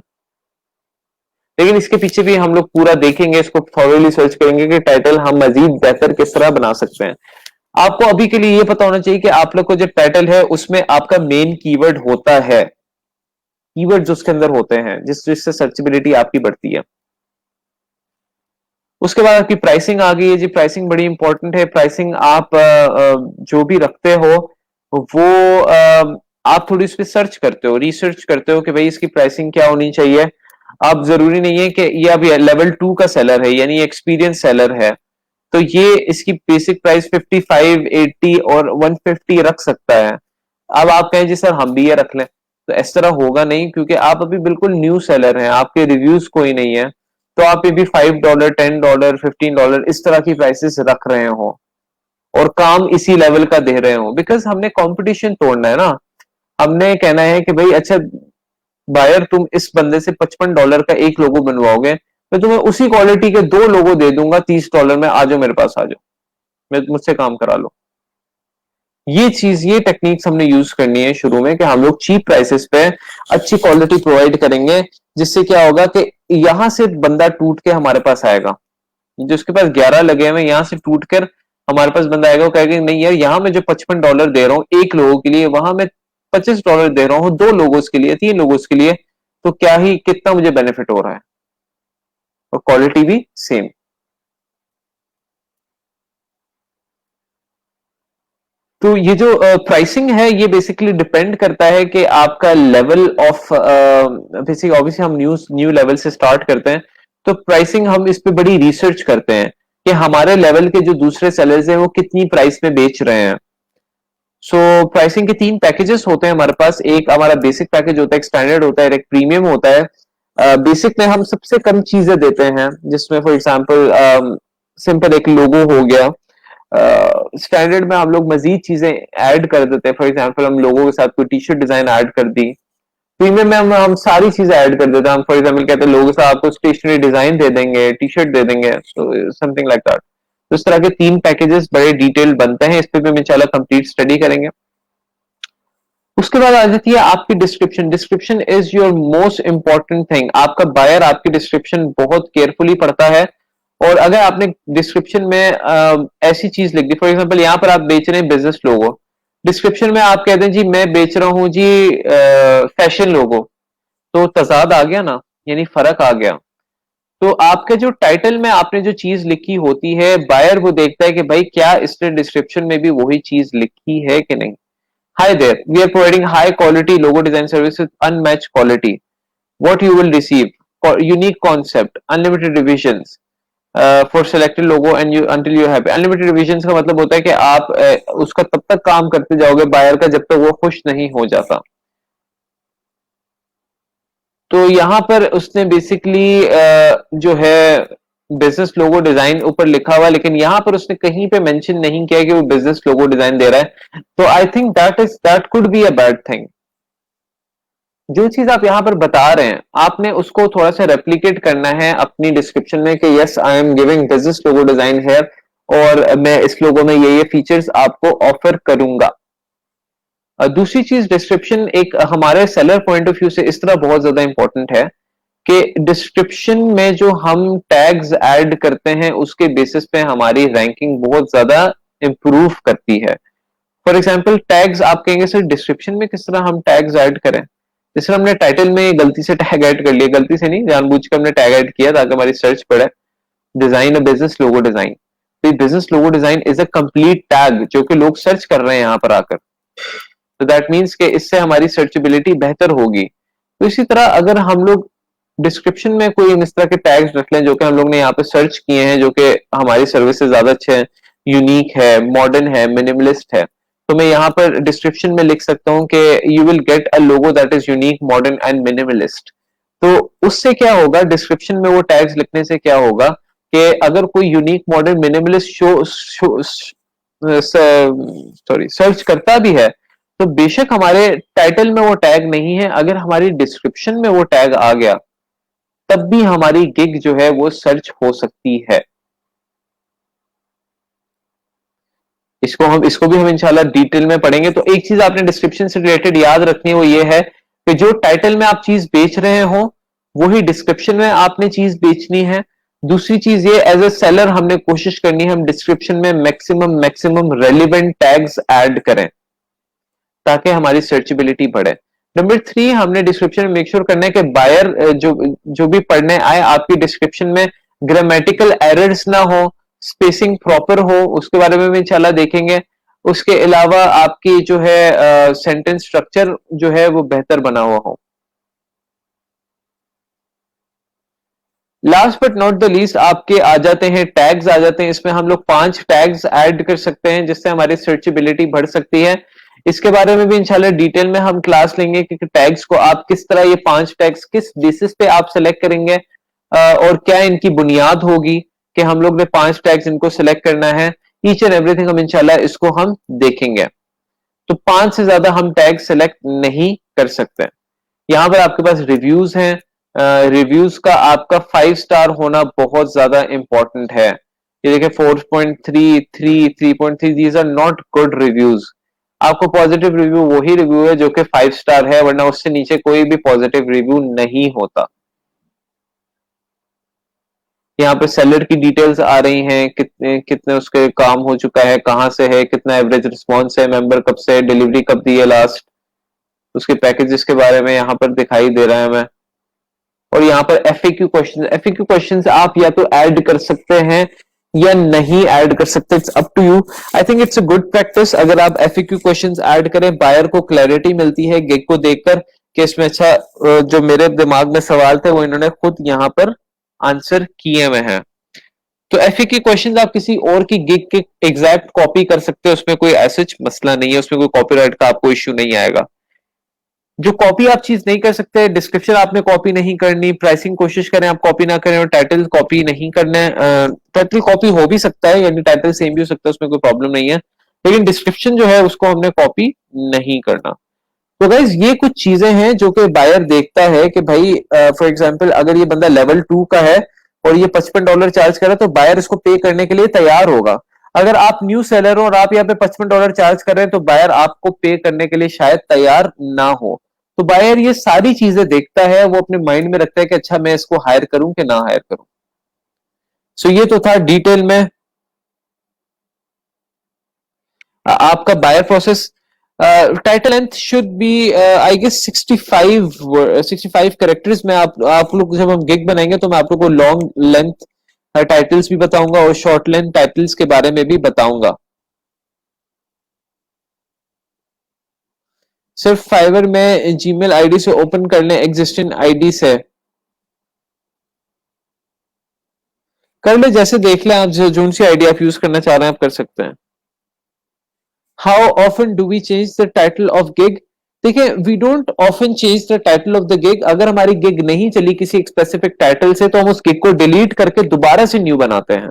Speaker 1: लेकिन इसके पीछे भी हम लोग पूरा देखेंगे, इसको थॉरोली सर्च करेंगे कि टाइटल हम मजीद बेहतर किस तरह बना सकते हैं। आपको अभी के लिए ये पता होना चाहिए कि आप लोग को जो टाइटल है उसमें आपका मेन कीवर्ड होता है, कीवर्ड जो उसके अंदर होते हैं जिससे सर्चेबिलिटी आपकी बढ़ती है। उसके बाद आपकी प्राइसिंग आ गई है जी। प्राइसिंग बड़ी इंपॉर्टेंट है। प्राइसिंग आप जो भी रखते हो वो आप थोड़ी उस पर सर्च करते हो, रिसर्च करते हो कि भाई इसकी प्राइसिंग क्या होनी चाहिए। आप जरूरी नहीं है कि ये अभी लेवल 2 का सेलर है यानी एक्सपीरियंस सेलर है तो ये इसकी बेसिक प्राइस 55, 80 और 150 रख सकता है। अब आप कहें जी सर हम भी ये रख लें, तो इस तरह होगा नहीं, क्योंकि आप अभी बिल्कुल न्यू सेलर हैं, आपके रिव्यूज कोई नहीं है। तो आप ये भी $5, $10, $15 इस तरह की प्राइसेस रख रहे हो और काम इसी लेवल का दे रहे हो, बिकॉज हमने कंपटीशन तोड़ना है ना। हमने कहना है कि भाई अच्छा बायर तुम इस बंदे से $55 का एक लोगो बनवाओगे, मैं तुम्हें उसी क्वालिटी के दो लोगो दे दूंगा $30 में, आ जाओ मेरे पास आ जाओ, मैं मुझसे काम करा लो। ये चीज ये टेक्निक्स हमने यूज करनी है शुरू में कि हम लोग चीप प्राइसेस पे अच्छी क्वालिटी प्रोवाइड करेंगे, जिससे क्या होगा कि यहां से बंदा टूट के हमारे पास आएगा। जिसके पास 11 लगे हुए यहां से टूट कर हमारे पास बंदा आएगा, वो कहेगा नहीं यार यहाँ मैं जो $55 दे रहा हूँ एक लोगों के लिए, वहां मैं $25 दे रहा हूँ दो लोगों के लिए, तीन लोगों के लिए, तो क्या ही कितना मुझे बेनिफिट हो रहा है, और क्वालिटी भी सेम। तो ये जो प्राइसिंग है ये बेसिकली डिपेंड करता है कि आपका लेवल ऑफ बेसिक, ऑब्वियसली हम न्यू न्यू लेवल से स्टार्ट करते हैं। तो प्राइसिंग हम इस पे बड़ी रिसर्च करते हैं कि हमारे लेवल के जो दूसरे सेलर्स हैं वो कितनी प्राइस में बेच रहे हैं। सो प्राइसिंग के 3 पैकेजेस होते हैं हमारे पास। एक हमारा बेसिक पैकेज होता है, एक स्टैंडर्ड होता है, एक प्रीमियम होता है। बेसिक में हम सबसे कम चीजें देते हैं, जिसमें फॉर एग्जांपल सिंपल एक लोगो हो गया। स्टैंडर्ड में हम लोग मजीद चीजें ऐड कर देते हैं, फॉर एग्जांपल हम लोगों के साथ कोई टी शर्ट डिजाइन ऐड कर दी। प्रीमियम में हम सारी चीजें ऐड कर देते हैं। हम फॉर एग्जांपल कहते हैं लोगों से आपको स्टेशनरी डिजाइन दे देंगे, टी शर्ट दे देंगे, समथिंग लाइक दैट। तो इस तरह के 3 पैकेजेस बड़े डिटेल बनते हैं। इस पे भी हम इंशाल्लाह कंप्लीट स्टडी करेंगे। उसके बाद आ जाती है आपकी description. Description is your most important thing. आपका बायर आपकी डिस्क्रिप्शन बहुत केयरफुली पढ़ता है। और अगर आपने डिस्क्रिप्शन में ऐसी चीज लिख दी, फॉर एग्जांपल यहाँ पर आप बेच रहे हैं बिजनेस लोगो, डिस्क्रिप्शन में आप कहते हैं जी मैं बेच रहा हूं जी फैशन लोगो, तो तजाद आ गया ना, यानी फर्क आ गया। तो आपके जो टाइटल में आपने जो चीज लिखी होती है, बायर वो देखता है कि भाई क्या इसने डिस्क्रिप्शन में भी वही चीज लिखी है कि नहीं। Hi there, we are providing high quality logo design service with unmatched quality. What you will receive: unique concept, unlimited revisions for selected logo and you until you are happy. Unlimited revisions का मतलब होता है कि आप उसका तब तक काम करते जाओगे बायर का जब तक वो खुश नहीं हो जाता। तो यहाँ पर उसने बेसिकली जो है बिजनेस लोगो डिजाइन ऊपर लिखा हुआ, लेकिन यहाँ पर उसने कहीं पे मेंशन नहीं किया कि वो बिजनेस लोगो डिजाइन दे रहा है। तो I think that could be a bad thing. जो चीज आप यहाँ पर बता रहे हैं आपने उसको थोड़ा सा रेप्लिकेट करना है अपनी डिस्क्रिप्शन में कि yes I am giving business logo design here और मैं इस लोगो में ये फीचर्स आपको ऑफर करूंगा। दूसरी चीज, डिस्क्रिप्शन एक हमारे सेलर पॉइंट ऑफ व्यू से इस तरह बहुत ज्यादा इंपॉर्टेंट है कि डिस्क्रिप्शन में जो हम टैग्स ऐड करते हैं उसके बेसिस पे हमारी रैंकिंग बहुत ज्यादा इंप्रूव करती है। फॉर एग्जांपल टैग्स आप कहेंगे सर डिस्क्रिप्शन में किस तरह हम टैग्स ऐड करें। जैसे हमने टाइटल में गलती से टैग ऐड कर लिया, गलती से नहीं जानबूझ के हमने टैग ऐड किया ताकि हमारी सर्च पड़े, design a business logo design. तो business logo design is a complete tag जो कि लोग सर्च कर रहे हैं यहाँ पर आकर। तो दैट मीन्स कि इससे हमारी सर्चेबिलिटी बेहतर होगी। तो इसी तरह अगर हम लोग डिस्क्रिप्शन में कोई इस तरह के टैग्स रख लें जो कि हम लोग ने यहाँ पे सर्च किए हैं, जो कि हमारी सर्विस से ज्यादा अच्छे हैं, यूनिक है, मॉडर्न है, मिनिमलिस्ट है, तो मैं यहाँ पर डिस्क्रिप्शन में लिख सकता हूँ कि you will get a logo that is unique, modern and minimalist. तो उससे क्या होगा, डिस्क्रिप्शन में वो टैग्स लिखने से क्या होगा कि अगर कोई unique, modern, minimalist sorry search करता भी है तो बेशक हमारे टाइटल में वो टैग नहीं है, अगर हमारी डिस्क्रिप्शन में वो टैग आ गया तब भी हमारी गिग जो है वो सर्च हो सकती है। इसको भी हम इंशाल्लाह डिटेल में पढ़ेंगे। तो एक चीज आपने डिस्क्रिप्शन से रिलेटेड याद रखनी है, वो ये है कि जो टाइटल में आप चीज बेच रहे हो वही डिस्क्रिप्शन में आपने चीज बेचनी है। दूसरी चीज ये, एज ए सेलर हमने कोशिश करनी है हम डिस्क्रिप्शन में मैक्सिमम रेलिवेंट टैग्स ऐड करें ताकि हमारी सर्चेबिलिटी बढ़े। नंबर 3, हमने डिस्क्रिप्शन में मेक श्योर करना है कि बायर जो भी पढ़ने आए आपकी डिस्क्रिप्शन में ग्रामेटिकल एरर्स ना हो, स्पेसिंग प्रॉपर हो, उसके बारे में भी इंशाल्लाह देखेंगे। उसके अलावा आपकी जो है सेंटेंस स्ट्रक्चर जो है वो बेहतर बना हुआ हो। Last but not the least आपके आ जाते हैं टैग्स आ जाते हैं। इसमें हम लोग 5 टैग्स ऐड कर सकते हैं जिससे हमारी सर्चेबिलिटी बढ़ सकती है। इसके बारे में भी इंशाल्लाह डिटेल में हम क्लास लेंगे कि टैग्स को आप किस तरह, ये 5 टैग्स किस बेसिस पे आप सेलेक्ट करेंगे और क्या इनकी बुनियाद होगी कि हम लोग ने 5 टैग्स इनको सिलेक्ट करना है। ईच एंड एवरीथिंग हम इंशाल्लाह इसको हम देखेंगे। तो 5 से ज्यादा हम टैग सिलेक्ट नहीं कर सकते। यहाँ पर आपके पास रिव्यूज हैं। रिव्यूज का आपका 5 स्टार होना बहुत ज्यादा इंपॉर्टेंट है। ये देखिए 4.33, 3.3, these are not good reviews. आपको पॉजिटिव रिव्यू वही रिव्यू है जो कि 5 स्टार है, वरना उससे नीचे कोई भी पॉजिटिव रिव्यू नहीं होता। यहाँ पे सेलर की डिटेल्स आ रही हैं, कितने कितने उसके काम हो चुका है, कहाँ से है, कितना एवरेज रिस्पॉन्स है, मेंबर कब से, डिलीवरी कब दी है लास्ट, उसके पैकेजेस के बारे में यहाँ पर दिखाई दे रहा है हमें। और यहाँ पर एफएक्यू क्वेश्चंस आप या तो ऐड कर सकते हैं या नहीं ऐड कर सकते, it's up to you. I think it's a good practice अगर आप एफएक्यू क्वेश्चंस ऐड करें। बायर को क्लैरिटी मिलती है गिग को देखकर कि इसमें अच्छा, जो मेरे दिमाग में सवाल थे वो इन्होंने खुद यहाँ पर आंसर किए हुए हैं। तो एफए के क्वेश्चंस आप किसी और की गिग के एग्जैक्ट कॉपी कर सकते हैं, उसमें कोई ऐसा मसला नहीं है, उसमें कोई कॉपीराइट का आपको इश्यू नहीं आएगा। जो कॉपी आप चीज नहीं कर सकते, डिस्क्रिप्शन आपने कॉपी नहीं करनी, प्राइसिंग कोशिश करें आप कॉपी ना करें, और टाइटल कॉपी नहीं करना है। टाइटल कॉपी हो भी सकता है, यानी टाइटल सेम भी हो सकता है, उसमें कोई प्रॉब्लम नहीं है, लेकिन डिस्क्रिप्शन जो है उसको हमने कॉपी नहीं करना। तो गाइज ये कुछ चीजें हैं जो कि बायर देखता है कि भाई फॉर एग्जांपल अगर ये बंदा लेवल 2 का है और ये $55 चार्ज कर रहा है, तो बायर इसको पे करने के लिए तैयार होगा। अगर आप न्यू सेलर हो और आप यहाँ पे $55 चार्ज कर रहे हैं, तो बायर आपको पे करने के लिए शायद तैयार ना हो। तो बायर ये सारी चीजें देखता है, वो अपने माइंड में रखता है कि अच्छा मैं इसको हायर करूं कि ना हायर करूं। सो ये तो था डिटेल में आपका buyer process. Title length should be I guess 65 characters में। आप लोग जब हम गिग बनाएंगे तो मैं आप लोग को लॉन्ग लेंथ टाइटल्स भी बताऊंगा और शॉर्ट लेंथ टाइटल्स के बारे में भी बताऊंगा। सिर्फ फाइवर में जीमेल आईडी से ओपन कर लें, एग्जिस्टिंग आईडी से कर ले, जैसे देख लें आप जो सी आईडी आप यूज करना चाह रहे हैं आप कर सकते हैं। How often do we change the title of gig? देखिए, we don't often change the title of the gig. अगर हमारी गिग नहीं चली किसी एक स्पेसिफिक टाइटल से, तो हम उस गिग को डिलीट करके दोबारा से न्यू बनाते हैं।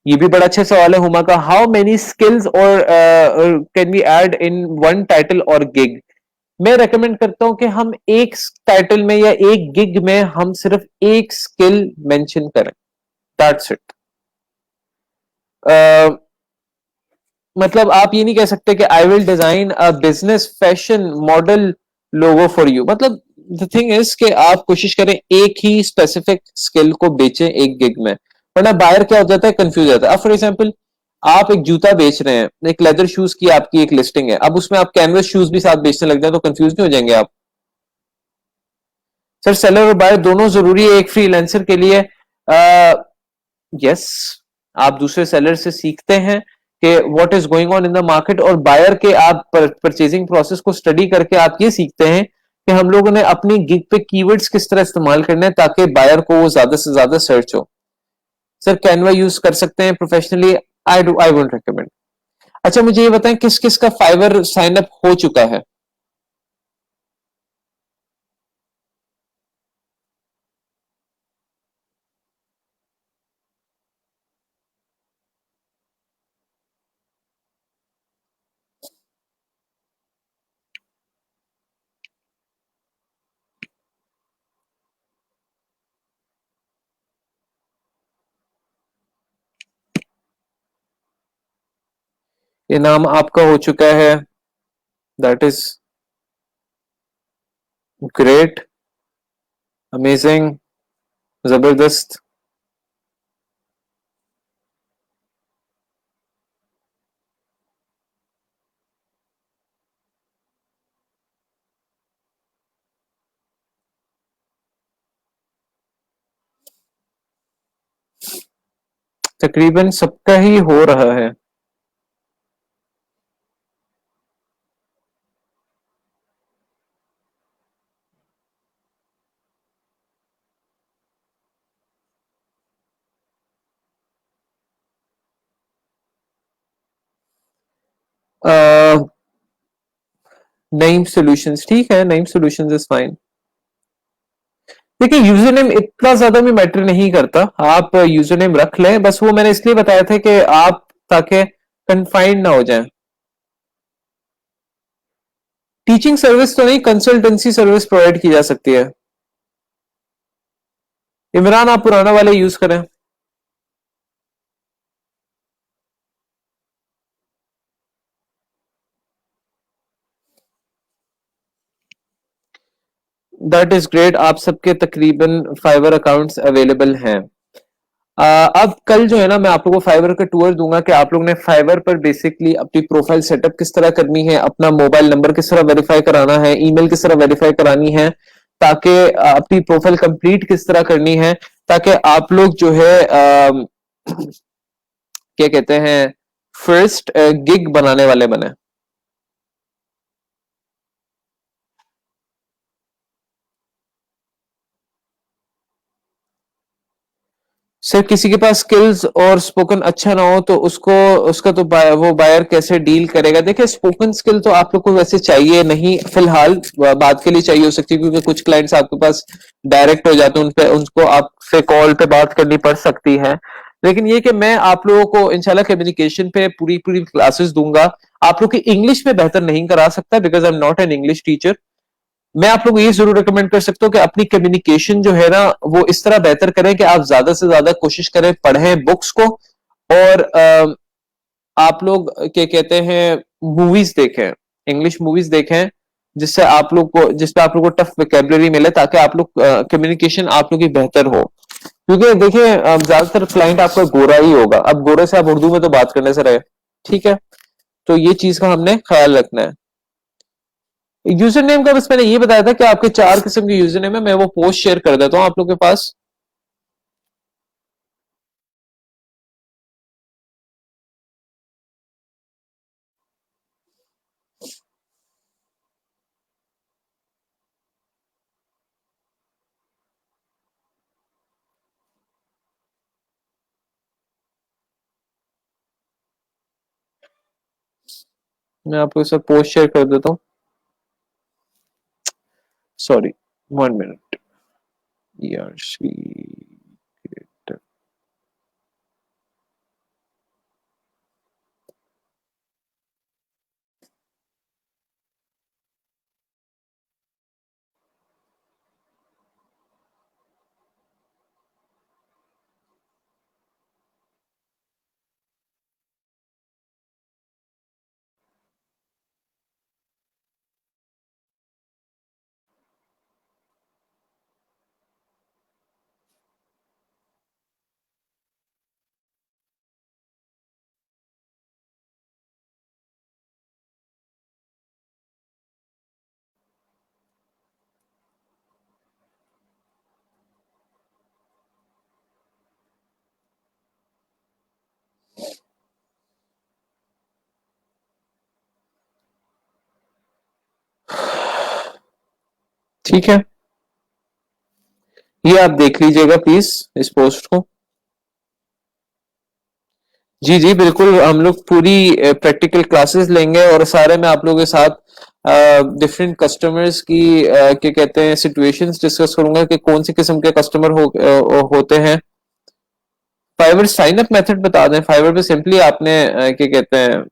Speaker 1: ये भी बड़ा अच्छा सवाल है हुमा का। हाउ मेनी स्किल्स और can we add in one title और गिग? मैं रेकमेंड करता हूं कि हम एक टाइटल में या एक गिग में हम सिर्फ एक स्किल मेंशन करें, दैट्स इट। मतलब आप ये नहीं कह सकते कि I will design a business fashion model logo for you. मतलब द थिंग इज कि आप कोशिश करें एक ही स्पेसिफिक स्किल को बेचें एक गिग में, वरना बायर क्या हो जाता है, कंफ्यूज जाता है। अब फॉर एग्जांपल आप एक जूता बेच रहे हैं, एक लेदर शूज की आपकी एक लिस्टिंग है, अब उसमें आप कैनवस शूज भी साथ बेचने लग जाए तो कंफ्यूज नहीं हो जाएंगे आप? सर सेलर और बायर दोनों जरूरी है एक फ्रीलांसर के लिए। यस, आप दूसरे सेलर से सीखते हैं कि what is going on in the market, और बायर के आप परचेजिंग प्रोसेस को स्टडी करके आप ये सीखते हैं कि हम लोगों ने अपनी गिग पे कीवर्ड्स किस तरह इस्तेमाल करने हैं ताकि बायर को वो ज्यादा से ज्यादा सर्च हो। सर कैनवा यूज कर सकते हैं प्रोफेशनली, आई वोंट रिकमेंड। अच्छा मुझे ये बताएं किस किस का फाइवर साइन अप हो चुका है? ये नाम आपका हो चुका है, दैट इज ग्रेट, अमेजिंग, जबरदस्त। तकरीबन सबका ही हो रहा है। नईम सॉल्यूशंस ठीक है, नईम सॉल्यूशंस इज फाइन। देखिए यूजर नेम इतना ज्यादा भी मैटर नहीं करता, आप यूजर नेम रख लें, बस वो मैंने इसलिए बताया था कि आप ताकि कंफाइंड ना हो जाए। टीचिंग सर्विस तो नहीं, कंसल्टेंसी सर्विस प्रोवाइड की जा सकती है। इमरान आप पुराना वाले यूज करें। दैट इज ग्रेट, आप सबके तकरीबन फाइवर अकाउंट्स अवेलेबल हैं। अब कल जो है ना मैं आप लोगों को फाइवर का टूर दूंगा कि आप लोग ने फाइवर पर बेसिकली अपनी प्रोफाइल सेटअप किस तरह करनी है, अपना मोबाइल नंबर किस तरह वेरीफाई कराना है, ईमेल किस तरह वेरीफाई करानी है, ताकि अपनी प्रोफाइल कंप्लीट किस तरह करनी है, ताकि आप लोग जो है क्या कहते हैं फर्स्ट गिग बनाने वाले बने। सर किसी के पास स्किल्स और स्पोकन अच्छा ना हो तो उसको उसका तो वो बायर कैसे डील करेगा? देखिए स्पोकन स्किल तो आप लोग को वैसे चाहिए नहीं फिलहाल, बात के लिए चाहिए हो सकती है क्योंकि कुछ क्लाइंट्स आपके पास डायरेक्ट हो जाते हैं, उन पे उनको आपसे कॉल पे बात करनी पड़ सकती है। लेकिन ये कि मैं आप लोगों को इंशाल्लाह कम्युनिकेशन पे पूरी पूरी क्लासेस दूंगा। आप लोग की इंग्लिश में बेहतर नहीं करा सकता because I am not an English teacher. मैं आप लोगों को ये जरूर रिकमेंड कर सकता हूँ कि अपनी कम्युनिकेशन जो है ना वो इस तरह बेहतर करें कि आप ज्यादा से ज्यादा कोशिश करें पढ़ें बुक्स को, और आप लोग क्या कहते हैं मूवीज देखें, इंग्लिश मूवीज देखें, जिससे आप लोग को जिसपे आप लोग को टफ वोकेबलरी मिले ताकि आप लोग कम्युनिकेशन आप लोग की बेहतर हो। क्योंकि देखिए ज्यादातर क्लाइंट आपका गोरा ही होगा, अब गोरे से आप उर्दू में तो बात करने से रहे, ठीक है? तो ये चीज का हमने ख्याल रखना है। यूजर नेम का बस मैंने ये बताया था कि आपके 4 किस्म के यूजर नेम है, मैं वो पोस्ट शेयर कर देता हूँ आप लोग के पास। मैं आपको सब पोस्ट शेयर कर देता हूँ। Sorry, 1 minute. यार ठीक है, ये आप देख लीजिएगा प्लीज इस पोस्ट को। जी जी बिल्कुल, हम लोग पूरी प्रैक्टिकल क्लासेस लेंगे और सारे मैं आप लोगों के साथ डिफरेंट कस्टमर्स की क्या कहते हैं सिचुएशंस डिस्कस करूंगा कि कौन सी किस्म के कस्टमर होते हैं। फाइवर साइन अप मेथड बता दें। फाइवर पे सिंपली आपने क्या कहते हैं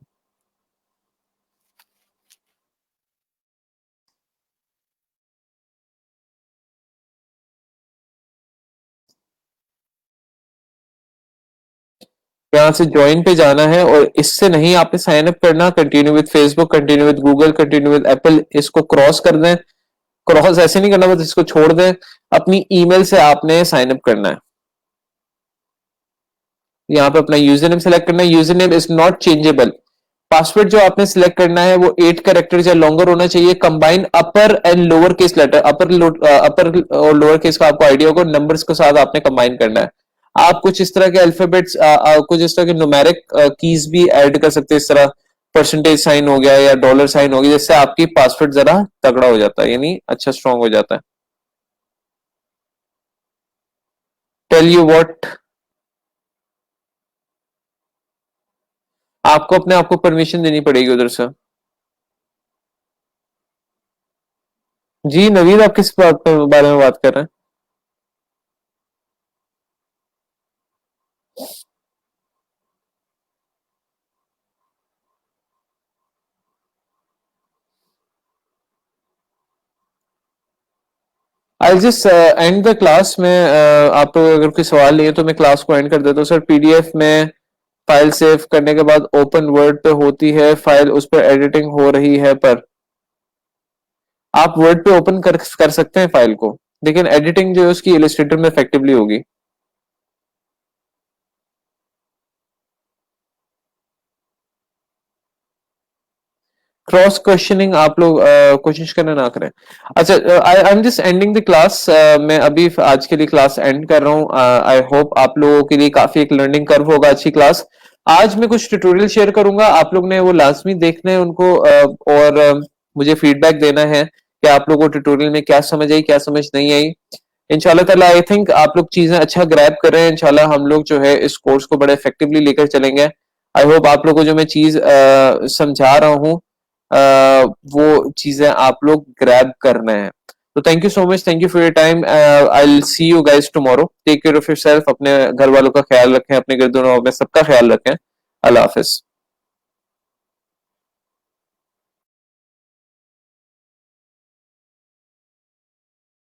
Speaker 1: यहाँ से ज्वाइन पे जाना है और इससे नहीं आपने साइन अप करना, continue with Facebook, continue with Google, continue with Apple, इसको क्रॉस कर दें। क्रॉस ऐसे नहीं करना, बस इसको छोड़ दें। अपनी ईमेल से आपने साइन अप करना है। यहाँ पे अपना यूजर नेम सेलेक्ट करना है। User name is not changeable. Password जो आपने सिलेक्ट करना है वो 8 कैरेक्टर या लॉन्गर होना चाहिए। Combine upper and lower case letter, upper और लोअर केस का आपको आइडिया होगा, नंबर्स के साथ आपने कंबाइन करना है। आप कुछ इस तरह के अल्फाबेट्स, कुछ इस तरह के न्यूमेरिक कीज भी ऐड कर सकते हैं, इस तरह परसेंटेज साइन हो गया या डॉलर साइन हो गया, जिससे आपकी पासवर्ड जरा तगड़ा हो जाता है, यानी अच्छा स्ट्रांग हो जाता है। टेल यू व्हाट, आपको अपने आप को परमिशन देनी पड़ेगी उधर से। जी नवीद, आप किस बारे में बात कर रहे हैं? I just and the class में। आप अगर कोई सवाल नहीं है तो मैं क्लास को एंड कर देता हूँ सर। पीडीएफ में फाइल सेव करने के बाद ओपन वर्ड पे होती है फाइल, उस पर एडिटिंग हो रही है, पर आप वर्ड पे ओपन कर सकते हैं फाइल को, लेकिन एडिटिंग जो है उसकी इलस्ट्रेटर में इफेक्टिवली होगी। क्रॉस क्वेश्चनिंग आप लोग कोशिश करना ना करें। अच्छा, I am just ending the class. मैं अभी आज के लिए क्लास एंड कर रहा हूँ। आई होप आप लोगों के लिए काफी एक लर्निंग कर्व होगा, अच्छी क्लास। आज मैं कुछ ट्यूटोरियल शेयर करूंगा, आप लोग ने वो लाजमी देखने हैं उनको, और मुझे फीडबैक देना है कि आप लोगों को ट्यूटोरियल में क्या समझ आई क्या समझ नहीं आई। इंशाल्लाह ताला आई थिंक आप लोग चीजें अच्छा ग्रैब कर रहे हैं। इंशाल्लाह हम लोग जो है इस कोर्स को बड़े इफेक्टिवली लेकर चलेंगे। आई होप आप लोगों को जो मैं चीज समझा रहा हूँ वो चीजें आप लोग ग्रैब कर रहे हैं। तो thank you so much, thank you for your time. I will see you guys tomorrow. Take care of yourself, अपने घर वालों का ख्याल रखें, अपने गिरदोनों में सबका ख्याल रखें। अल्लाह हाफिज।